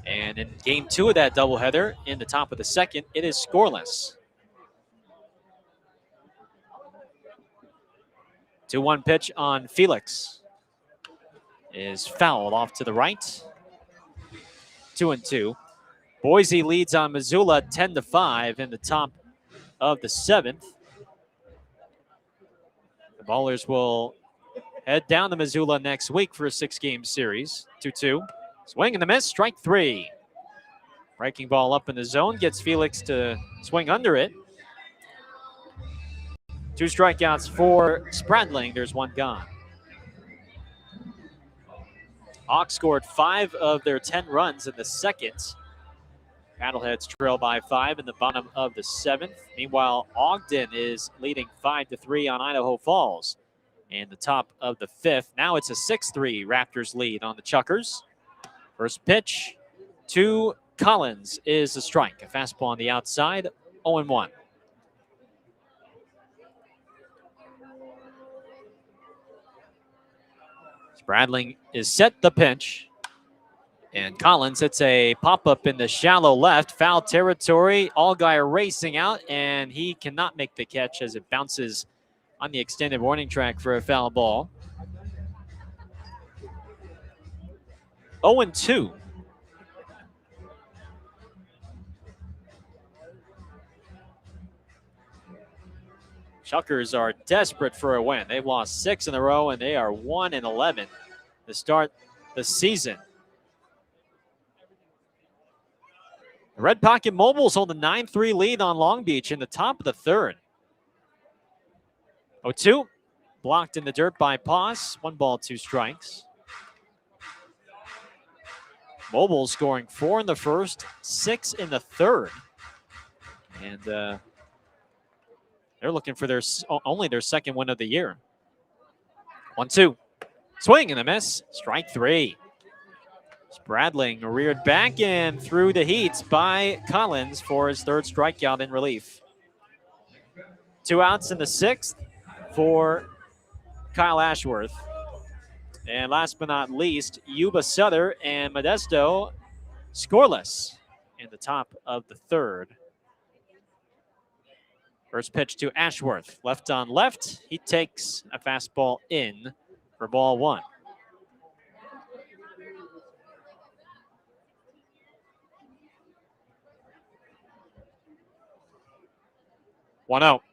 And in game 2 of that doubleheader, in the top of the 2nd, it is scoreless. 2-1 pitch on Felix is fouled off to the right. 2-2. Boise leads on Missoula 10-5 in the top of the 7th. The Ballers will head down to Missoula next week for a 6-game series. 2-2. Swing and a miss, strike 3. Breaking ball up in the zone gets Felix to swing under it. 2 strikeouts for Spradling. There's 1 gone. Hawks scored 5 of their 10 runs in the 2nd. Paddleheads trail by 5 in the bottom of the 7th. Meanwhile, Ogden is leading 5-3 on Idaho Falls in the top of the 5th. Now it's a 6-3 Raptors lead on the Chuckers. First pitch to Collins is a strike. A fastball on the outside, 0-1. Spradling is set the pinch. And Collins hits a pop-up in the shallow left. Foul territory. Allgaier racing out, and he cannot make the catch as it bounces on the extended warning track for a foul ball. 0-2. Chuckers are desperate for a win. They've lost 6 in a row, and they are 1-11 to start the season. The Red Pocket Mobiles hold a 9-3 lead on Long Beach in the top of the 3rd. 0-2. Blocked in the dirt by Paus. 1 ball, 2 strikes. Mobiles scoring 4 in the 1st, 6 in the 3rd. And they're looking for only their 2nd win of the year. 1-2. Swing and a miss. Strike 3. Spradling reared back and through the heat by Collins for his 3rd strikeout in relief. 2 outs in the 6th for Kyle Ashworth. And last but not least, Yuba Sutter and Modesto scoreless in the top of the 3rd. First pitch to Ashworth. Left on left. He takes a fastball in for ball 1. One out.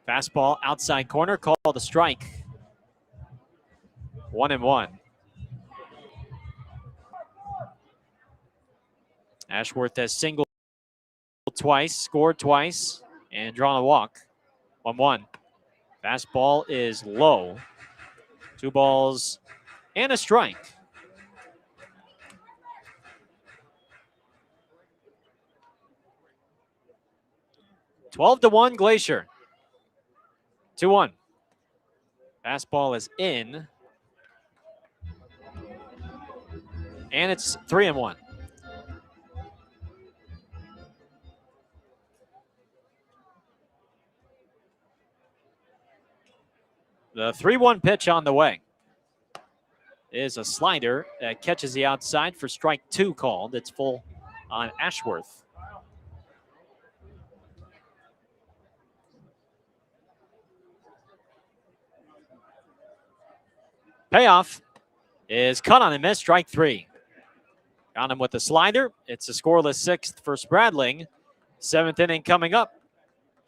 Fastball outside corner, called a strike. 1-1. Ashworth has singled twice, scored twice, and drawn a walk. 1-1. Fastball is low. 2 balls and a strike. (12-1) Glacier. 2-1. Fastball is in. And it's 3-1. The 3-1 pitch on the way is a slider that catches the outside for strike 2 called. It's full on Ashworth. Payoff is cut on and miss, strike 3. Got him with the slider. It's a scoreless 6th for Spradling. 7th inning coming up.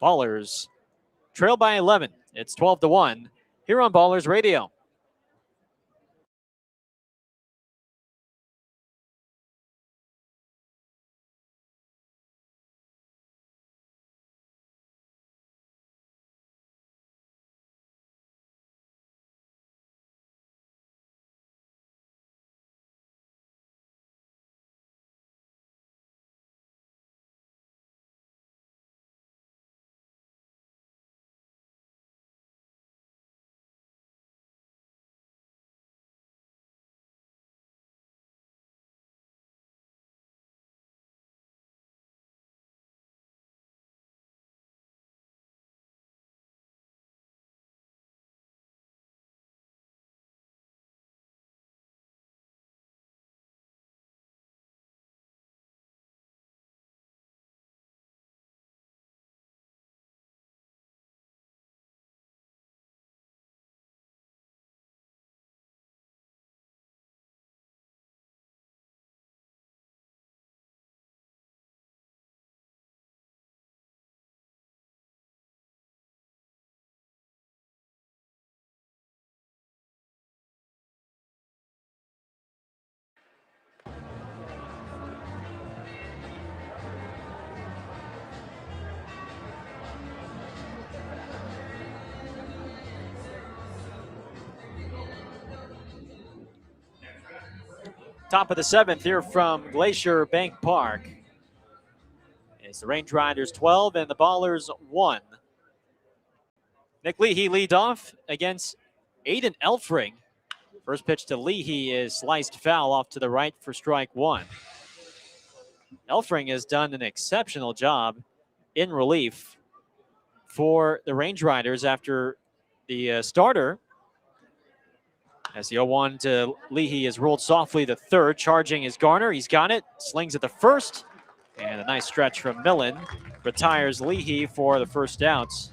Ballers trail by 11. It's 12-1 here on Ballers Radio. Top of the 7th here from Glacier Bank Park. It's the Range Riders 12 and the Ballers 1. Nick Leahy leads off against Aiden Elfring. First pitch to Leahy is sliced foul off to the right for strike 1. Elfring has done an exceptional job in relief for the Range Riders after the starter. As the 0-1 to Leahy is rolled softly to third, charging is Garner. He's got it, slings at the first, and a nice stretch from Millen retires Leahy for the first outs.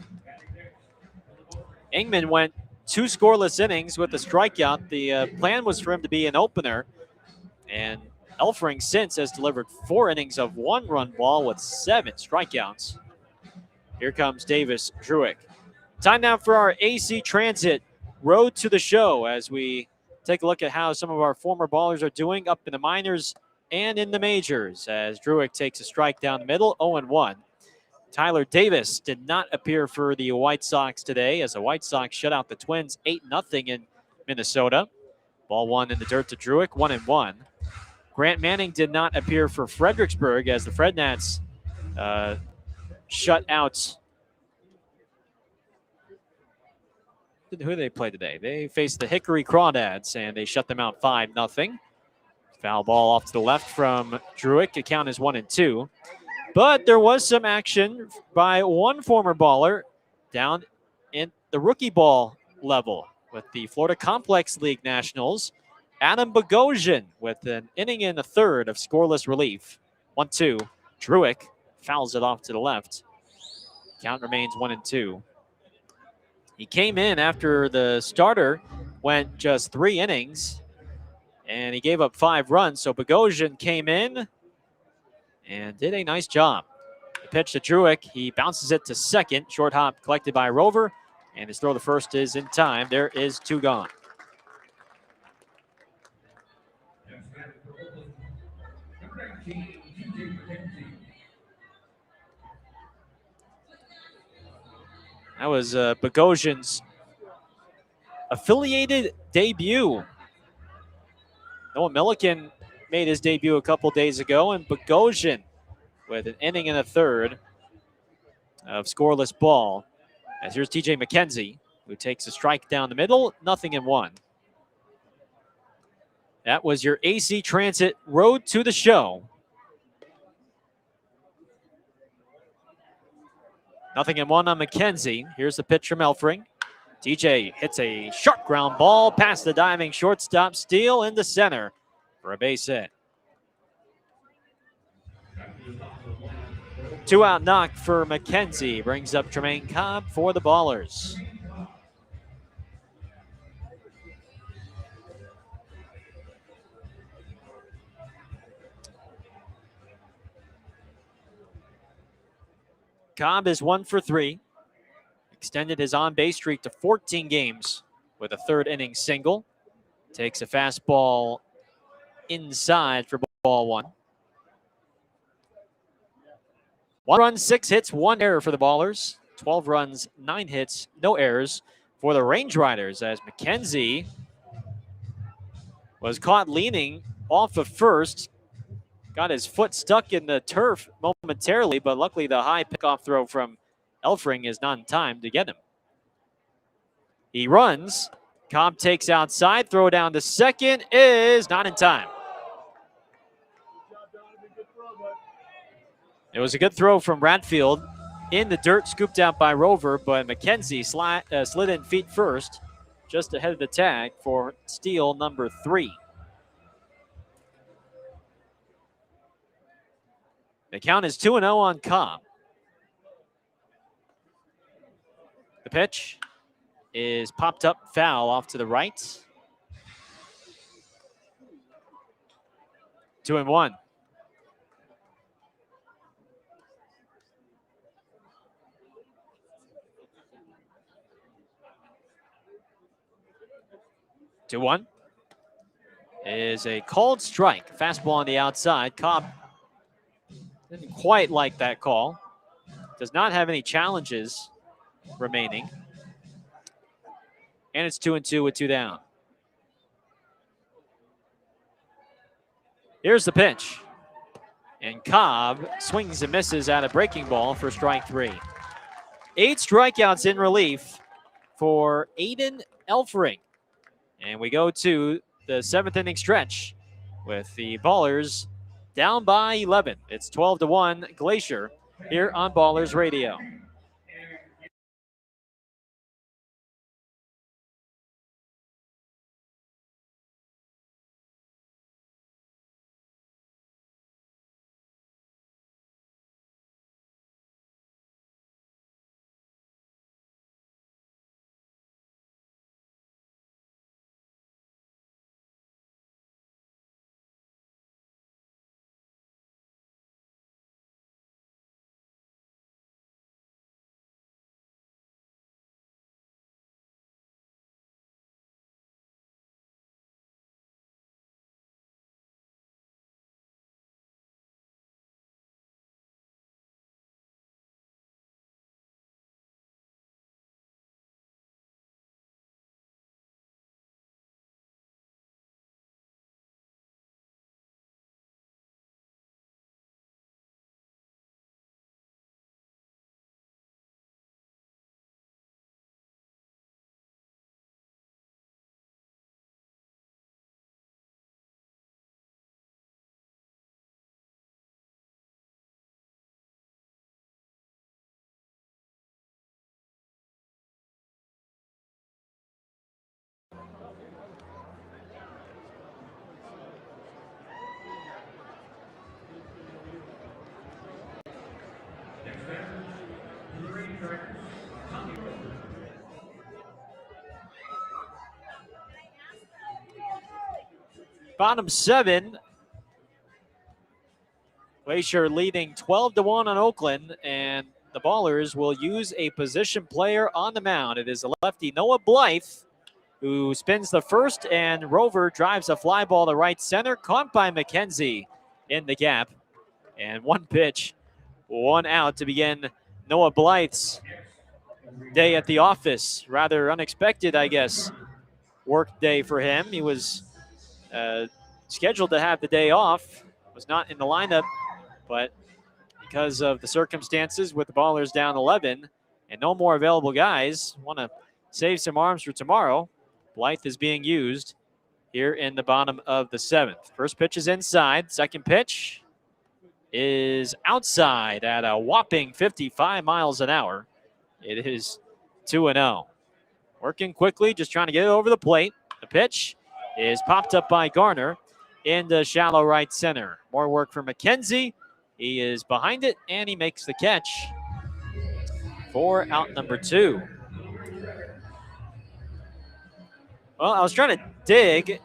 Ingman went 2 scoreless innings with a strikeout. The plan was for him to be an opener, and Elfring since has delivered 4 innings of 1-run ball with 7 strikeouts. Here comes Davis Druick. Time now for our AC Transit Road to the Show as we take a look at how some of our former ballers are doing up in the minors and in the majors as Druick takes a strike down the middle, 0-1. Tyler Davis did not appear for the White Sox today as the White Sox shut out the Twins 8-0 in Minnesota. Ball 1 in the dirt to Druick, 1-1. Grant Manning did not appear for Fredericksburg as the Frednats shut out. Who did they play today? They faced the Hickory Crawdads, and they shut them out 5-0. Foul ball off to the left from Druick. The count is 1-2. But there was some action by one former baller down in the rookie ball level with the Florida Complex League Nationals. Adam Bogosian with an inning and a third of scoreless relief. 1-2. Druick fouls it off to the left. Count remains 1-2. He came in after the starter went just 3 innings, and he gave up 5 runs. So Bogosian came in and did a nice job. The pitch to Druick. He bounces it to second. Short hop collected by Rover, and his throw to first is in time. There is 2 gone. That was Bogosian's affiliated debut. Noah Milliken made his debut a couple days ago, and Bogosian with an inning and a third of scoreless ball. As here's TJ McKenzie, who takes a strike down the middle, 0-1. That was your AC Transit Road to the Show. 0-1 on McKenzie. Here's the pitch from Elfring. TJ hits a sharp ground ball past the diving shortstop, steal into center for a base hit. 2-out knock for McKenzie brings up Tremaine Cobb for the Ballers. Cobb is 1 for 3. Extended his on-base streak to 14 games. with a third inning single. Takes a fastball inside for ball one. 1 run, 6 hits, 1 error for the Ballers. 12 runs, 9 hits, no errors for the Range Riders as McKenzie was caught leaning off of first. Got his foot stuck in the turf momentarily, but luckily the high pickoff throw from Elfring is not in time to get him. He runs. Cobb takes outside. Throw down to second is not in time. It was a good throw from Radfield in the dirt, scooped out by Rover, but McKenzie slid in feet first, just ahead of the tag for steal number 3. The count is 2-0 on Cobb. The pitch is popped up foul off to the right. 2-1. Two one is a called strike. Fastball on the outside. Cobb didn't quite like that call. Does not have any challenges remaining. And it's 2-2 with 2 down. Here's the pitch. And Cobb swings and misses at a breaking ball for strike 3. 8 strikeouts in relief for Aiden Elfring. And we go to the 7th inning stretch with the Ballers down by 11. It's 12-1 Glacier here on Ballers Radio. Bottom 7. Glacier leading 12-1 on Oakland, and the Ballers will use a position player on the mound. It is the lefty Noah Blythe who spins the first, and Rover drives a fly ball to right center, caught by McKenzie in the gap. And 1 pitch, 1 out to begin Noah Blythe's day at the office. Rather unexpected, I guess, work day for him. He was scheduled to have the day off, was not in the lineup, but because of the circumstances with the Ballers down 11 and no more available guys, want to save some arms for tomorrow, Blythe is being used here in the bottom of the 7th. First pitch is inside. Second pitch is outside at a whopping 55 miles an hour. It is 2-0. Working quickly, just trying to get it over the plate. The pitch is popped up by Garner into shallow right center. More work for McKenzie. He is behind it, and he makes the catch for out number 2. Well, I was trying to dig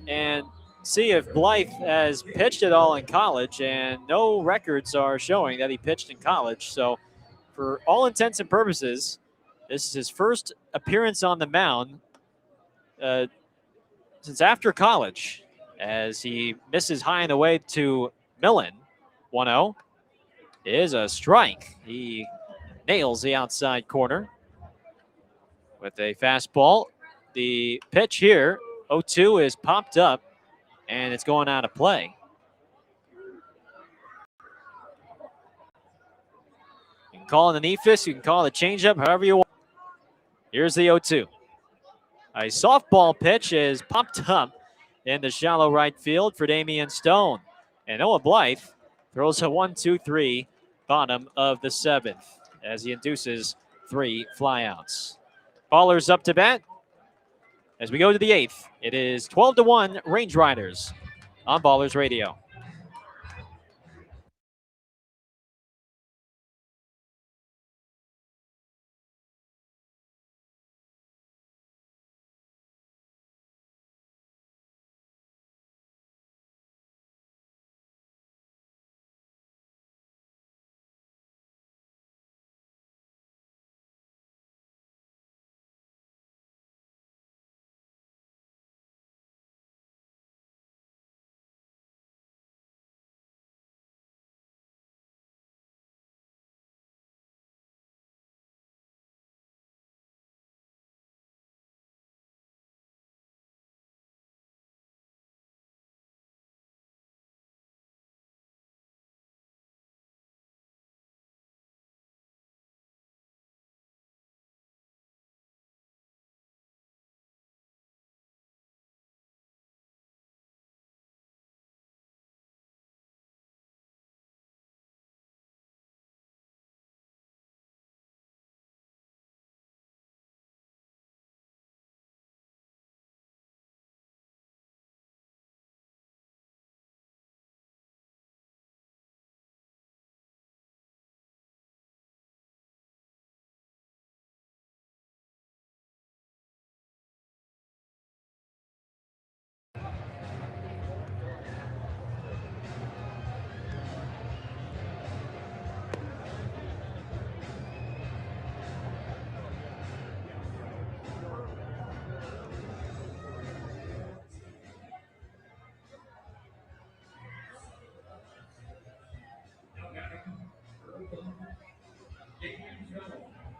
and see if Blythe has pitched at all in college, and no records are showing that he pitched in college. So for all intents and purposes, this is his first appearance on the mound since after college, as he misses high and away to Millen. 1-0 is a strike. He nails the outside corner with a fastball. The pitch here, 0-2, is popped up, and it's going out of play. You can call it an ephus, you can call it a changeup, however you want. Here's the 0-2. A softball pitch is popped up in the shallow right field for Damian Stone. And Noah Blythe throws a 1-2-3 bottom of the seventh as he induces 3 flyouts. Ballers up to bat as we go to the eighth. It is 12-1 Range Riders on Ballers Radio.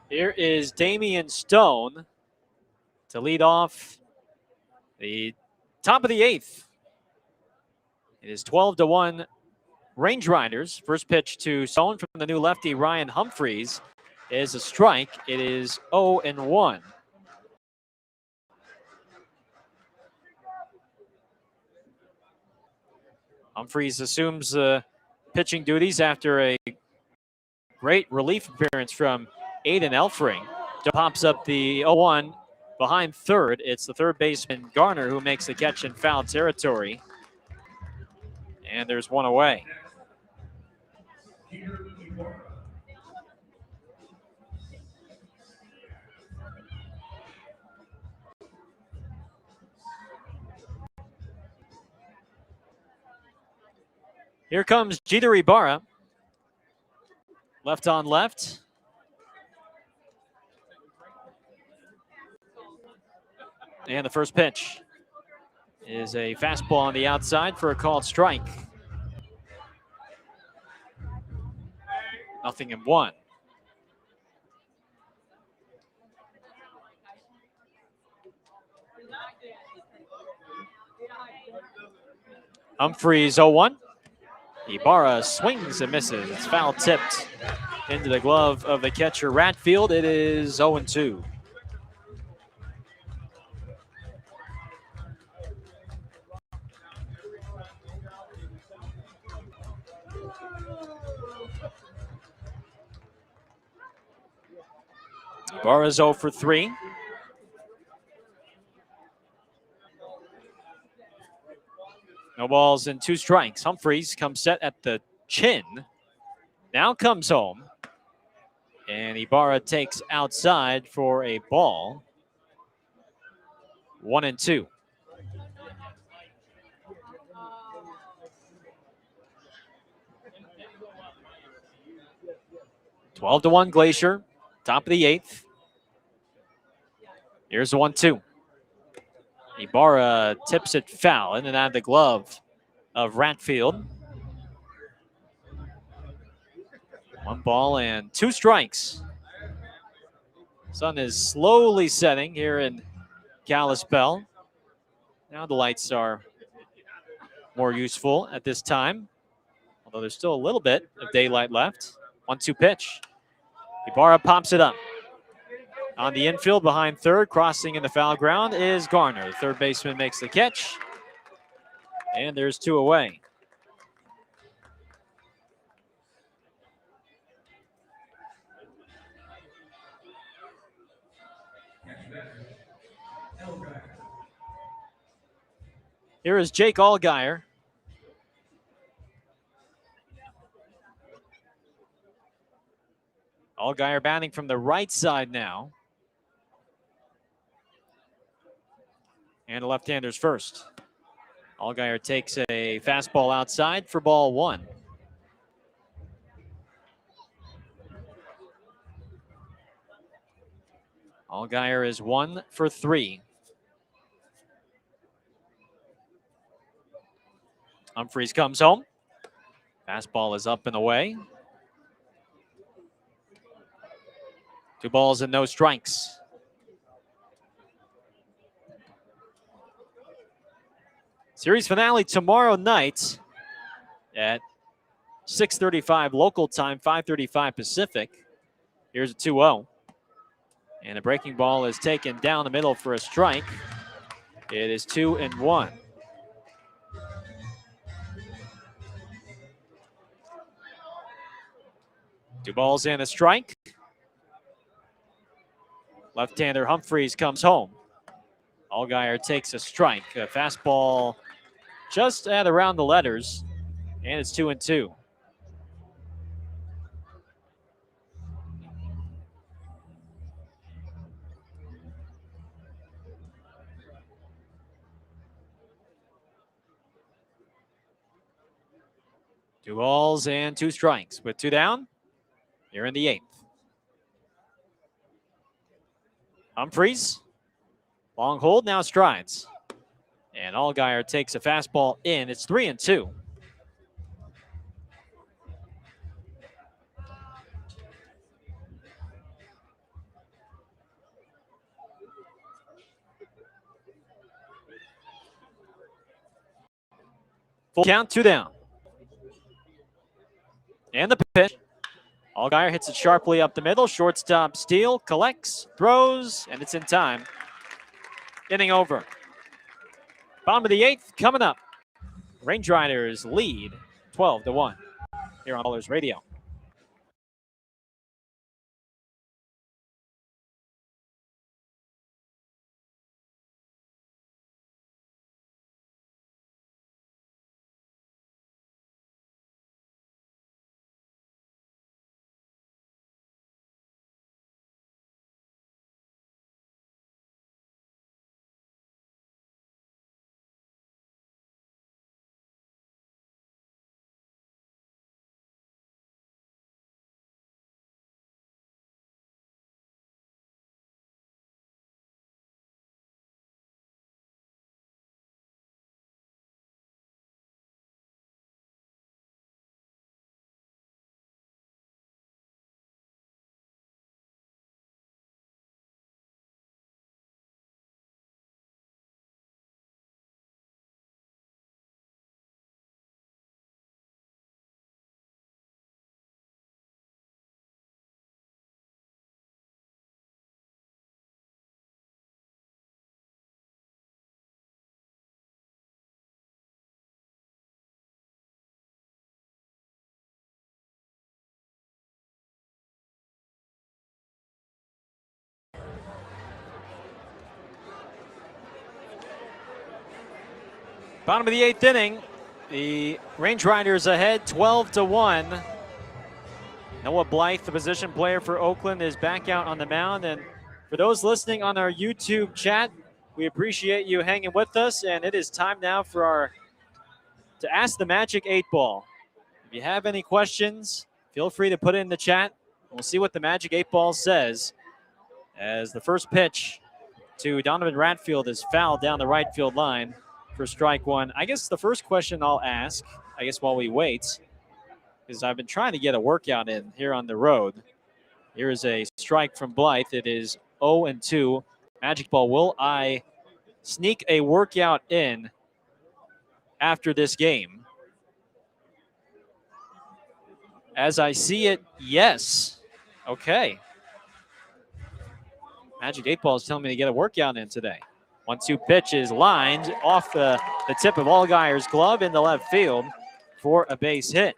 Here is Damian Stone to lead off the top of the eighth. It is 12-1 Range Riders. First pitch to Stone from the new lefty Ryan Humphreys is a strike. It is 0-1. Humphreys assumes pitching duties after a great relief appearance from Aiden Elfring. Pops up the 0-1 behind third. It's the third baseman Garner who makes the catch in foul territory. And there's one away. Here comes Jeter Ibarra. Left on left. And the first pitch is a fastball on the outside for a called strike. 0-1. Humphreys 0-1. Ibarra swings and misses. It's foul tipped into the glove of the catcher Ratfield. It is 0-2. Ibarra's 0 for 3. No balls and 2 strikes. Humphreys comes set at the chin. Now comes home. And Ibarra takes outside for a ball. 1-2. Twelve to 1 Glacier. Top of the eighth. Here's the 1-2. Ibarra tips it foul in and out of the glove of Ratfield. 1 ball and 2 strikes. Sun is slowly setting here in Kalispell. Now the lights are more useful at this time, although there's still a little bit of daylight left. 1-2 pitch. Ibarra pops it up. On the infield behind third, crossing in the foul ground is Garner. The third baseman makes the catch, and there's 2 away. Here is Jake Allgaier. Allgaier batting from the right side now. And the left-hander's first. Allgaier takes a fastball outside for ball 1. Allgaier is 1 for 3. Humphreys comes home. Fastball is up and away. 2 balls and no strikes. Series finale tomorrow night at 6:35 local time, 5:35 Pacific. Here's a 2-0. And a breaking ball is taken down the middle for a strike. It is 2-1. Two balls and a strike. Left-hander Humphreys comes home. Allgaier takes a strike. A fastball just at around the letters, and it's 2-2. Two balls and 2 strikes. With 2 down, here in the 8th. Humphreys, long hold, now strides. And Allgaier takes a fastball in. It's 3-2. Full count, 2 down. And the pitch. Allgaier hits it sharply up the middle. Shortstop Steele collects, throws, and it's in time. Inning over. Bottom of the 8th coming up. Range Riders lead 12-1 here on Ballers Radio. Bottom of the 8th inning, the Range Riders ahead 12-1. Noah Blythe, the position player for Oakland, is back out on the mound. And for those listening on our YouTube chat, we appreciate you hanging with us. And it is time now for to ask the Magic 8 Ball. If you have any questions, feel free to put it in the chat. We'll see what the Magic 8 Ball says as the first pitch to Donovan Ratfield is fouled down the right field line for strike one. I guess the first question I'll ask, while we wait, is I've been trying to get a workout in here on the road. Here is a strike from Blythe. It is 0-2. Magic Ball, will I sneak a workout in after this game? As I see it, yes. Okay. Magic 8 Ball is telling me to get a workout in today. 1-2 pitch is lined off the tip of Allgaier's glove into left field for a base hit.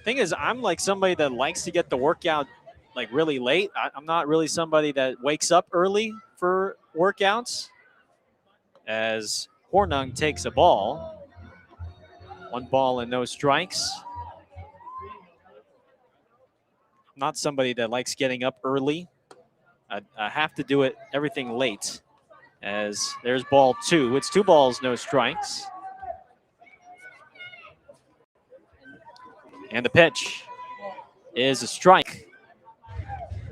Thing is, I'm like somebody that likes to get the workout like really late. I'm not really somebody that wakes up early for workouts. As Hornung takes a ball. 1 ball and no strikes. I'm not somebody that likes getting up early. I have to do it everything late. As there's ball 2. It's 2 balls, no strikes. And the pitch is a strike.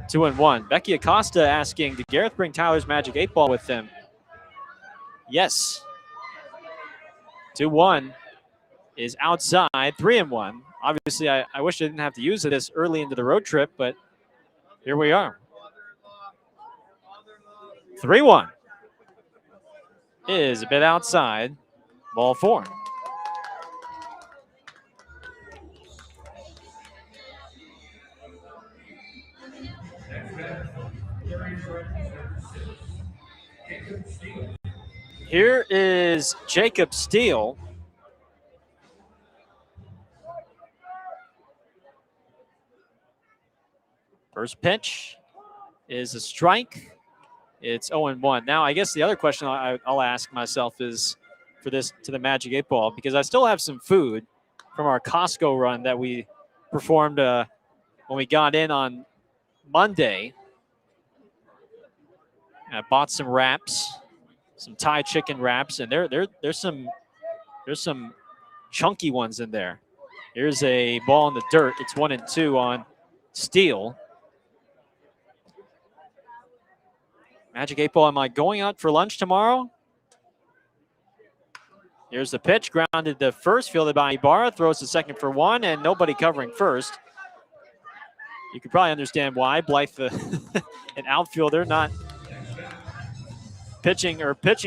2-1. Becky Acosta asking, did Gareth bring Tyler's Magic 8 Ball with him? Yes. 2-1 is outside. 3-1. Obviously, I wish I didn't have to use it this early into the road trip, but here we are. 3-1 is a bit outside. Ball 4. Here is Jacob Steele. First pitch is a strike. It's 0-1. Now, I guess the other question I'll ask myself is for this to the Magic 8 Ball, because I still have some food from our Costco run that we performed when we got in on Monday. I bought some wraps, some Thai chicken wraps, and there's some chunky ones in there. Here's a ball in the dirt. It's 1-2 on Steele. Magic 8 Ball, am I going out for lunch tomorrow? Here's the pitch, grounded to first, fielded by Ibarra, throws to second for 1, and nobody covering first. You could probably understand why. Blythe, an outfielder, not pitching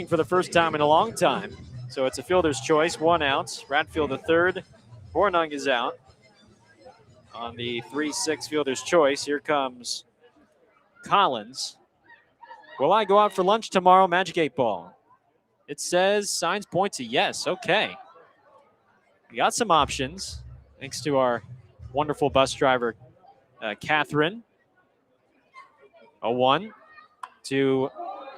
for the first time in a long time. So it's a fielder's choice, 1 out. Ratfield the third. Hornung is out on the 3-6 fielder's choice. Here comes Collins. Will I go out for lunch tomorrow, Magic 8 Ball? It says signs point to yes. Okay. We got some options thanks to our wonderful bus driver, Catherine. 0-1 to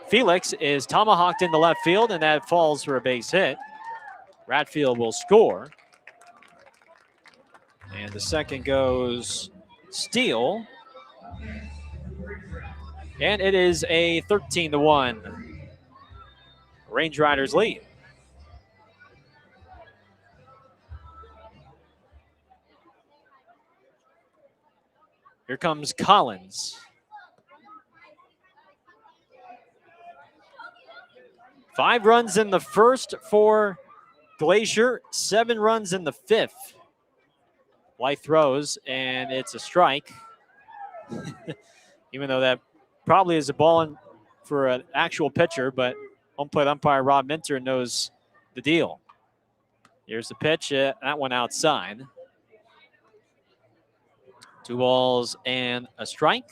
Felix is tomahawked into left field, and that falls for a base hit. Ratfield will score. And the second goes Steele. And it is a 13-1 Range Riders lead. Here comes Collins. 5 runs in the first for Glacier, 7 runs in the 5th. Blythe throws, and it's a strike. Even though that probably is a ball in for an actual pitcher, but home plate umpire Rob Minter knows the deal. Here's the pitch, that one outside. 2 balls and a strike.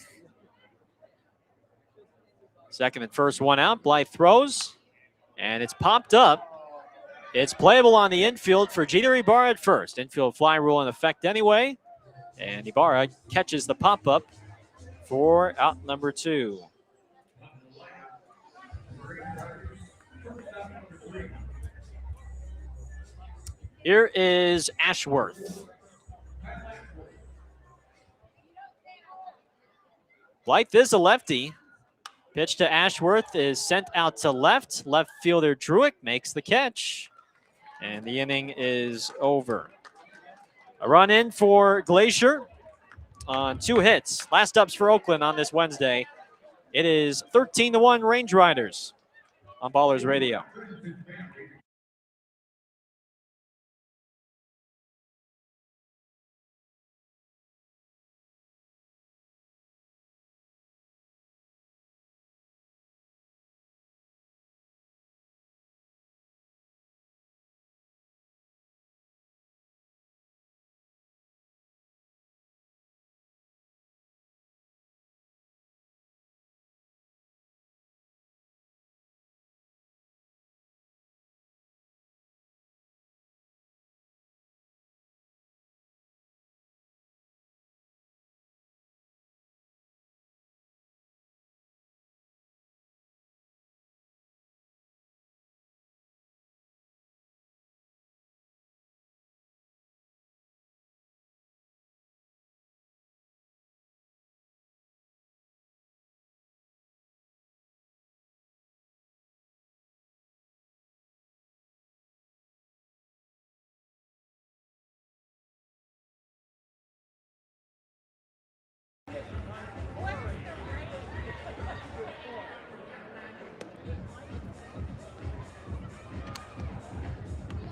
Second and first, 1 out. Blythe throws, and it's popped up. It's playable on the infield for Jeter Ibarra at first. Infield fly rule in effect anyway, and Ibarra catches the pop-up for out number 2. Here is Ashworth. Blythe is a lefty. Pitch to Ashworth is sent out to left. Left fielder Druick makes the catch. And the inning is over. A run in for Glacier on 2 hits. Last ups for Oakland on this Wednesday. It is 13-1 Range Riders on Ballers Radio.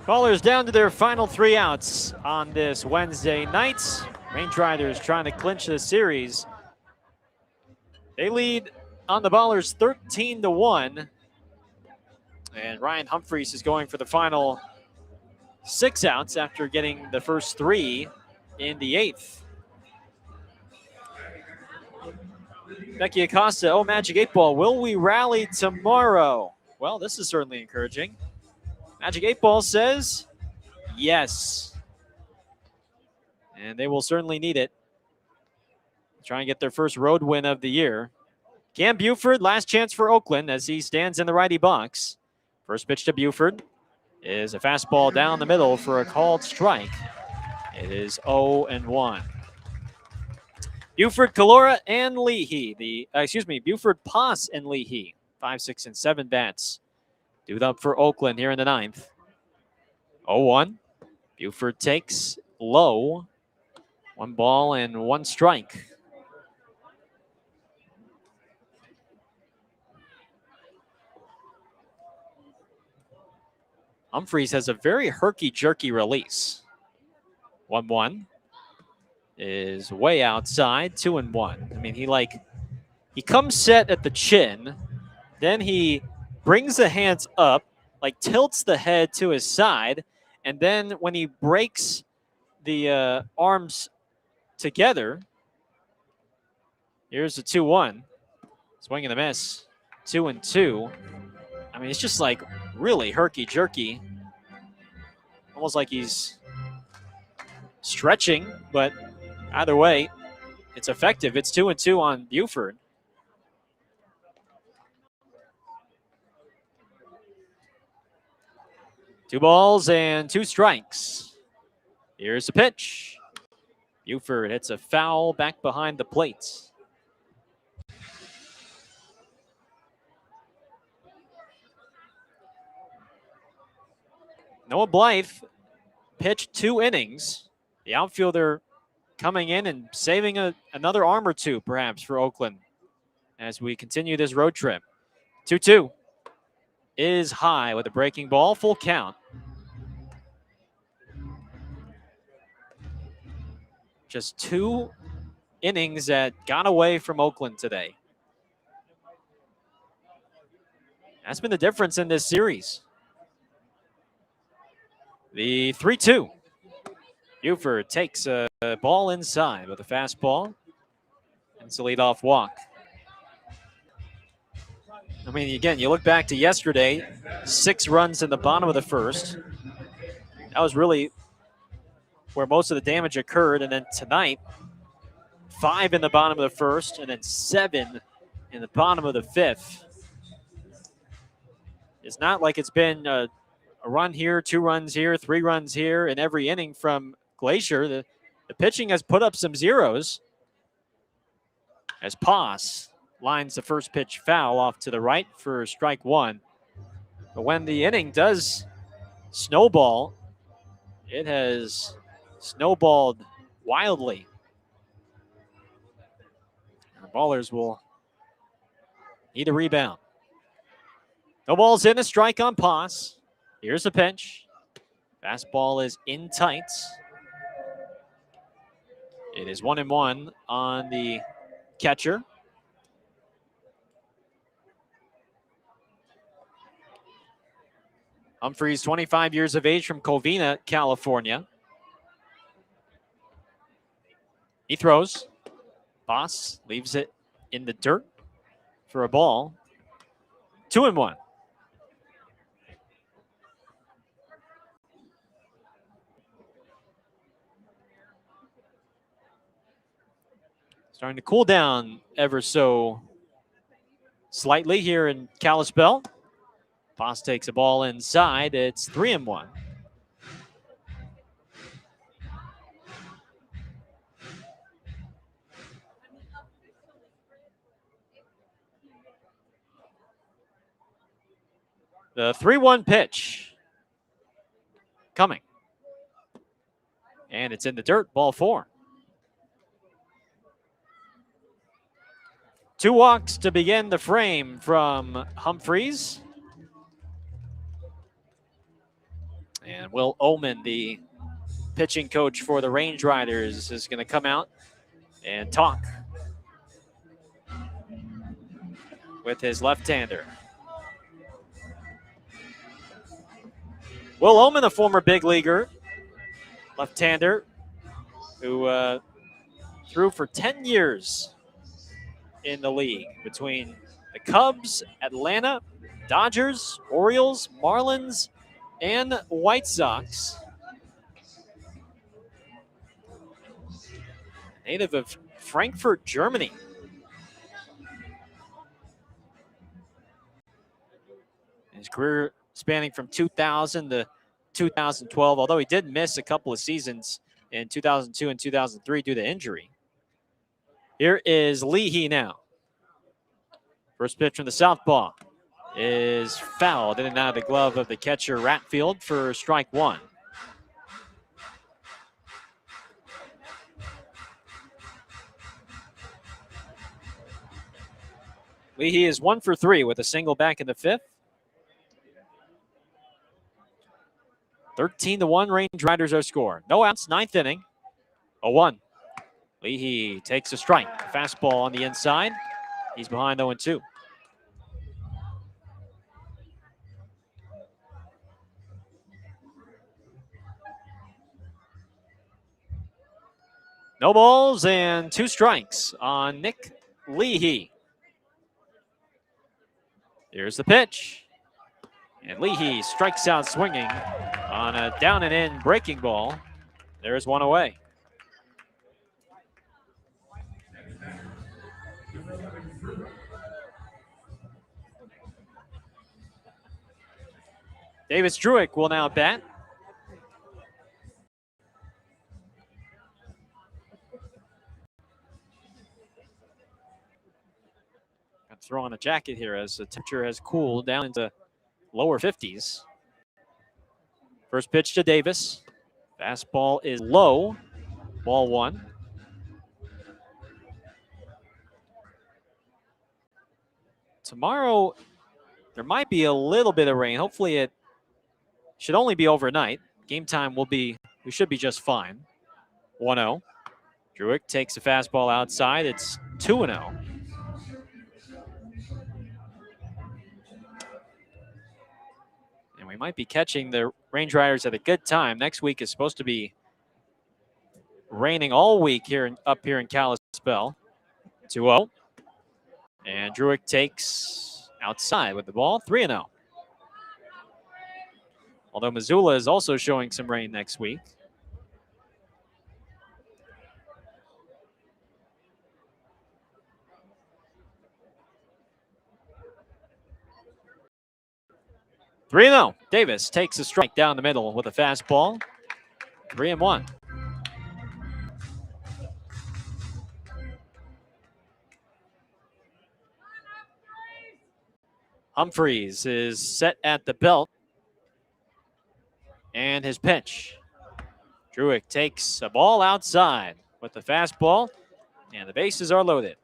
Ballers down to their final 3 outs on this Wednesday night. Range Riders trying to clinch the series. They lead on the Ballers 13-1. And Ryan Humphreys is going for the final 6 outs after getting the first 3 in the 8th. Becky Acosta, oh, Magic 8 Ball, will we rally tomorrow? Well, this is certainly encouraging. Magic 8 Ball says yes. And they will certainly need it. Try and get their first road win of the year. Cam Buford, last chance for Oakland as he stands in the righty box. First pitch to Buford is a fastball down the middle for a called strike. It is 0-1. Buford, Calora, and Leahy. Buford, Poss, and Leahy. 5, 6, and 7 bats. Due up for Oakland here in the 9th. 0-1. Buford takes low. 1 ball and 1 strike. Humphreys has a very herky-jerky release. 1-1 is way outside, 2-1. I mean, he comes set at the chin, then he brings the hands up, like tilts the head to his side, and then when he breaks the arms together, here's the 2-1. Swing and a miss, 2-2. I mean, it's just like really herky-jerky. Almost like he's stretching, but either way, it's effective. It's 2-2 on Buford. Two balls and 2 strikes. Here's the pitch. Buford hits a foul back behind the plate. Noah Blythe pitched 2 innings. The outfielder coming in and saving another arm or 2, perhaps, for Oakland as we continue this road trip. 2-2 is high with a breaking ball, full count. Just 2 innings that got away from Oakland today. That's been the difference in this series. The 3-2. Buford takes a ball inside with a fastball. And it's a leadoff walk. I mean, again, you look back to yesterday, 6 runs in the bottom of the first. That was really where most of the damage occurred. And then tonight, 5 in the bottom of the first, and then 7 in the bottom of the 5th. It's not like it's been a run here, 2 runs here, 3 runs here in every inning from Glacier. The pitching has put up some zeros as Poss lines the first pitch foul off to the right for strike 1. But when the inning does snowball. It has snowballed wildly. The Ballers will need a rebound. No ball's in, a strike on pause. Here's the pinch. Fastball is in tight. It is 1-1 on the catcher. Humphreys, 25 years of age, from Covina, California. He throws. Boss leaves it in the dirt for a ball. 2-1. Starting to cool down ever so slightly here in Kalispell. Boss takes a ball inside. It's 3-1. The 3-1 pitch coming. And it's in the dirt, ball 4. 2 walks to begin the frame from Humphreys. And Will Oman, the pitching coach for the Range Riders, is going to come out and talk with his left-hander. Will Oman, a former big leaguer, left-hander, who threw for 10 years in the league between the Cubs, Atlanta, Dodgers, Orioles, Marlins, and White Sox. Native of Frankfurt, Germany. His career spanning from 2000 to 2012, although he did miss a couple of seasons in 2002 and 2003 due to injury. Here is Leahy now. First pitch from the southpaw is fouled in and out of the glove of the catcher Ratfield for strike 1. Leahy is 1 for 3 with a single back in the 5th. 13-1 Range Riders are scored. No outs, 9th inning. 0-1. Leahy takes a strike. Fastball on the inside. He's behind 0-2. No balls and 2 strikes on Nick Leahy. Here's the pitch. And Leahy strikes out swinging on a down and in breaking ball. There's one away. Davis Druick will now bat. Got to throw on a jacket here as the temperature has cooled down into lower 50s. First pitch to Davis. Fastball is low. Ball 1. Tomorrow, there might be a little bit of rain. Hopefully it should only be overnight. Game time we should be just fine. 1-0. Druick takes a fastball outside. It's 2-0. And we might be catching the Range Riders at a good time. Next week is supposed to be raining all week up here in Kalispell. 2-0. And Druick takes outside with the ball. 3-0. Although Missoula is also showing some rain next week. Davis takes a strike down the middle with a fastball. 3-1. Humphreys is set at the belt. And his pitch. Druick takes a ball outside with the fastball, and the bases are loaded.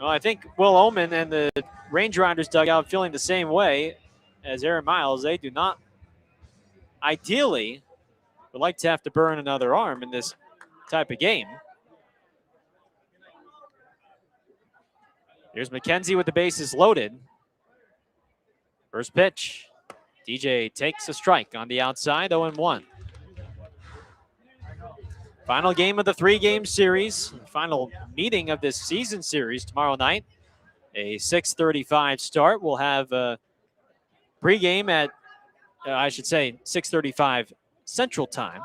Well, I think Will Oman and the Range Riders dugout feeling the same way as Aaron Miles. They do not, ideally, would like to have to burn another arm in this type of game. Here's McKenzie with the bases loaded. First pitch. DJ takes a strike on the outside, 0-1. Final game of the 3-game series. Final meeting of this season series tomorrow night. A 6:35 start. We'll have a pregame at, I should say, 6:35 Central Time.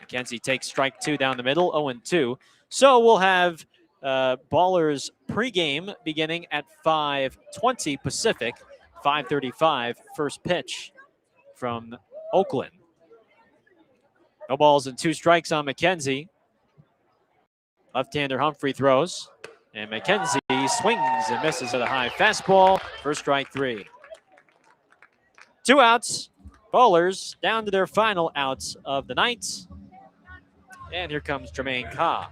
McKenzie takes strike 2 down the middle, 0-2. So we'll have Ballers pregame beginning at 5:20 Pacific, 5:35 first pitch from Oakland. No balls and 2 strikes on McKenzie. Left-hander Humphrey throws, and McKenzie swings and misses at a high fastball for strike 3. 2 outs. Ballers down to their final outs of the night. And here comes Jermaine Cobb.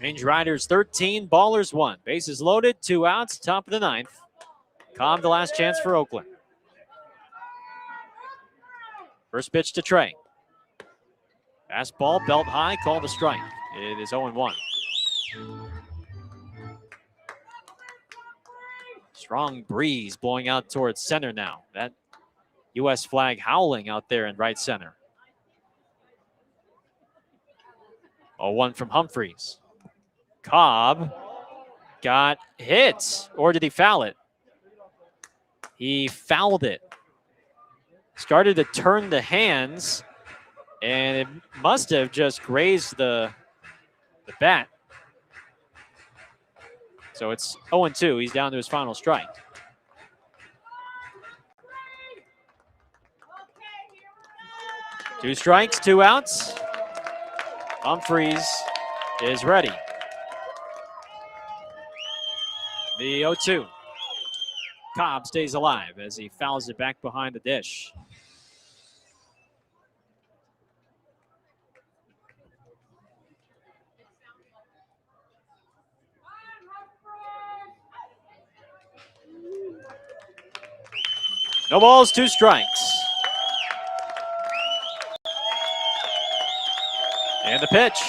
Range Riders 13, Ballers 1. Bases loaded, 2 outs, top of the 9th. Cobb the last chance for Oakland. First pitch to Trey. Fastball, belt high, called a strike. It is 0-1. Strong breeze blowing out towards center now. That U.S. flag howling out there in right center. 0-1 from Humphreys. Cobb got hit, or did he foul it? He fouled it. Started to turn the hands, and it must have just grazed the bat. So it's 0-2. He's down to his final strike. Two strikes, 2 outs. Humphreys is ready. The 0-2. Cobb stays alive as he fouls it back behind the dish. No balls, 2 strikes. And the pitch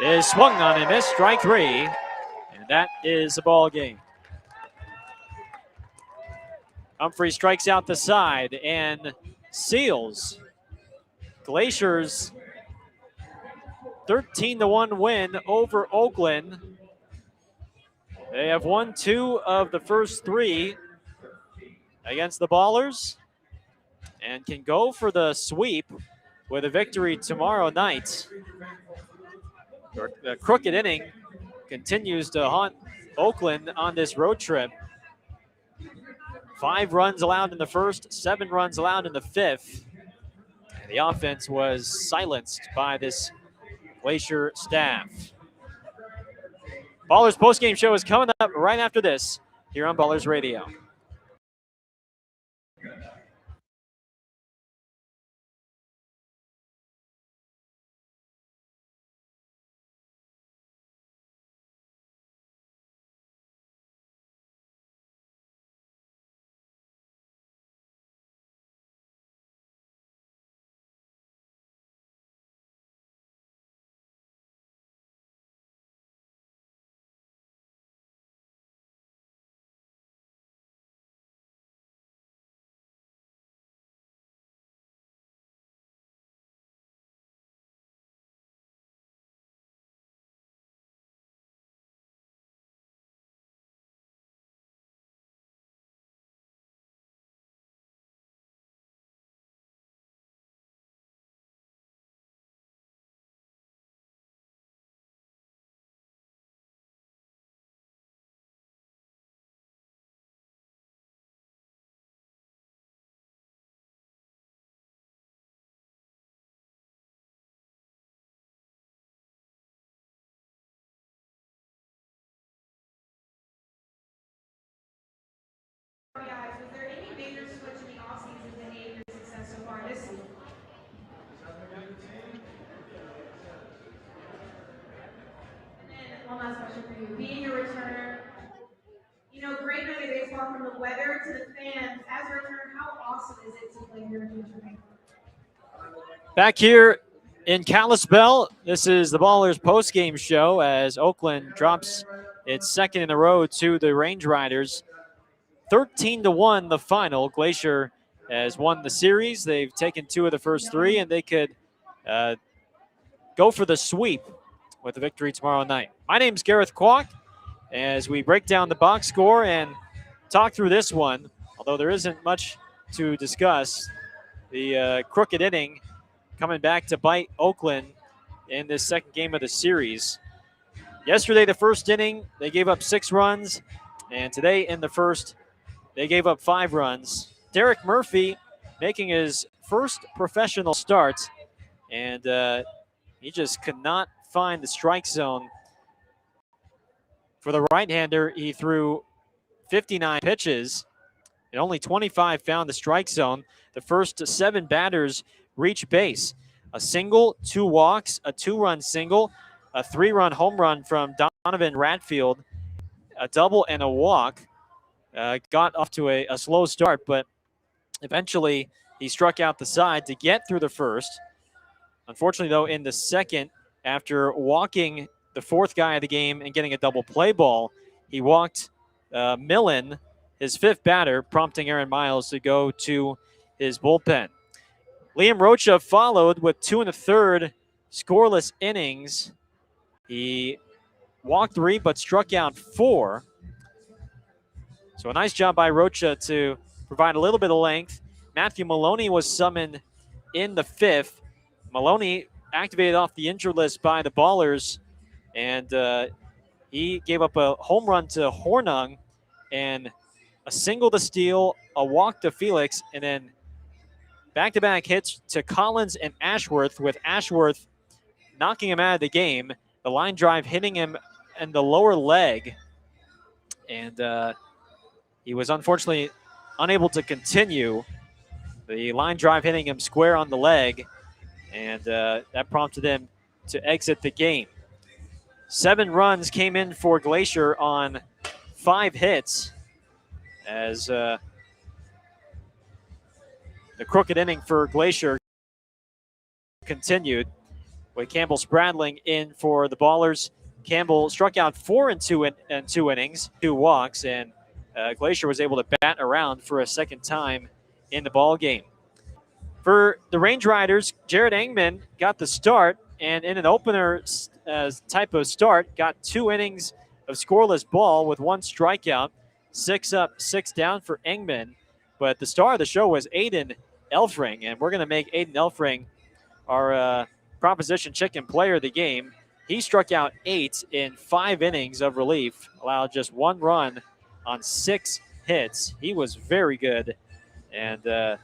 is swung on and missed, strike 3. And that is the ball game. Humphrey strikes out the side and seals Glacier's 13-1 win over Oakland. They have won 2 of the first 3 against the Ballers and can go for the sweep with a victory tomorrow night. The crooked inning continues to haunt Oakland on this road trip. 5 runs allowed in the first, 7 runs allowed in the 5th. And the offense was silenced by this Glacier staff. Ballers postgame show is coming up right after this here on Ballers Radio. question for you. Being a returner, great night of baseball from the weather to the fans. As a returner, how awesome is it to play here in Glacier Bank? Back here in Kalispell, this is the Ballers postgame show as Oakland drops its second in a row to the Range Riders. 13-1 the final. Glacier has won the series. They've taken 2 of the first 3, and they could go for the sweep with a victory tomorrow night. My name's Gareth Kwok as we break down the box score and talk through this one, although there isn't much to discuss. The crooked inning coming back to bite Oakland in this second game of the series. Yesterday, the first inning, they gave up 6 runs, and today in the first, they gave up 5 runs. Derek Murphy making his first professional start, and he just could not find the strike zone. For the right-hander, he threw 59 pitches, and only 25 found the strike zone. The first 7 batters reached base. A single, 2 walks, a 2-run single, a 3-run home run from Donovan Ratfield, a double and a walk. Got off to a slow start, but eventually he struck out the side to get through the first. Unfortunately, though, in the second, after walking the 4th guy of the game and getting a double play ball, he walked Millen, his 5th batter, prompting Aaron Miles to go to his bullpen. Liam Rocha followed with 2 1/3 scoreless innings. He walked 3 but struck out 4. So a nice job by Rocha to provide a little bit of length. Matthew Maloney was summoned in the 5th. Maloney activated off the injured list by the Ballers, and he gave up a home run to Hornung and a single to Steele, a walk to Felix, and then back-to-back hits to Collins and Ashworth, with Ashworth knocking him out of the game. The line drive hitting him in the lower leg, and he was unfortunately unable to continue. The line drive hitting him square on the leg, and that prompted him to exit the game. 7 runs came in for Glacier on 5 hits as the crooked inning for Glacier continued with Campbell Spradling in for the Ballers. Campbell struck out 4 in 2 innings, 2 walks, and Glacier was able to bat around for a second time in the ball game. For the Range Riders, Jared Engman got the start, and in an opener type of start, got 2 innings of scoreless ball with 1 strikeout, 6 up, 6 down for Engman. But the star of the show was Aiden Elfring, and we're going to make Aiden Elfring our proposition chicken player of the game. He struck out 8 in 5 innings of relief, allowed just 1 run on 6 hits. He was very good, and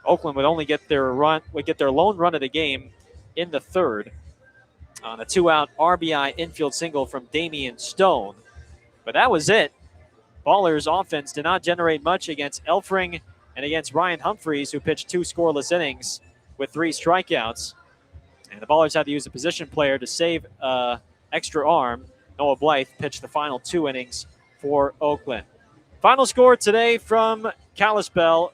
Oakland would only get their lone run of the game in the 3rd on a 2-out RBI infield single from Damian Stone. But that was it. Ballers offense did not generate much against Elfring and against Ryan Humphreys, who pitched 2 scoreless innings with 3 strikeouts. And the Ballers had to use a position player to save extra arm. Noah Blythe pitched the final 2 innings for Oakland. Final score today from Kalispell: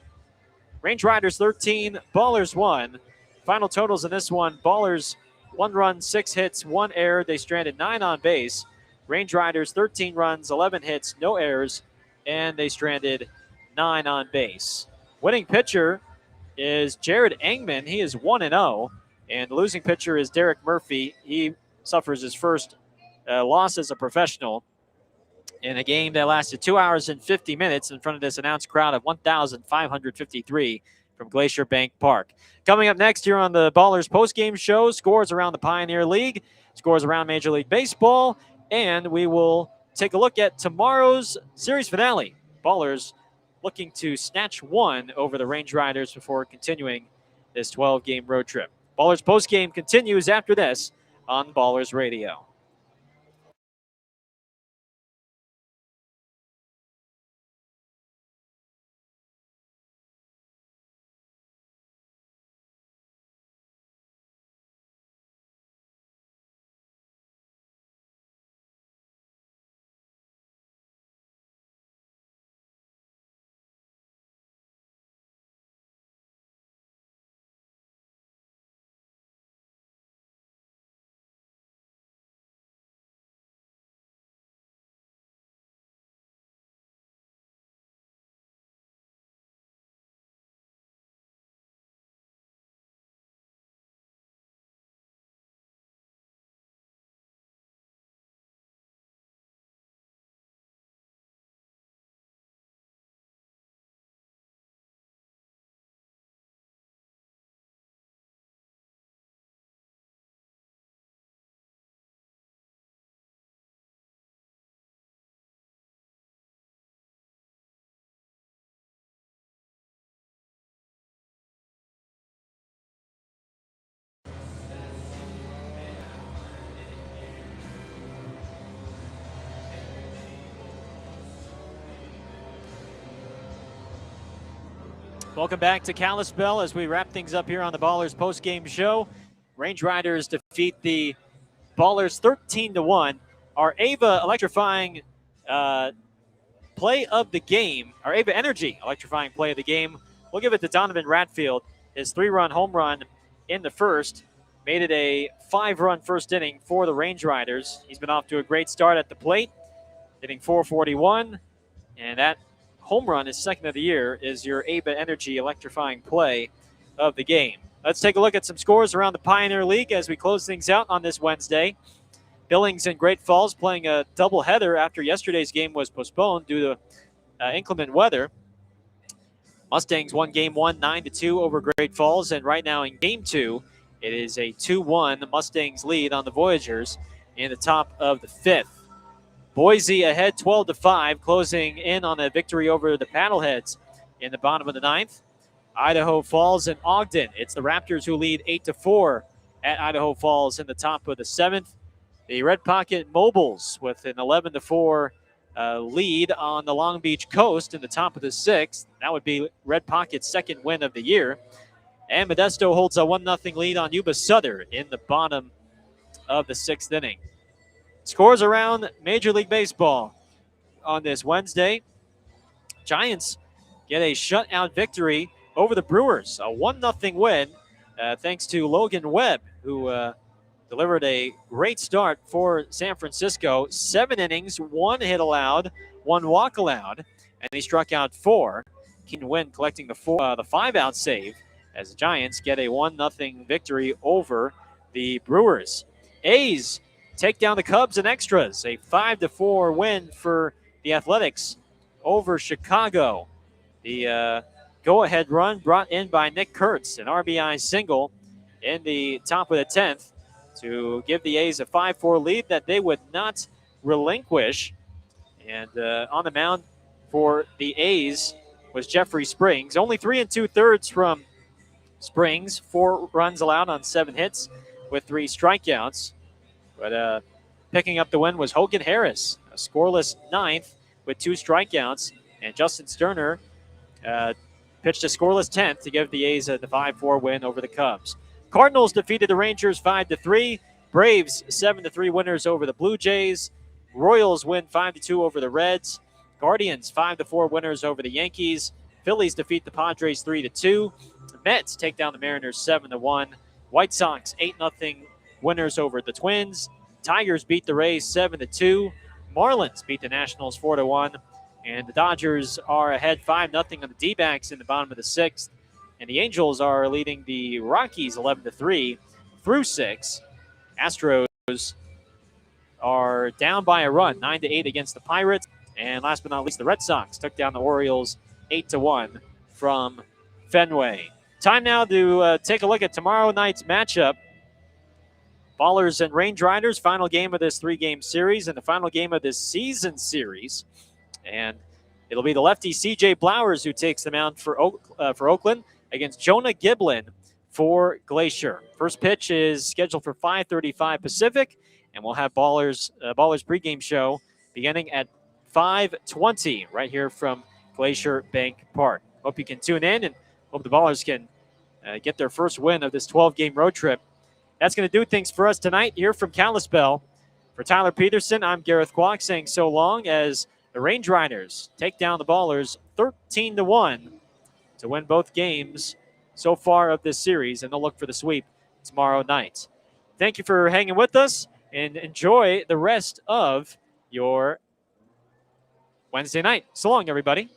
Range Riders 13, Ballers 1. Final totals in this one: Ballers 1 run, 6 hits, 1 error. They stranded 9 on base. Range Riders 13 runs, 11 hits, no errors, and they stranded 9 on base. Winning pitcher is Jared Engman. He is 1-0, and the losing pitcher is Derek Murphy. He suffers his first loss as a professional in a game that lasted 2 hours and 50 minutes in front of this announced crowd of 1,553 from Glacier Bank Park. Coming up next here on the Ballers postgame show, scores around the Pioneer League, scores around Major League Baseball, and we will take a look at tomorrow's series finale. Ballers looking to snatch 1 over the Range Riders before continuing this 12-game road trip. Ballers postgame continues after this on Ballers Radio. Welcome back to Kalispell as we wrap things up here on the Ballers post-game show. Range Riders defeat the Ballers 13-1. Our Ava electrifying play of the game, our Ava Energy electrifying play of the game, we'll give it to Donovan Ratfield. His 3-run home run in the first made it a 5-run first inning for the Range Riders. He's been off to a great start at the plate, hitting .441, and that home run, his second of the year, is your Ava Energy electrifying play of the game. Let's take a look at some scores around the Pioneer League as we close things out on this Wednesday. Billings and Great Falls playing a doubleheader after yesterday's game was postponed due to inclement weather. Mustangs won Game 1 9-2 over Great Falls, and right now in Game 2, it is a 2-1 Mustangs lead on the Voyagers in the top of the 5th. Boise ahead 12-5, closing in on a victory over the Paddleheads in the bottom of the 9th. Idaho Falls and Ogden. It's the Raptors who lead 8-4 at Idaho Falls in the top of the 7th. The Red Pocket Mobiles with an 11-4 lead on the Long Beach Coast in the top of the 6th. That would be Red Pocket's second win of the year. And Modesto holds a 1-0 lead on Yuba Sutter in the bottom of the 6th inning. Scores around Major League Baseball on this Wednesday. Giants get a shutout victory over the Brewers, a 1-0 win thanks to Logan Webb, who delivered a great start for San Francisco. 7 innings, 1 hit allowed, 1 walk allowed, and he struck out 4. Keenan Wynn collecting the 5-out save as the Giants get a 1-0 victory over the Brewers. A's take down the Cubs in extras, a 5-4 win for the Athletics over Chicago. The go-ahead run brought in by Nick Kurtz, an RBI single in the top of the 10th to give the A's a 5-4 lead that they would not relinquish. And on the mound for the A's was Jeffrey Springs. Only 3 2/3 from Springs, 4 runs allowed on 7 hits with 3 strikeouts. But picking up the win was Hogan Harris, a scoreless 9th with 2 strikeouts. And Justin Sterner pitched a scoreless 10th to give the A's the 5-4 win over the Cubs. Cardinals defeated the Rangers 5-3. Braves 7-3 winners over the Blue Jays. Royals win 5-2 over the Reds. Guardians 5-4 winners over the Yankees. Phillies defeat the Padres 3-2. Mets take down the Mariners 7-1. White Sox 8-0 winners over the Twins. Tigers beat the Rays 7-2. Marlins beat the Nationals 4-1. And the Dodgers are ahead 5-0 on the D-backs in the bottom of the 6th. And the Angels are leading the Rockies 11-3 through 6. Astros are down by a run, 9-8 against the Pirates. And last but not least, the Red Sox took down the Orioles 8-1 from Fenway. Time now to take a look at tomorrow night's matchup. Ballers and Range Riders, final game of this 3-game series and the final game of this season series. And it'll be the lefty C.J. Blowers who takes the mound for Oakland against Jonah Giblin for Glacier. First pitch is scheduled for 5:35 Pacific, and we'll have Ballers pregame show beginning at 5:20 right here from Glacier Bank Park. Hope you can tune in and hope the Ballers can get their first win of this 12-game road trip. That's going to do things for us tonight here from Kalispell. For Tyler Peterson, I'm Gareth Kwok saying so long as the Range Riders take down the Ballers 13-1 to win both games so far of this series, and they'll look for the sweep tomorrow night. Thank you for hanging with us, and enjoy the rest of your Wednesday night. So long, everybody.